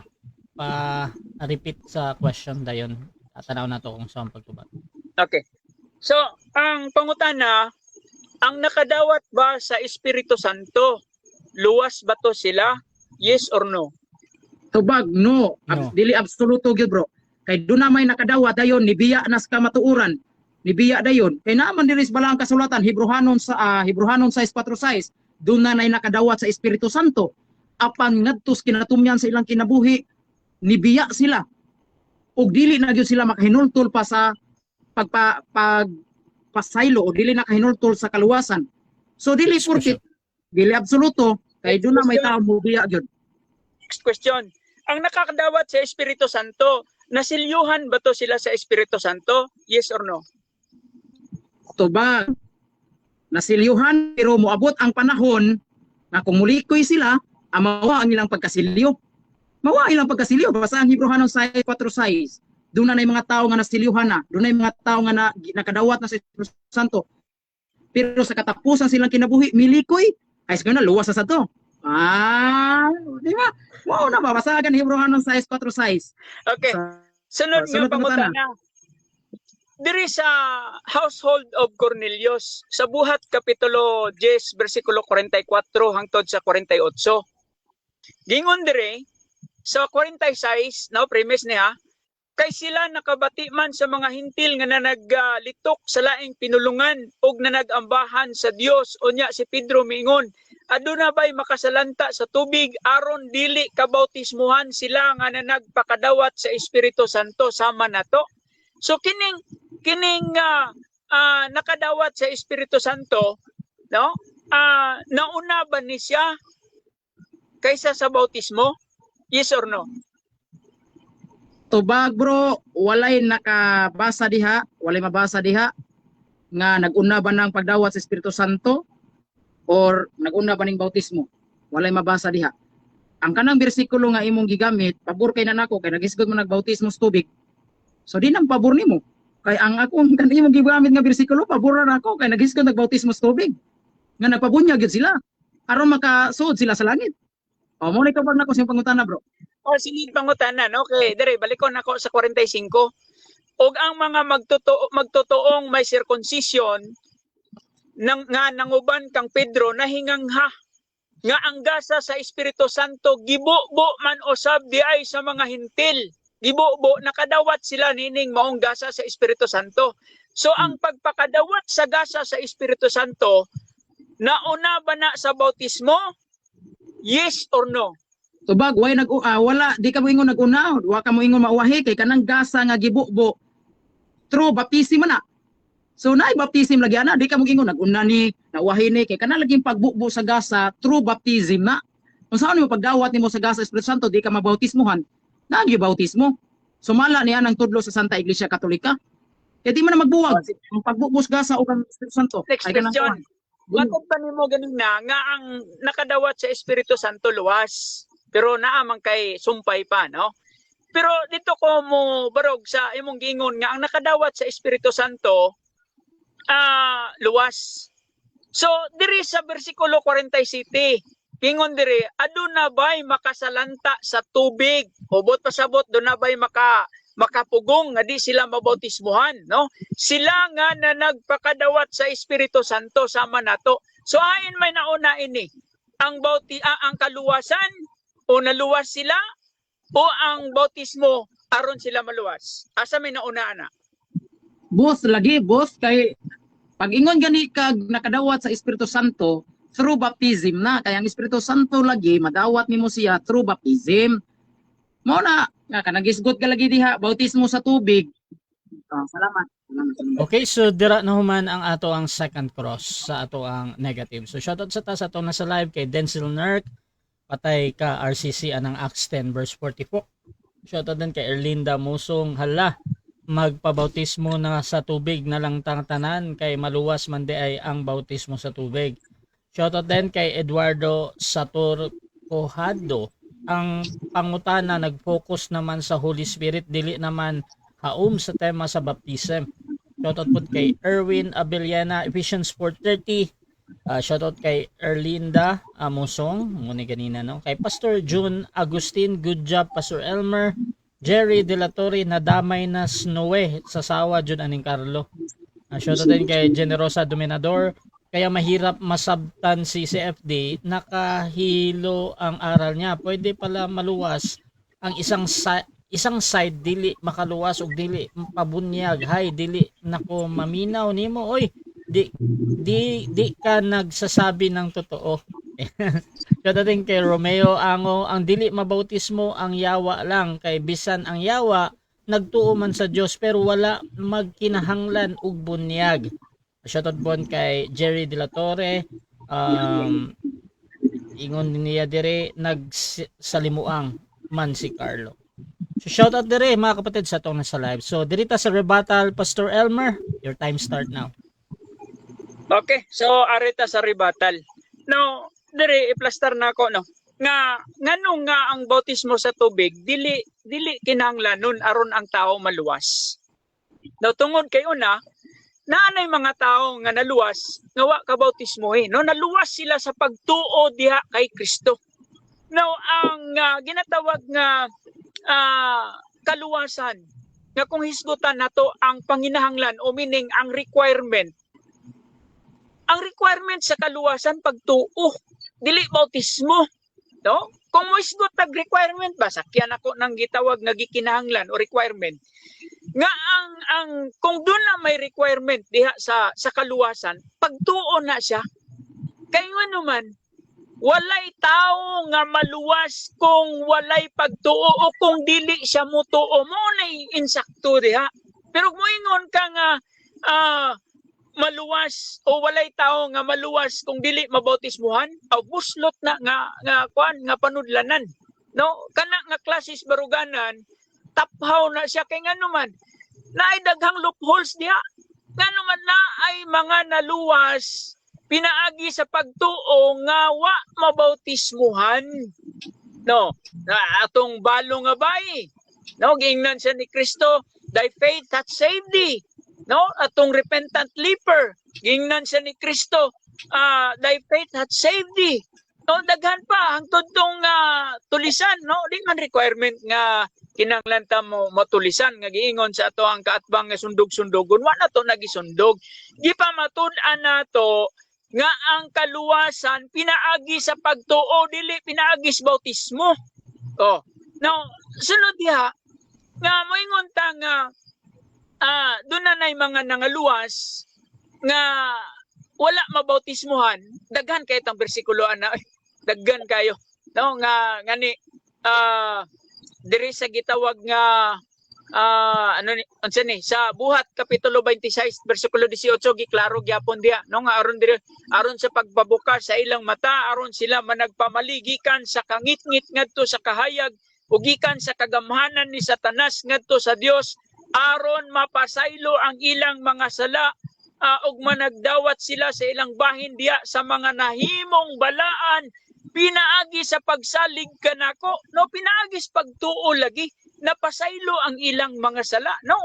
repeat sa question dayon. Tanaw na to kung saan pagtubat. Okay. So, ang pangutana, ang nakadawat ba sa Espiritu Santo? Luwas ba to sila? Yes or no? Tubag, no. No. Dili absoluto gyud bro. Kay doon na may nakadawat dayon nibiya nas ka matuuran. Nibiya dayon. Kay naaman diri sa balang kasulatan Hebrehanon 6:4-6. Doon na nay nakadawat sa Espiritu Santo. Apan ngadtos kinatumyan sa ilang kinabuhi, nibiya sila. Og dili na gyud sila makahinultol pa sa pasaylo o dili na kahinultol sa kaluwasan. So dili porket dili absoluto kay doon na may tao mo biya gyud. Next question. Ang nakakadawat sa Espiritu Santo, nasilyuhan ba to sila sa Espiritu Santo? Yes or no? Tubag, nasilyuhan pero moabot ang panahon na kung mulikoy sila, amawa ang ilang pagkasilyo. Mawa ilang pagkasilyo. Basta ang Hebrehanon 6:4-6. Doon na mga tao nga nasilyuhan na. Doon na mga tao nga nakadawat na sa Espiritu Santo. Pero sa katapusan silang kinabuhi, milikoy. Ay, siguro na, luwas na sa to. Di ba? Wow na ba? Basagan Hebrehanon 6:4-6. Okay. Sunod sunod nga pangutana. Diri sa household of Cornelius, sa buhat kapitulo 10, versikulo 44 hangtod sa 48. Gingon diri, sa 46, no, premise niya, kay sila nakabati man sa mga hintil nga naglitok sa laing pinulungan ug nanagambahan sa Dios. Unya si Pedro miingon, aduna ba'y makasalanta sa tubig aron dili kabautismuhan sila nga nagpakadawat sa Espiritu Santo sama nato. So kining nakadawat sa Espiritu Santo, no? Nauna ba ni siya kaysa sa bautismo? Yes or no? Tubag bro, walay nakabasa diha, walay mabasa diha nga naguna ba ng pagdawat sa Espiritu Santo or naguna ba ning bautismo? Walay mabasa diha. Ang kanang bersikulo nga imong gigamit, pabor kay nanako kay nagisgod mo nagbautismo sa tubig. So di nang pabor nimo. Kay ang akong kanang imong gigamit nga bersikulo, pabor na ako kay nagisgod nagbautismo sa tubig. Nga nagpabunyag gyud sila aron makasuod sila sa langit. O mo ni kabag nako sa pangutana bro. O sige pangutanan, okay. Dire balikon ako sa 45. Og ang mga magtotoong may circumcision nga nanguban kang Pedro nahingangha nga ang gasa sa Espiritu Santo gibubo man usab di ay sa mga hintil. Gibubo nakadawat sila nining maong gasa sa Espiritu Santo. So ang pagpakadawat sa gasa sa Espiritu Santo nauna ba na sa bautismo? Yes or no? Tubag, wala, di ka mo ingon nag-una, wa ka mo ingon mauwahi kay kanang gasa nga gibubo. True, baptism man na. So naay baptism lagi ana, di ka mo ingon nag-una ni nauwahi ni kay kanang laging pagbubo sa gasa, true baptism na. Kung saan mo pagdawat nimo sa gasa Espiritu Santo, di ka mabautismuhan. Nagi bautismo. Sumala niya ng tudlo sa Santa Iglesia Katolika. Kaya di man na magbuwag. Ang pagbubo sa gasa o kang Espiritu Santo. Next question. Matod pa nimo ganun nga ang nakadawat sa Espiritu Santo luwas. Pero naamang kay sumpay pa, no? Pero dito ko mo barog sa imong gingon nga ang nakadawat sa Espiritu Santo luwas. So diri sa bersikulo 47, gingon diri aduna bay makasalanta sa tubig. Ubot pasabot do na bay makapugong nga di sila mabautismuhan, no? Sila nga na nagpakadawat sa Espiritu Santo sama nato. So ayon may nauna ini ang ang kaluwasan o naluwas sila o ang bautismo aron sila maluwas. Asa may nauna ana? Boss kay pag ingon gani kag nakadawat sa Espiritu Santo through baptism na kay ang Espiritu Santo lagi madawat nimo siya through baptism. Mao na nga kanagisgot ka lagi diha bautismo sa tubig. Salamat. Okay, so dira na human ang ato ang second cross sa ato ang negative. So shoutout sa ta sa ato na sa live kay Denzel Nerk, patay ka RCC anang Acts 10 verse 44. Shoutout din kay Erlinda Musong, hala magpabautismo na sa tubig na lang tanan kay maluwas man di ay ang bautismo sa tubig. Shoutout din kay Eduardo Sator Cojado. Ang pangutana nag-focus naman sa Holy Spirit, dili naman haum sa tema sa baptism. Shoutout po kay Erwin Abellana, Ephesians 4:30. Shoutout kay Erlinda Amosong, muna ganina no. Kay Pastor June Agustin, good job Pastor Elmer. Jerry De La Torre, nadamay na Snowe sa sawa Jun aning Carlo. Shoutout din kay Generosa Dominador. Kaya mahirap masabtan si CFD, nakahilo ang aral niya. Pwede pala maluwas ang isang side dili makaluwas ug dili pabunyag. Hay dili nako maminaw nimo oy. Di ka nagsasabi ng totoo. Kada din kay Romeo Ango, ang dili mabautismo ang yawa lang kay bisan ang yawa nagtuo man sa Dios pero wala magkinahanglan og bunyag. Shoutout po kay Jerry De La Torre, ingon niya dire nagsalimuang man si Carlo. So shoutout dire mga kapatid sa atong nasa live. So dirita sa rebuttal, Pastor Elmer, your time start now. Okay, so arita sa rebuttal. No, dire i-plaster na ako no. Nganong nga ang bautismo sa tubig dili kinahanglanon aron ang tao maluwas. No, tungod kay una naanay mga tao nga naluwas nga wa ka bautismo no, naluwas sila sa pagtuo diha kay Kristo. Now ang ginatawag nga kaluwasan nga kung hisgutan nato ang panginahanglan o meaning ang requirement sa kaluwasan pagtuo dili bautismo no. Kung mo isgot tag requirement ba sakyan ako nang gitawag nga gikinahanglan o requirement nga ang kung doon na may requirement diha sa kaluwasan pagtuo na siya kay ano man walay tao nga maluwas kung walay pagtuo o kung dili siya mutuo mo na insakto diha. Pero moingon ka nga maluwas o walay tao nga maluwas kung dili mabautismuhan o buslot na nga panudlanan no, kana nga klasis baruganan taphaw na siya kay ngano man naay daghang loopholes diha ngano man na ay mga naluwas pinaagi sa pagtuo nga wa mabautismuhan no. Atong balo nga bay no, giingnan siya ni Kristo, thy faith hath saved thee no. Atong repentant leper giingnan siya ni Kristo, thy faith hath saved thee no. Daghan pa hangtod tong tulisan no, di man requirement nga kinahanglan ta mo matulisan nga giingon sa ato ang kaatbang nga sundog-sundogon wa na to nagisundog. Di pa matud-an nato nga ang kaluwasan pinaagi sa pagtuo dili pinaagi sa bautismo. Oh, now sunod diha nga moingon ta nga doon na nay mga nangaluwas nga wala mabautismuhan. Daghan kayo tang bersikulo ana daghan kayo no nga ngani diri sa gitawag nga unsa ni sa Buhat kapitulo 26 bersikulo 18 giklaro gyapon diha no nga aron sa pagbabukas sa ilang mata aron sila managpamaligikan sa kangit-ngit ngadto sa kahayag ug gikan sa kagamhanan ni Satanas ngadto sa Dios aron mapasaylo ang ilang mga sala ug managdawat sila sa ilang bahin diha sa mga nahimong balaan pinaagi sa pagsalig kanako no, pinaagi sa pagtuo lagi napasaylo ang ilang mga sala no.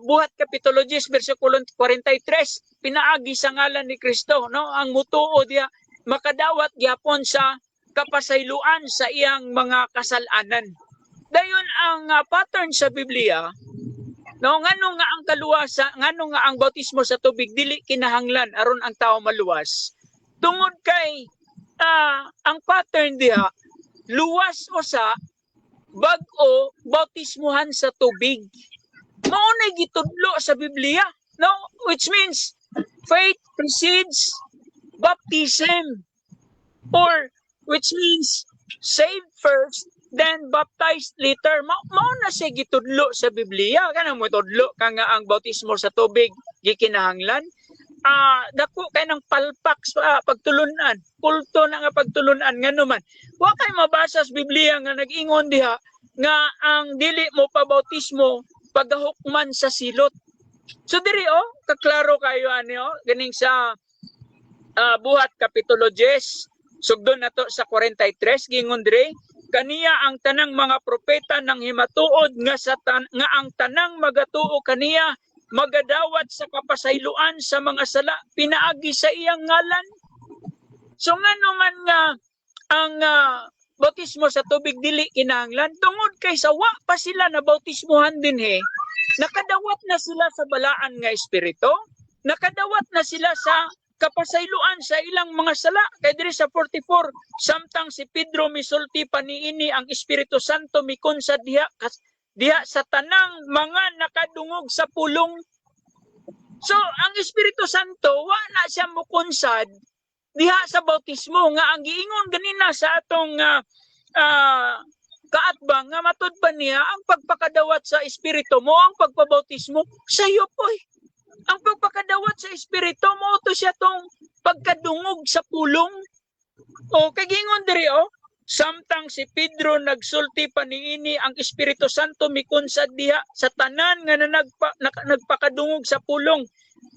Buhat kapitulo 10 bersikulo 43 pinaagi sa ngalan ni Kristo no ang mutuo diha makadawat gyapon sa kapasayloan sa iyang mga kasalanan. Dayon ang pattern sa Biblia no, ngano nga ang kaluwasa ngano nga ang bautismo sa tubig dili kinahanglan aron ang tao maluwas tungod kay ang pattern diha luwas usa bag-o bautismuhan sa tubig. Mao na gitudlo sa Biblia no, which means faith precedes baptism or which means saved first then baptized later. Mao na siya gitudlo sa Biblia. Kanang mo tudlo ka nga ang bautismo sa tubig gikinahanglan dako kay nang palpak sa pagtulunan kulto na nga pagtulunan ngano man wa kay mabasa sa Biblia nga nag-ingon diha nga ang dili mo pabautismo pagahukman sa silot. So diri kaklaro kayo ano ganing sa Buhat kapitulo 10 sugdon nato sa 43 gingon diri kaniya ang tanang mga propeta nang himatuod nga nga ang tanang magatuo kaniya magadawat sa kapasayloan sa mga sala pinaagi sa iyang ngalan. So ngano man nga ang bautismo sa tubig dili kinahanglan tungod kay sa wa pa sila na bautismohan dinhi nakadawat na sila sa balaan nga espiritu, nakadawat na sila sa kapasayloan sa ilang mga sala. Kay diri sa 44 samtang si Pedro misulti pa niini ang Espiritu Santo mikunsa diha sa tanang mga nakadungog sa pulong. So ang Espiritu Santo wa na siya mukunsad diha sa bautismo nga ang giingon ganina sa atong kaatbang nga matud pa niya ang pagpakadawat sa espiritu mo ang pagpabautismo sayo poy. Ang pagpakadawat sa espiritu mo to siya tong pagkadungog sa pulong. O kay gingon diri samtang si Pedro nagsulti pa niini ang Espiritu Santo mikunsa diha sa tanan nga nagpakadungog sa pulong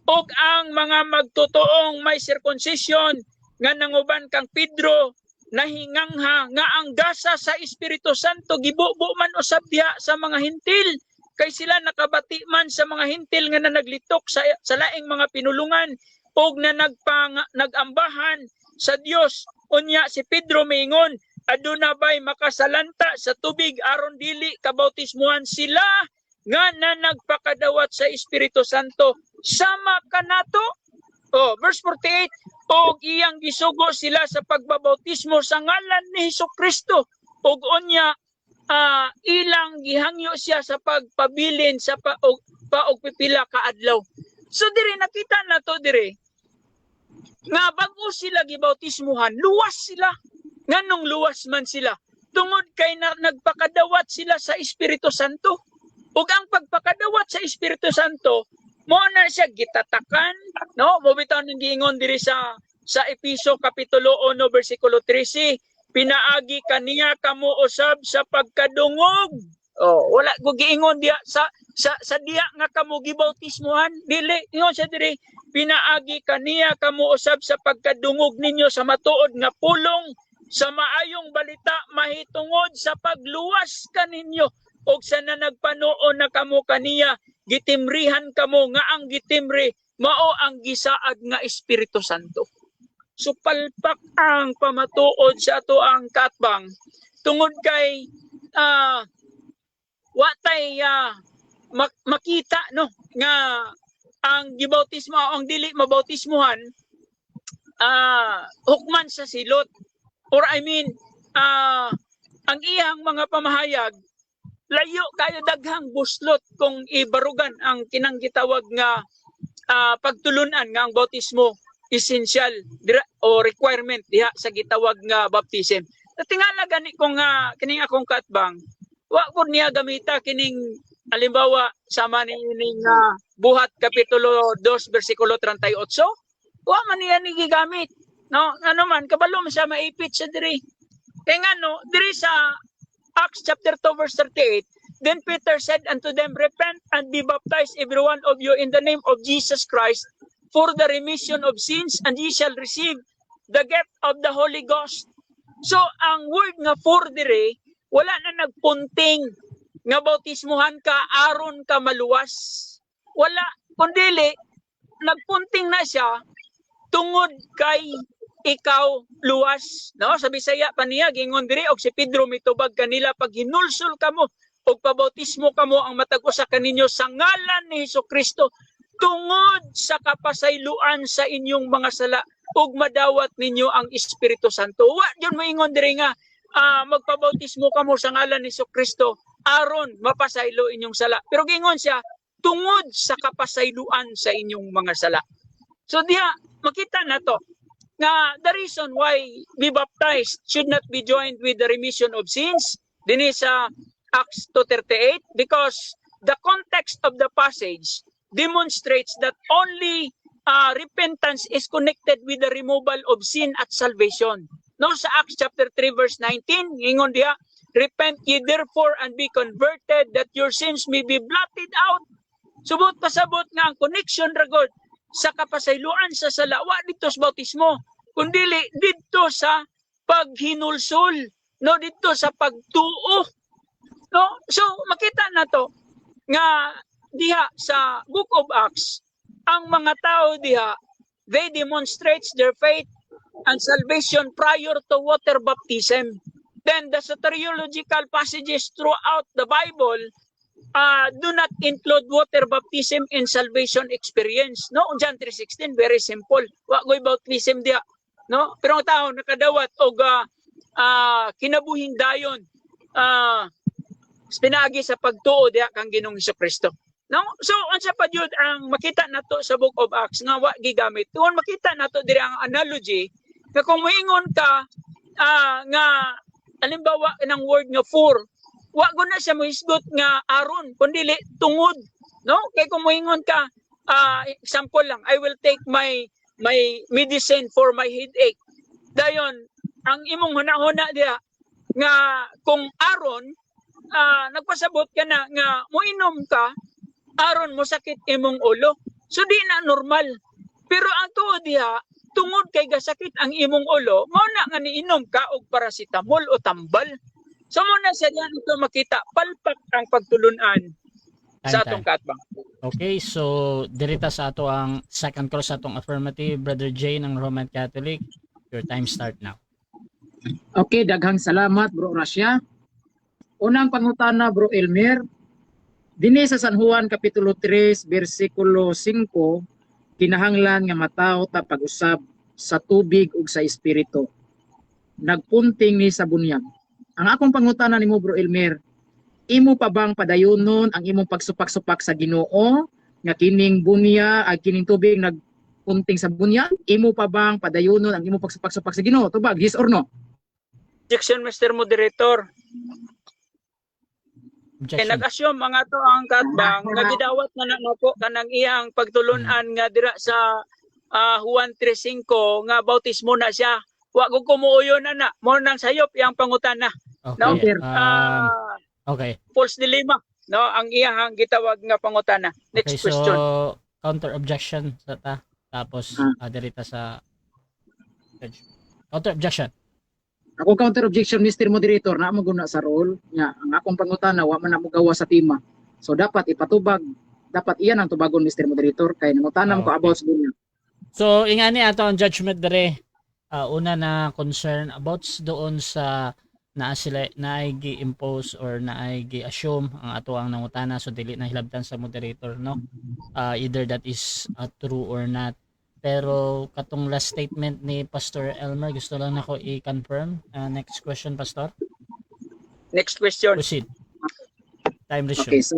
ug ang mga magtotoong may circumcision nga nanguban kang Pedro nahingangha nga ang gasa sa Espiritu Santo gibubo man usab diha sa mga hintil kay sila nakabati man sa mga hintil nga naglitok sa laing mga pinulungan ug na nagambahan sa Dios. Unya si Pedro miingon aduna bay makasalanta sa tubig aron dili kabautismuhan sila nga nagpakadawat sa Espiritu Santo sama kanato. Verse 48 og iyang gisugo sila sa pagbabautismo sa ngalan ni Hesukristo ug unya ilang gihangyo siya sa pagpabilin sa paog pipila ka adlaw. So diri nakita nato diri nga bago sila gibautismuhan luwas sila. Nganong luwas man sila tungod kay nagpakadawat sila sa Espiritu Santo. Ug ang pagpakadawat sa Espiritu Santo mo na siya gitatakan, no? Mo bitaw ning giingon diri sa Episo kapitulo 1 bersikulo 13, pinaagi kaniya kamo usab sa pagkadungog. Wala ko giingon diya sa diya nga kamo gibautismuhan, dili ingon siya diri pinaagi kaniya kamo usab sa pagkadungog ninyo sa matuod nga pulong sa maayong balita mahitungod sa pagluwas kaninyo og sa nanagpanuon na kamo kaniya gitimrihan kamo nga ang gitimri mao ang gisaad nga Espiritu Santo. So palpak ang pamatuod sa ato ang katbang tungod kay watay makita no nga ang gibautismo ang dili mabautismuhan hukman sa silot or ang iyang mga pamahayag layo kayo daghang buslot kung ibarugan ang kinanggitawag nga pagtulunan nga ang bautismo essential o requirement diha sa gitawag nga baptism. Tingala gani kung kining akong katbang wa pud niya gamita kining halimbawa sama ni ining Buhat kapitulo 2 bersikulo 38 wa man niya ni gigamit no ano man kabalo man siya maipit sa diri kay ngano diri sa Acts chapter 2 verse 38, then Peter said unto them, repent and be baptized every one of you in the name of Jesus Christ for the remission of sins, and ye shall receive the gift of the Holy Ghost. So ang word nga for dire wala na nagpunting nga bautismuhan ka aron ka maluwas. Wala kundili nagpunting na siya tungod kay ikaw luwas, no? Sa Bisaya pa niya gingon diri og si Pedro mitubag kanila pag hinulsol kamo og pabautismo kamo ang matag usa kaninyo sa ngalan ni Hesukristo tungod sa kapasayloan sa inyong mga sala ug madawat ninyo ang Espiritu Santo. Wa jud moingon diri nga magpabautismo kamo sa ngalan ni Hesukristo aron mapasaylo inyong sala. Pero gingon siya tungod sa kapasayloan sa inyong mga sala. So diha makita nato nga the reason why be baptized should not be joined with the remission of sins dinhi sa Acts 2:38 because the context of the passage demonstrates that only repentance is connected with the removal of sin at salvation. No, sa Acts chapter 3 verse 19 ingon diha Repent ye therefore and be converted that your sins may be blotted out. Subot pasabot nga ang connection ragod sa kapasayloan sa salawa dito sa bautismo, kundili dito sa paghinulsol, no, dito sa pagtuo. No? So makita na to nga diha sa Book of Acts, ang mga tao diha, they demonstrates their faith and salvation prior to water baptism. Then the soteriological passages throughout the Bible do not include water baptism in salvation experience. No, John 3:16 very simple. Wa goy baptism dia, no? Pero ang tao nakadawat og kinabuhing dayon pinagi sa pagtuo diha kang Ginoong Hesukristo. No? So unsa pa jud ang makita nato sa Book of Acts nga wa gigamit. Tuon makita nato diri ang analogy nga kung moingon ka nga halimbawa ng word nga for, wa go na siya mohisgot nga aron kundi tungod, no? Kay kung moingon ka example lang, I will take my medicine for my headache. Dayon ang imong hunahuna diha nga kung aron nagpasabot ka na nga moinom ka aron mo sakit imong ulo. So di na normal. Pero ang tuod diha tungod kay gasakit ang imong ulo, mao na nga niinom ka og paracetamol o tambal. So mo na sa diyan ito makita palpak ang pagtulunan sa atong katbang. Okay, so dirita sa ato ang second call sa atong affirmative, Brother Jay ng Roman Catholic. Your time start now. Okay, daghang salamat Bro Rasya. Unang pangutana Bro Elmer, dinhi sa San Juan kapitulo 3 bersikulo 5, kinahanglan nga mataw ta pag-usab sa tubig ug sa espiritu. Nagpunting ni sa bunyag. Ang akong pangutana nimo Bro Elmer, imo pa bang padayonon ang imong pagsupak-supak sa Ginoo nga kining bunya ag kining tubig nagpunting sa bunyag? Imo pa bang padayonon ang imong pagsupak-supak sa Ginoo? Tubag, yes or no? Objection, Mr. Moderator. Kay Objection. nag-assume mga to ang katbang nga gidawat na nako kanang iyang pagtulunan nga dira sa Juan 3:5 nga bautismo na siya. Wa ko kumuuyo na mo nang sayop iyang pangutana. No? Okay. Okay. False dilemma, no, ang iyang gitawag nga pangutana. Next Okay, question. so counter objection sa ta. Tapos dirita sa counter objection. Ako counter objection Mr. Moderator na mo guna sa role nga ang akong pangutana wa man na mo gawa sa tima. So dapat ipatubag, dapat iyan ang tubagon Mr. Moderator kay nangutana mo ko Okay. about sa bunya. So ingani ato ang judgment dire. Una na concern about doon sa naa sila naay gi-impose or naay gi-assume ang ato ang nangutana, so dili na hilabtan sa moderator, no? Either that is true or not. Pero katong last statement ni Pastor Elmer, gusto lang nako i-confirm. Next question, Pastor. Next question. Proceed. Time resume. Okay, so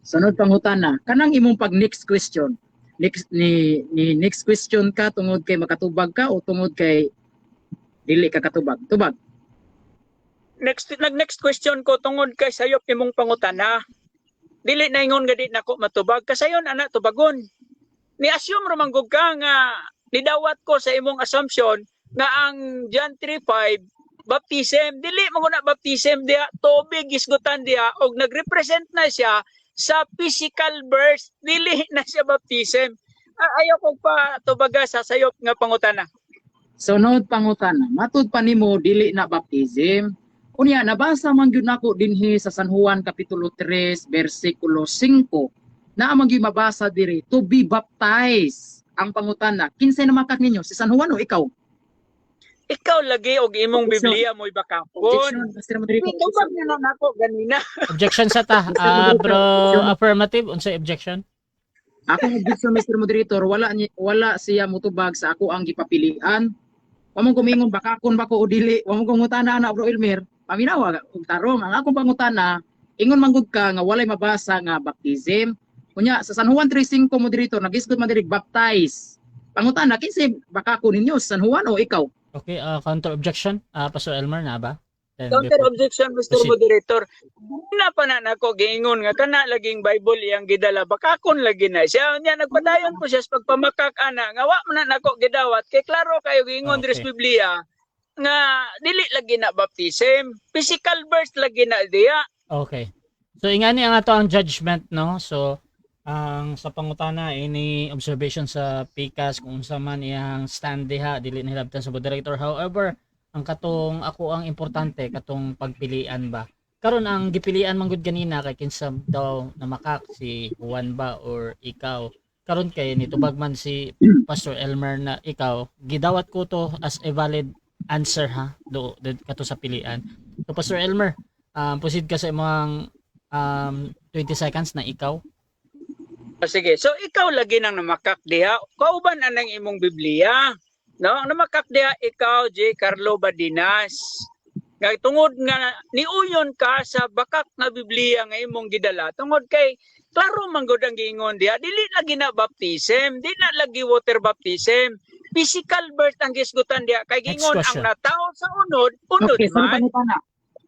sunod pangutana. Kanang imong pag next question. Next question ka tungod kay makatubag ka o tungod kay dili ka katubag? Tubag. Next question ko tungod kay sayop imong pangutana. Dili na ingon gadi nako matubag kasayon ana tubagon. Ni assume ramanggog ka nga nidawat ko sa imong assumption nga ang John 3:5 baptism dili mo na baptism dia tubig isgutan dia og nagrepresent na siya sa physical birth, dili na siya baptism. Ayaw ko pa tubaga sa sayop nga pangutana. Sunod pangutana. Matud pa nimo dili na baptism. Unya nabasa man gyud nako dinhi sa San Juan kapitulo 3 bersikulo 5. Naa man gyud mabasa diri to be baptized. Ang pangutana, kinsay na makak ninyo? Si San Juan o ikaw? Ikaw lagi og imong Biblia mo'y bakapon. Objection, Mr. Moderator. Tubag na nako ganina. Objection sa ta. Bro, affirmative unsay objection? Ako objection Mr. Moderator, wala siya mutubag sa ako ang gipapilian. Wa mo kumingon bakakon ba ko o dili? Wa mo kungutana ana Bro Elmer. Paminawa og tarong ang akong pangutana, ingon manggod ka nga walay mabasa nga baptism. Kunya sa San Juan 3:5 Moderator nagisgot man diri baptize. Pangutana kinsay bakakon ninyo San Juan o ikaw? Okay, counter objection. Pastor Elmer na ba? Then Counter before- objection, Mr. Proceed. Moderator. Na pa na nako giingon nga kana laging Bible iyang gidala bakakon lagi na siya. Nya nagpadayon po siya sa pagpamakak ana nga wa man na nako gidawat kay klaro kayo giingon diri sa Okay. Biblia nga dili lagi na baptism, physical birth lagi na diya. Okay. So ingani ang ato ang judgment, no? So ang sa pangutana ini observation sa PCAS kung unsa man iyang stand diha dili nilabtan sa moderator. However, ang katong ako ang importante katong pagpilian ba. Karon ang gipilian man gud ganina kay kinsa daw na makak si Juan ba or ikaw. Karon kay nitubag man si Pastor Elmer na ikaw gidawat ko to as a valid answer ha do kato sa pilian. So Pastor Elmer, proceed ka sa imong 20 seconds na ikaw. Sige, so ikaw lagi nang namakak diha, kauban anang imong Biblia. No, ang namakak diha ikaw J. Carlo Badinas. Nga tungod nga niuyon ka sa bakak na Biblia nga imong gidala. Tungod kay klaro man gud ang giingon diha, dili lagi na baptism, di na lagi water baptism. Physical birth ang gisgutan diha kay giingon ang natawo sa unod Okay, sunod man. pangutana.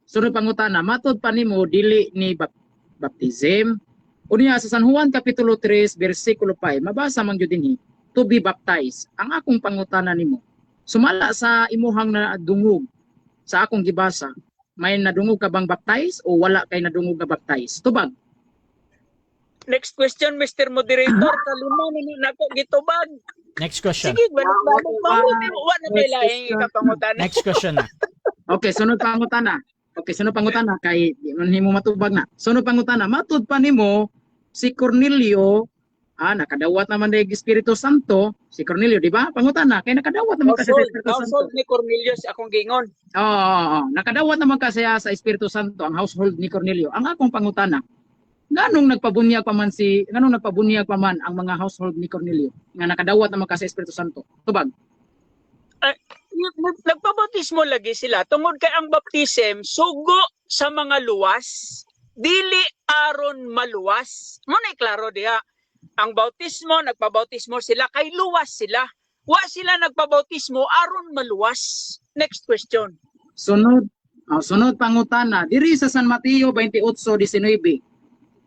Sunod pangutana, matod pa nimo dili ni baptism. Unya sa San Juan kapitulo 3 bersikulo 5, mabasa man gyud dinhi, to be baptized. Ang akong pangutana nimo, sumala sa imuhang nadungog sa akong gibasa, may nadungog ka bang baptize o wala kay nadungog nga baptize? Tubag. Next question, Mr. Moderator, kalima ni nako gitubag. Next question. Sige, balik-balik pa wa na may laing kapangutan. Next question na. Okay, sunod pangutana. Okay, sunod pangutana kay di man nimo matubag na. Sunod pangutana, matud pa nimo si Cornelio, nakadawat naman dahil Espiritu Santo, si Cornelio, di ba? Pangutana, kay nakadawat naman kasi sa Espiritu Santo. Household ni Cornelius akong gingon. Oo, nakadawat naman kasi sa Espiritu Santo ang household ni Cornelio. Ang akong pangutana, ganong nagpabunyag pa man ang mga household ni Cornelio nga nakadawat naman kasi sa Espiritu Santo? Tubag. Nagpabautismo lagi sila tungod kay ang baptism sugo sa mga luwas, dili aron maluwas. Mo na klaro diha. Ang bautismo, nagpabautismo sila kay luwas sila. Wa sila nagpabautismo aron maluwas. Next question. Sunod pangutana, diri sa San Mateo 28:19.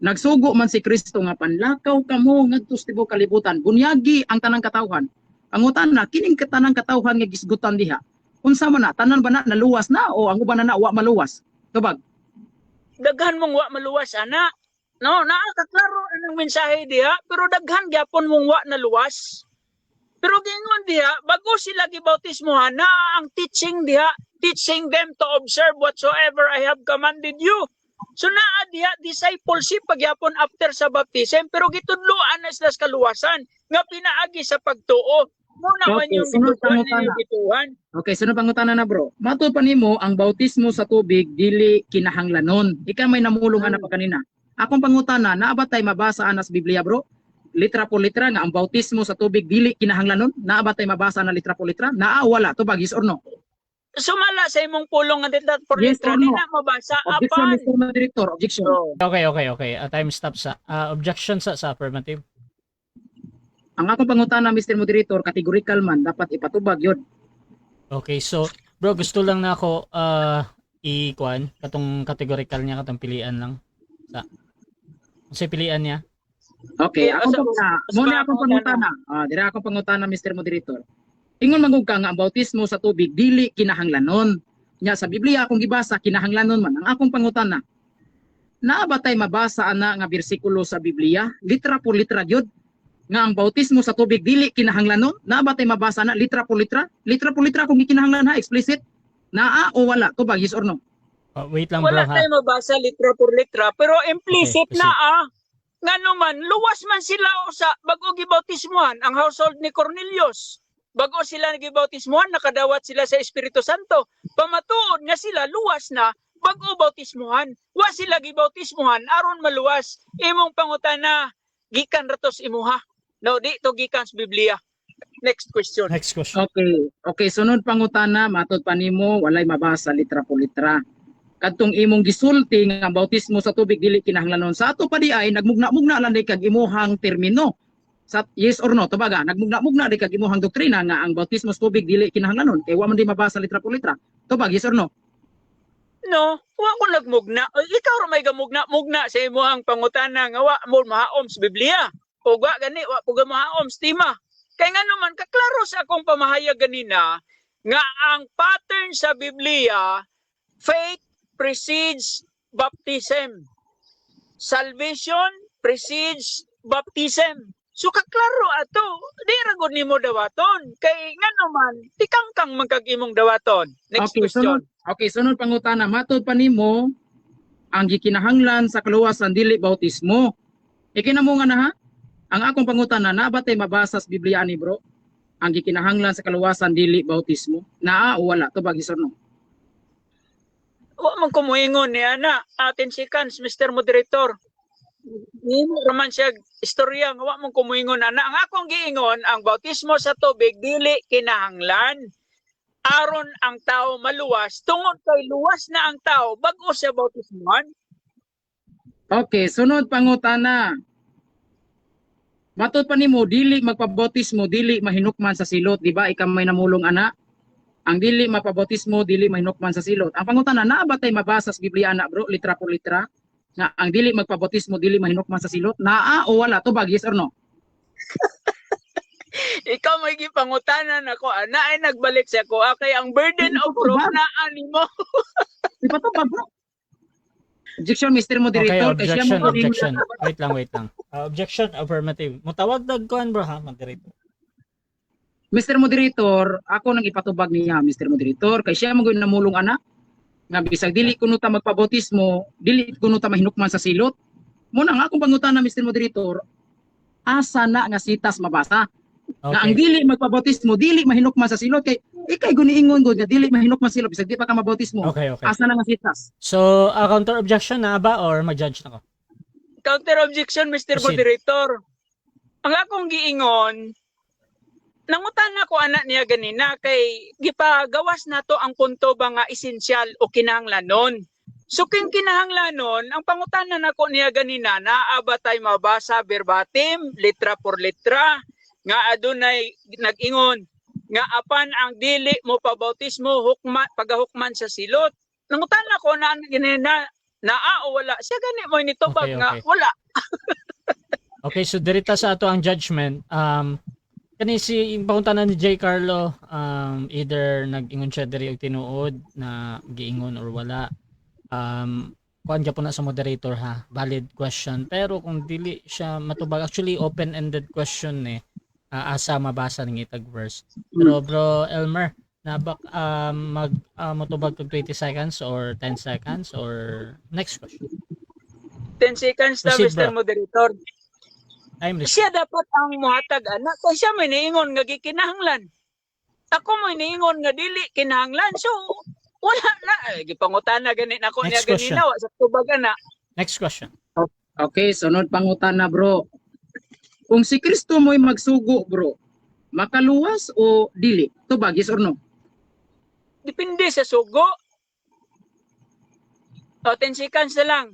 Nagsugo man si Kristo nga panlakaw kamo ngadto sa tibuok kalibutan, bunyagi ang tanang katawhan. Pangutana, kining tanang katawhan nga gisgutan diha. Unsa man na, tanan ba na naluwas na o ang uban na wa maluwas? Tubag. Daghan mong wa maluwas ana. No, nakakaklaro ang mensahe diha, pero daghan gyapon mong wa naluwas. Pero gingon diha, bago sila gibautismohan na ang teaching diha, teaching them to observe whatsoever I have commanded you. So naa diha discipleship pagyapon after sa baptism, pero gitudloan na sila sa kaluwasan nga pinaagi sa pagtuo. Muna man Okay, yung sunod gituhan. Okay, sunod pangutana na bro. Matud pa nimo ang bautismo sa tubig dili kinahanglanon. Ika may namulong na pa kanina. Akong pangutana, naabatay mabasa na sa Biblia bro? Litra po litra nga ang bautismo sa tubig dili kinahanglanon? Naabatay mabasa na litra po litra? Naa wala, tubag yes or no? Sumala sa imong pulong nga dito for Yes litra or no? di na mabasa Objection, apan. Mr. Moderator. Objection. So, Okay. Time stop sa objection sa affirmative. Ang akong pangutana, Mr. Moderator, categorical man, dapat ipatubag yun. Okay, so bro, gusto lang na ako i-kuan katong categorical niya katong pilian lang sa sa pilian niya. Okay, Yeah, akong so- pangutana. so- Muna akong pangutana. Dira akong pangutana, Mr. Moderator. Ingon magug ka nga ang bautismo sa tubig dili kinahanglanon. Nya sa Biblia akong gibasa kinahanglanon man. Ang akong pangutana, naabatay mabasa ana nga bersikulo sa Biblia, litra por litra gyud, nga ang bautismo sa tubig dili kinahanglanon? Naabatay mabasa na litra por litra? Litra por litra kung gikinahanglan ha, explicit? Naa o wala? Tubag, yes or no? Wait lang bro wala ha. tayo mabasa litra por litra, pero implicit Okay, na nga naman, luwas man sila sa bago gibautismuhan ang household ni Cornelius. Bago sila gibautismuhan, nakadawat sila sa Espiritu Santo. Pamatuod nga sila luwas na bago bautismuhan. Wa sila gibautismuhan aron maluwas. Imong pangutana gikan ratos imuha. No, di to gikan sa Biblia. Next question. Next question. Okay, sunod pangutana, matod pa nimo walay mabasa litra po litra. Kadtong imong gisulti nga ang bautismo sa tubig dili kinahanglanon. Sa ato pa di ay nagmugna-mugna lang day kag imuhang termino. Sa yes or no, tabaga, nagmugna-mugna day kag imuhang doktrina nga ang bautismo sa tubig dili kinahanglanon. Kay wa man di mabasa litra po litra. Tubag, yes or no? No, wa ko nagmugna. Ikaw ra may gamugna-mugna sa imong pangutana nga wa mo mahaom sa Biblia. O wa gani wa ko mahaom sa tima. Kay nga naman kaklaro sa akong pamahayag ganina nga ang pattern sa Biblia, faith precedes baptism. Salvation precedes baptism. So kaklaro ato, di ra gud nimo dawaton. Kay ngano man, tikang kang magkag-imong dawaton. Next question. Sunod pangutana, matud pa nimo ang gikinahanglan sa kaluwasan dili bautismo. Ikinamo nga na ha? Ang akong pangutana, na ba tay mabasa sa Biblia ni bro? Ang gikinahanglan sa kaluwasan dili bautismo? Naa o wala? Tubag isor no? Wa man ko moingon ni ana. 10 seconds, Mr. Moderator. Nimo raman siya istorya nga wa man ko moingon ana. Ang akong giingon, ang bautismo sa tubig dili kinahanglan aron ang tao maluwas tungod kay luwas na ang tao bag-o siya bautismuhan. Okay, sunod pangutana. Matud pa nimo dili magpabautismo dili mahinukman sa silot, di ba? Ikaw may namulong ana. Ang dili mapabautismo dili mahinukman sa silot. Ang pangutana, naa ba tay mabasa sa Biblia ana bro, litra por litra? Nga ang dili magpabautismo dili mahinukman sa silot? Naa o wala? Tubag yes or no? Ikaw may gipangutanan ako ana ay nagbalik siya ko kay ang burden of proof na animo. Di pa tubag bro? Objection, Mr. Okay, Moderator. Kay siya objection, mo objection. Wait lang. Objection, affirmative. Mutawag dagkuan bro ha, moderator. Mr. Moderator, ako nang ipatubag niya, Mr. Moderator, kay siya mo namulong ana nga bisag dili kuno ta magpabautismo, dili kuno ta mahinukman sa silot. Muna nga akong pangutana, Mr. Moderator, asa na nga sitas mabasa? Nga ang Okay. dili magpabautismo, dili mahinukman sa silot kay ikay guniingon gud nga dili mahinukman sa silot bisag di pa ka mabautismo. Okay. Asa na nga sitas? So, counter objection na ba or mag-judge na ko? Counter objection, Mr. Proceed. Moderator. Ang akong giingon, nangutan ako anak niya ganina kay gipagawas nato ang punto ba nga esensyal o kinahanglanon. So king kinahanglanon, ang pangutanan nako niya ganina naa ba tay mabasa verbatim, litra por litra nga adunay nag-ingon nga apan ang dili mo pabautismo pagahukman sa silot. Nangutan ako na ganina naa o wala. Siya gani mo nitubag Okay, nga okay. wala. Okay, so dirita sa ato ang judgment. Kani si pangutanan ni J. Carlo, either nag-ingon siya diri og tinuod na giingon or wala. Kuan ka po na sa moderator ha, valid question. Pero kung dili siya matubag, actually open-ended question asa mabasa ng itag verse. Pero bro Elmer, nabak matubag kag 20 seconds or 10 seconds or next question. 10 seconds na, Proceed, Mr. bro. Moderator. Time restrict. Siya dapat ang muhatag anak kay siya may niingon nga gikinahanglan. Ako may niingon nga dili kinahanglan. So wala na gipangutana gani nako niya Next question. ganina wa sa tubag ana. Next question. Okay, sunod pangutana bro. Kung si Kristo mo'y magsugo bro, makaluwas o dili? Tubag yes or no? Depende sa sugo. 10 seconds na lang.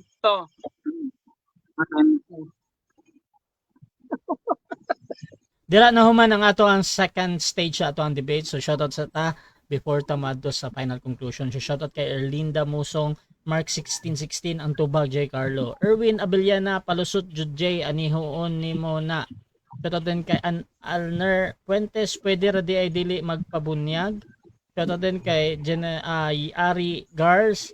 Dira na human ang ato ang second stage sa ato ang debate. So shoutout sa ta before tamado sa final conclusion. So shoutout kay Erlinda Musong, Mark 16:16 ang tubag J. Carlo. Erwin Abellana palusot jud J anihoon nimo na. Shoutout din kay Alner Puentes, pwede ra di ay dili magpabunyag. Shoutout din kay Ari Gars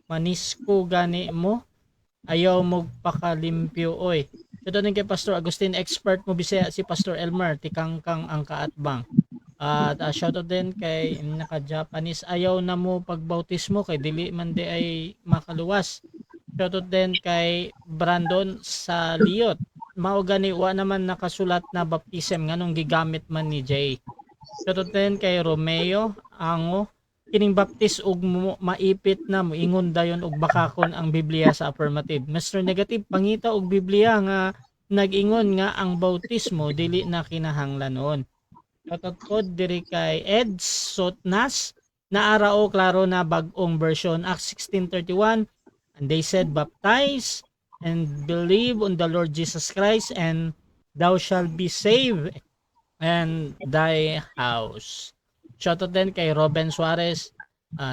Manisco gani mo. Ayaw mo pakalimpyo oy. Ito din kay Pastor Agustin, expert mo bisaya si Pastor Elmer, tikangkang ang kaatbang. At shoutout din kay naka-Japanese, ayaw na mo pagbautismo kay dili man di ay makaluwas. Shoutout din kay Brandon sa Liot. Mao gani wa naman nakasulat na baptism nganong gigamit man ni Jay. Shoutout din kay Romeo Ango, kining baptis ug maipit na moingon dayon og bakakon ang Biblia sa affirmative. Mr. Negative, pangita og Biblia nga nag-ingon nga ang bautismo dili na kinahanglanon. Shoutout diri kay Ed Sotnas, naarao klaro na bag-ong version Acts 16:31, and they said baptize and believe on the Lord Jesus Christ and thou shalt be saved and thy house. Shoutout din kay Robin Suarez,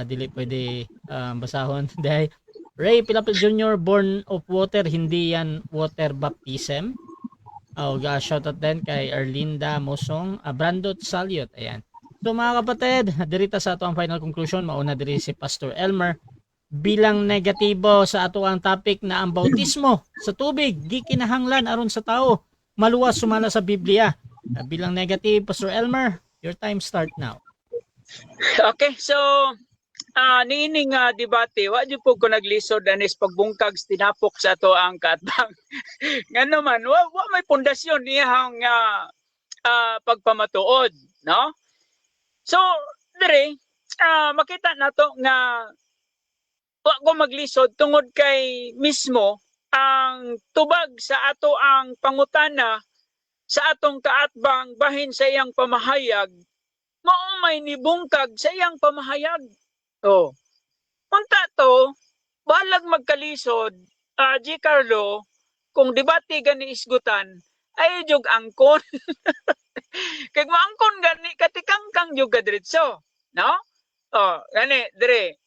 dili pwede basahon. Dahil Ray Pilapil Jr., born of water, hindi yan water baptism. Shoutout din kay Erlinda Mosong, Brandot Salyot. Ayan. So mga kapatid, dirita sa ato ang final conclusion, mauna diri si Pastor Elmer bilang negatibo sa ato ang topic na ang bautismo sa tubig di kinahanglan aron sa tao maluwas sumala sa Biblia. Bilang negative, Pastor Elmer, your time start now. Okay, so niining debate, wa jud po ko naglisod anis pagbungkag tinapok sa ato ang kaatbang. Ngano man, wa may pundasyon niyang pagpamatuod, no? So, dire makita nato nga wa ko maglisod tungod kay mismo ang tubag sa ato ang pangutana sa atong kaatbang bahin sa iyang pamahayag mao may nibungkag sa iyang pamahayag. Oh. Unta to, balag magkalisod, G. Carlo, kung debate gani isgutan, ay jug angkon. Kag maangkon gani katikangkang jug kadritso, no? Oh, gani dire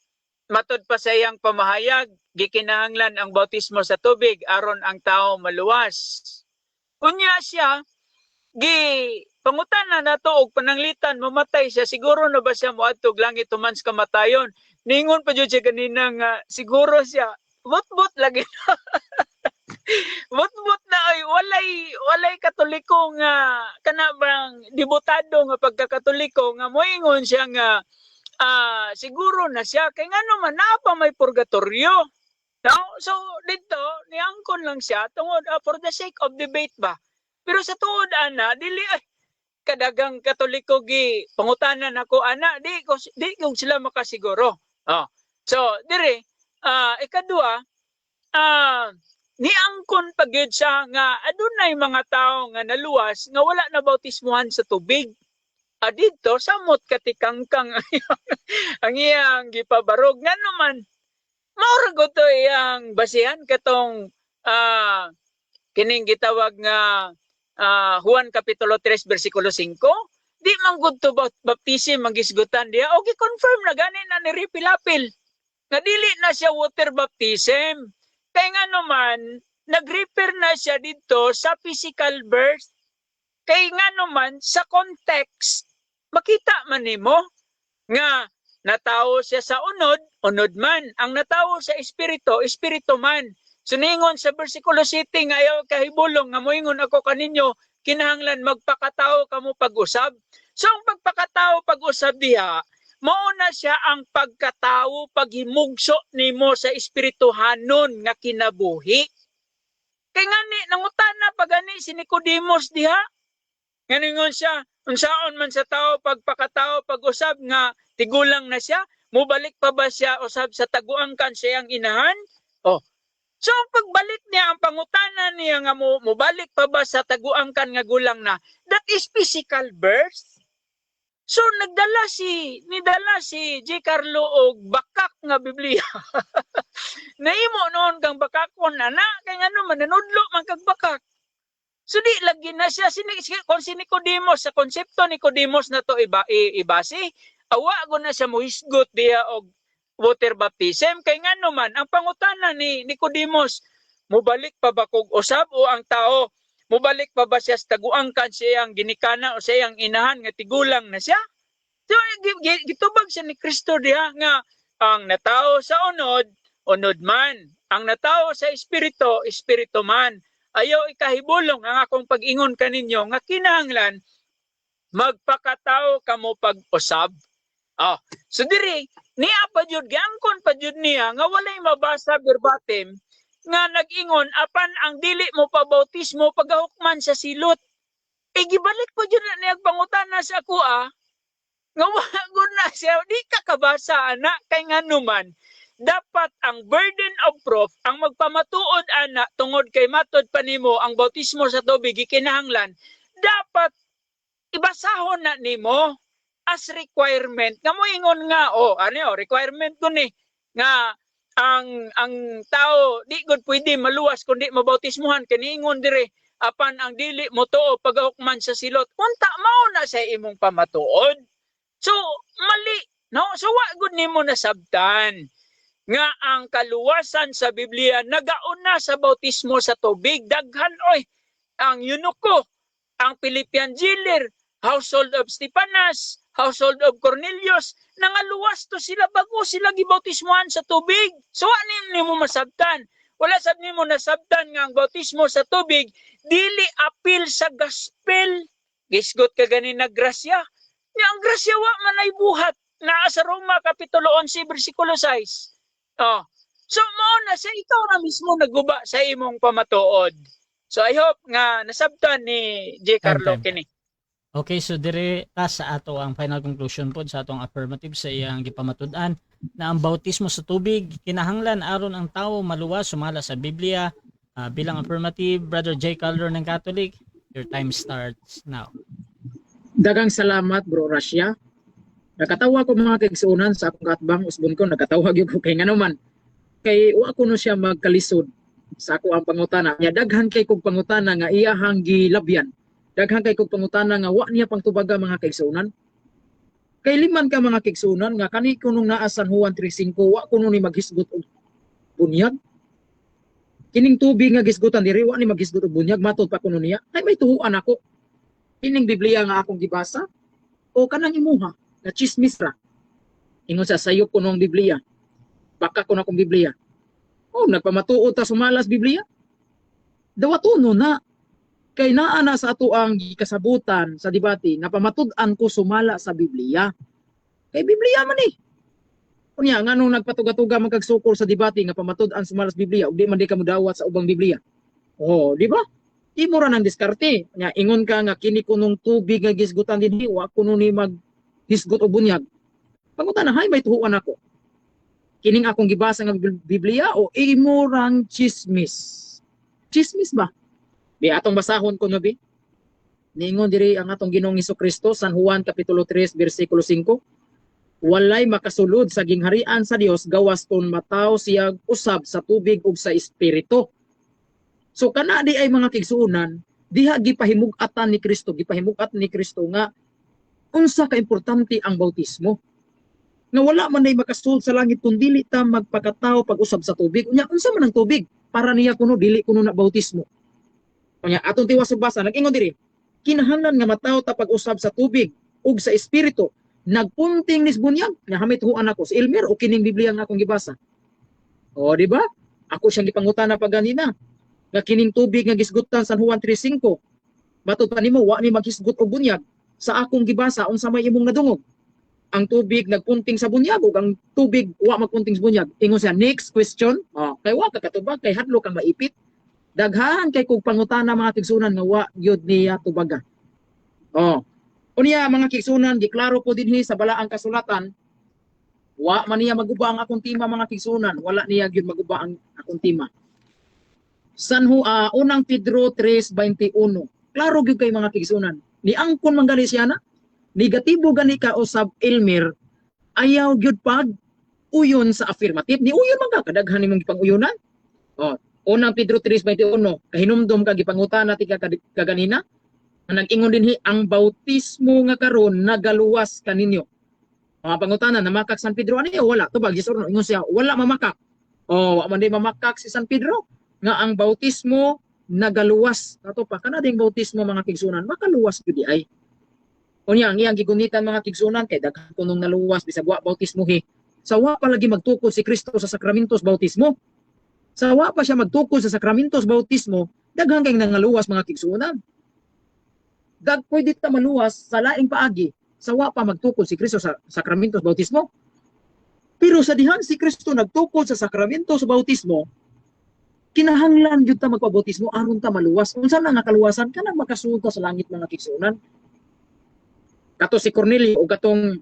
matud pa sa iyang pamahayag, gikinahanglan ang bautismo sa tubig aron ang tao maluwas. Unya siya pangutan na nato og pananglitan mamatay siya, siguro na ba siya moadtog langit human sa kamatayon? Ningon pa jud siya kanina nga siguro siya but lagi. but na ay walay katoliko nga kana bang dibutado nga pagkakatoliko nga moingon siya nga siguro na siya kay ngano man naa pa may purgatorio. No? So dito niangkon lang siya tungod for the sake of debate ba. Pero sa tuod ana dili kadagang katoliko gi pangutanan ako ana di ko sila makasiguro. Oh. So dire ikadua niangkon pagyud siya nga adunay mga tawo nga naluwas nga wala na bautismuhan sa tubig. Dito samot katikangkang ang iyang gipabarog ngano man maura go to iyang basihan katong kining gitawag nga Juan Kapitulo 3 versikulo 5, di man gud to baptism magisgutan diya o gi-confirm na gani na ni Repilapil nga dili na siya water baptism kay ngano man nag-refer na siya dito sa physical birth kay ngano man sa context makita man nimo nga natawo siya sa unod man ang natawo sa espiritu man. So ningon sa versikulo 7 nga ayaw kahibulong nga moingon ako kaninyo kinahanglan magpakatao kamo pag-usab. So ang pagpakatao pag-usab diha mao na siya ang pagkatao paghimugso nimo sa espirituhanon nga kinabuhi. Kay ngani nangutana pagani si Nicodemos diha. Nganingon siya unsaon man sa tao pagpakatao pag-usab nga tigulang na siya, mubalik pa ba siya usab sa taguangkan sa iyang inahan? Oh. So pagbalik niya ang pangutana niya nga mubalik pa ba sa taguangkan nga gulang na, that is physical birth. So nidala si G. Carlo og bakak nga Biblia. Naimo noon kang bakakon ana kay ngano man nanudlo man kag bakak. So di lagi na siya kung si Nicodemos sa konsepto ni Nicodemos na to ibasi, awa go na siya mohisgot diha og water baptism kay ngano man ang pangutana ni Nicodemos mubalik pa ba kog usab o ang tao mubalik pa ba siya sa taguangkan siyang ginikana o siyang inahan nga tigulang na siya? So gitubag siya ni Kristo diha nga ang natawo sa unod man, ang natawo sa espiritu man. Ayaw ikahibulong ang akong pag-ingon kaninyo nga kinahanglan magpakatao kamo pag-usab. So diri niya pa jud giangkon pa jud niya nga walay mabasa verbatim nga nag-ingon apan ang dili mo pa bautismo pagahukman sa silot. Gibalik pa jud niya pangutana sa ako nga wala gud na siya di ka kabasa ana kay ngano man dapat ang burden of proof ang magpamatuod ana tungod kay matud pa nimo ang bautismo sa tubig gikinahanglan dapat ibasahon na nimo as requirement nga moingon nga requirement ko ni nga ang tao di gud pwede maluwas kundi mabautismuhan kaniingon dire apan ang dili mo tuo pagahukman sa silot unta mao na sa imong pamatuod. So mali no, so wa gud nimo nasabtan nga ang kaluwasan sa Biblia nagauna sa bautismo sa tubig. Daghan ang eunuko, ang Philippian jailer, household of Stepanas, household of Cornelius, nangaluwas to sila bago sila gibautismohan sa tubig. So ano nimo masabtan? Wala sad nimo nasabtan nga ang bautismo sa tubig dili apil sa gospel. Gisgot ka ganina grasya. Nga ang grasya wa man ay buhat. Naa sa Roma Kapitulo 11 bersikulo 6. Oh. So mao na sa ikaw na mismo naguba sa imong pamatuod. So I hope nga nasabtan ni J. Carlo Time. kini. Okay, so dire ta sa ato ang final conclusion po sa atong affirmative sa iyang gipamatud-an na ang bautismo sa tubig kinahanglan aron ang tawo maluwas sumala sa Biblia. Bilang affirmative, Brother J. Carlo ng Catholic, your time starts now. Dagang salamat bro Russia. Nakatawa ko mga kaigsuunan sa akong katbang usbon ko, nakatawa gyud ko kay nganuman. Kay wa ko no siya magkalisod sa ako ang pangutana. Nya daghan kay kog pangutana nga iyahang gilabyan. Daghan kay kog pangutana nga wa niya pangtubaga mga kaigsuunan. Kay liman ka mga kaigsuunan nga kani kunong naa San Juan 3:5 wa kuno ni maghisgot og bunyag. Kining tubig nga gisgutan diri wa ni maghisgot og bunyag matud pa kuno niya. Ay may tuhuan ako. Kining Biblia nga akong gibasa o kanang imuha nga chismis ra. Ingon sa sayop ko nung Biblia. Baka ko na akong Biblia. Oh, nagpamatuod ta sumalas Biblia. Dawatuno na. Kay naa na sa ato ang kasabutan sa debate nga pamatud-an ko sumala sa Biblia. Kay Biblia man eh. Kunya nganong nagpatuga-tuga magkagsukol sa debate nga pamatud-an sumala sa Biblia ug di man di ka modawat sa ubang Biblia. Oh, di ba? Imo ra nang diskarte. Nya ingon ka nga kini kunong tubig nga gisgutan dinhi wa kuno ni maghisgot og bunyag. Pangutan na hay may tuhuan ako. Kining akong gibasa nga Biblia o imo rang chismis. Chismis ba? Di atong basahon ko no bi. Ningon diri ang atong Ginoong Hesukristo San Juan Kapitulo 3 bersikulo 5. Walay makasulod sa gingharian sa Dios gawas kon mataw siya usab sa tubig ug sa espiritu. So kana di ay mga kigsuunan, diha gipahimug-atan ni Kristo, gipahimugat ni Kristo nga unsa ka importante ang bautismo. Nga wala man ay makasulod sa langit kun dili ta magpakatawo pag-usab sa tubig. Unya unsa man ang tubig? Para niya kuno dili kuno na bautismo. Unya atong tiwas sa basa nag-ingon diri, kinahanglan nga mataw ta pag-usab sa tubig ug sa espiritu. Nagpunting nis bunyag, nya hamit huan ako sa Elmer o kining Biblia nga akong gibasa. O di ba? Ako siyang gipangutana pa ganina. Nga kining tubig nga gisgutan San Juan 3:5. Matud pa nimo wa ni maghisgot og bunyag. Sa akong gibasa unsa may imong nadungog? Ang tubig nagpunting sa bunyag ug ang tubig wa magpunting sa bunyag. Ingon siya next question. Kay wa ka katubag kay hadlo kang maipit. Daghan kay kog pangutana mga tigsunan nga wa gyud niya tubaga. Unya mga kigsunan giklaro po dinhi sa balaang kasulatan. Wa man niya maguba ang akong tima mga kigsunan, wala niya gyud maguba ang akong tima. Unang Pedro 3:21. Klaro gyud kay mga kigsunan. Ni angkon man gali siya na. Negatibo gani ka usab Elmer. Ayaw gyud pag uyon sa affirmative. Ni uyon man ka kadaghan nimong gipang-uyonan. Unang Pedro 3:21. Kahinumdom ka gipangutana ti kaganina. Nag-ingon dinhi ang bautismo nga karon nagaluwas kaninyo. Mga pangutana namakak San Pedro ani wala tubag yes or no? Ingon siya wala mamakak. Wa man di mamakak si San Pedro nga ang bautismo nagaluwas. Kato pa kana ding bautismo mga kigsunan makaluwas gyud ay. Unya ang iyang gigunitan mga kigsunan kay daghan kunong naluwas bisag wa bautismohi. Sa wa pa lagi magtukod si Kristo sa sakramentos bautismo. Sa wa pa siya magtukod sa sakramentos bautismo, daghan kay nangaluwas mga kigsunan. Pwede ta maluwas sa laing paagi sa wa pa magtukod si Kristo sa sakramentos bautismo. Pero sa dihan si Kristo nagtukod sa sakramentos bautismo, kinahanglan gyud ta magpabautismo aron ta maluwas. Unsa na nga kaluwasan kanang makasulta sa langit mga kigsunan. Kato si Cornelio o katong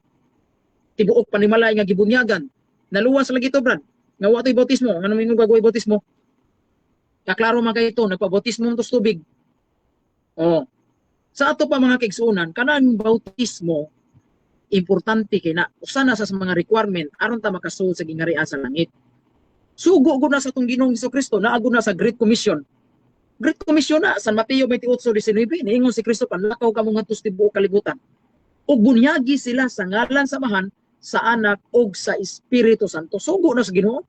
tibuok panimalay nga gibunyagan, naluwas lagi to brad. Nga wa toy bautismo, ano mingon gagaway bautismo? Kaklaro man kay ito, nagpabautismo sa tubig. Sa ato pa mga kigsunan, kanang bautismo importante kay na usa na sa mga requirement aron ta makasulod sa gingharian sa langit. Sugo gud na sa atong Ginoong Hesukristo, naagod na sa Great Commission. Great Commission na San Mateo 28:19 niingon si Kristo panlakaw kamo ngadto sa tibuok kalibutan. Ug bunyagi sila sa ngalan samahan sa Anak ug sa Espiritu Santo. Sugo na sa Ginoo.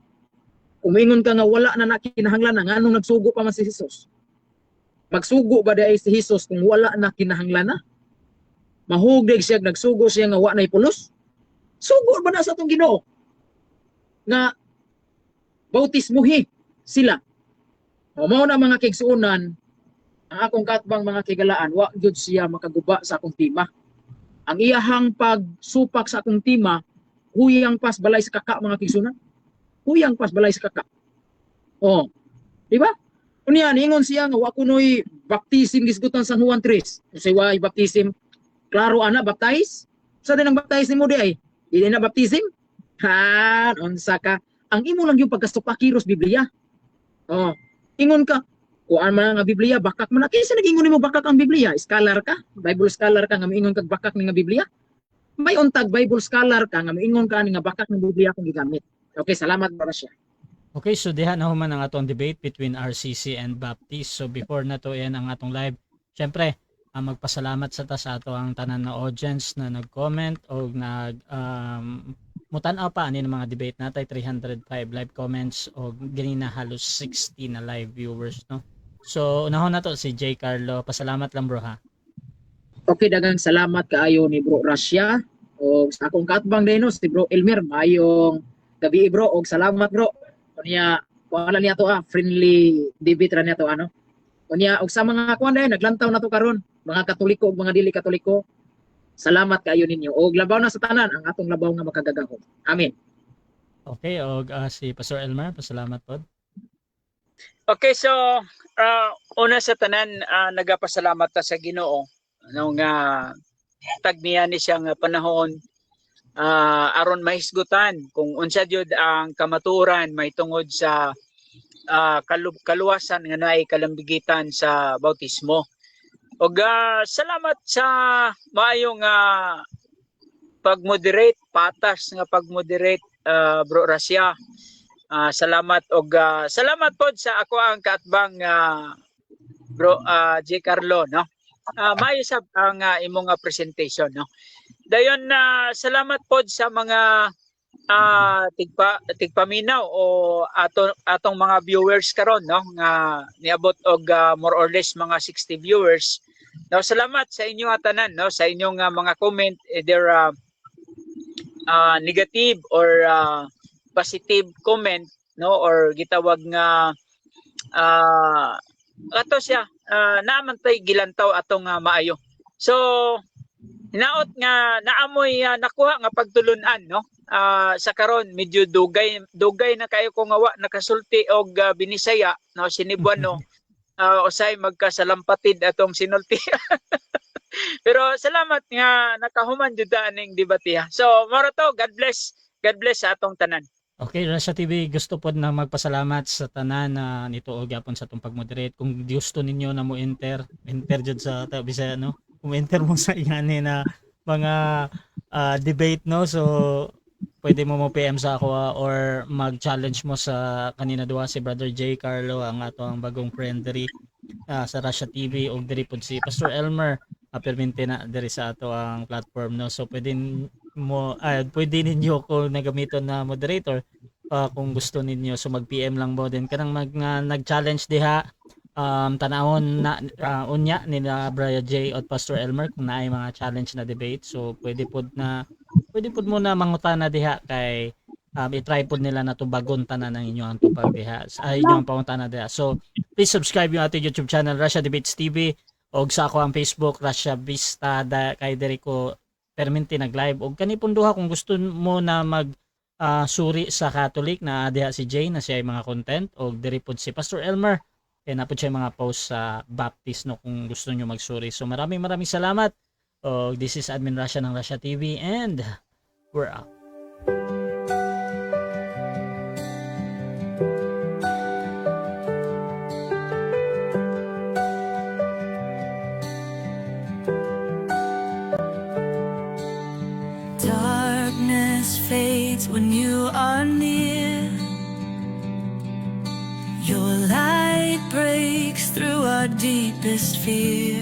Kung ingon ka nga wala na nakinahanglan na nganong nagsugo pa man si Jesus. Magsugo ba dai si Jesus kung wala na kinahanglan na? Mahugdig siya, nagsugo siya nga wa na'y pulos? Sugo ba na sa atong Ginoo? Nga bautismuhi sila. O mao na mga kigsuunan, ang akong katbang mga kigalaan, wa gyud siya makaguba sa akong tima. Ang iyahang pagsupak sa akong tima, huyang pas balay sa kaka mga kigsuunan. Huyang pas balay sa kaka. Oh, di ba? Unya ningon siya nga wa kunoy baptism gisgutan San Juan 3. Say wa baptism. Klaro ana baptize? Sa din ang baptize nimo di ay? Dili na baptism? Ha, unsa ka? Ang imo lang yung pagkastupakiros Biblia. Oh, ingon ka, kuan man nga Biblia, bakak man. Kinsa nag-ingon nimo bakak ang Biblia? Scholar ka? Bible scholar ka nga moingon kag bakak ni nga Biblia? May untag Bible scholar ka nga moingon ka ni nga bakak ng Biblia kung gigamit. Okay, salamat para siya. Okay, so diha na human ang atong debate between RCC and Baptist. So before na to yan ang atong live, syempre, magpasalamat sa ato ang tanan na audience na nag-comment o mutan-aw pa ani mga debate natay 305 live comments o ganina halos 60 na live viewers, no. So unahon na to si J. Carlo. Pasalamat lang bro ha. Okay, dagang salamat kaayo ni Bro Rasya o sa akong katbang din no, si Bro Elmer. Mayong gabi bro og salamat bro. Kunya wala niya to friendly debate ra niya to ano. Kunya og sa mga kuan dai naglantaw na to karon, mga Katoliko ug mga dili Katoliko. Salamat kaayo ninyo og labaw na sa tanan ang atong labaw nga makagagahom. Amen. Okay, og si Pastor Elmer, pasalamat pod. Okay, so una sa tanan, nagapasalamat ta sa Ginoo nung tagniya ni siyang panahon aron mahisgutan kung unsa jud ang kamaturan may tungod sa kaluwasan nga naay kalambigitan sa bautismo. Og salamat sa maayong pagmoderate, patas nga pagmoderate Bro Rasya. Salamat og salamat pod sa ako ang kaatbang Bro J. Carlo, no. Maayo sab ang imong presentation, no. Dayon salamat pod sa mga tigpaminaw o atong mga viewers karon, no, nga niabot og more or less mga 60 viewers. No, salamat sa inyo tanan, no, sa inyong mga comment, either negative or positive comment, no, or gitawag nga ato siya naaman tay gilantaw atong maayo. So hinaot nga naamoy nakuha nga pagtulunan, no. Sa karon medyo dugay na kayo ko nga wa nakasulti og Binisaya, no, Sinibuano. Usay magkasalampatid atong sinulti. Pero salamat nga nakahuman jud aning debatiha. So moro to, God bless sa atong tanan. Okay, Rasya TV, gusto pod na magpasalamat sa tanan na nito og gyapon sa atong pagmoderate. Kung gusto ninyo na mo enter jud sa Bisaya, no. Kung enter mo sa ingani na mga debate, no, so pwede mo PM sa ako or mag-challenge mo sa kanina duha si Brother J. Carlo, ang ato ang bagong friend diri sa Rasya TV, o diri pod si Pastor Elmer permente na diri sa ato ang platform, no. So pwede ninyo ko nagamiton na moderator kung gusto ninyo, so mag-PM lang mo din kanang nag-challenge diha. Tanawon na unya nila Brother J at Pastor Elmer kung naay mga challenge na debate, so pwede pod mo na mangutana diha kay i-try pod nila na tubagon tanan ng inyo ang tupag diha sa inyong pangutana diha. So please subscribe yung ating YouTube channel Rasya Debates TV, og sa ako ang Facebook Rasya Vista kay diri ko permente nag-live. Og kanipon duha kung gusto mo na mag suri sa Catholic na diha si Jay na siya ay mga content, og diri pod si Pastor Elmer kaya napod siya mga post sa Baptist, no, kung gusto nyo magsuri. So maraming salamat. This is Admin Rasya ng Rasya TV and we're out. Darkness fades when you are near. Your light breaks through our deepest fear.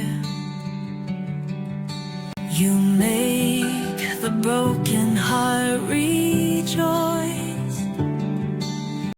You make the broken heart rejoice.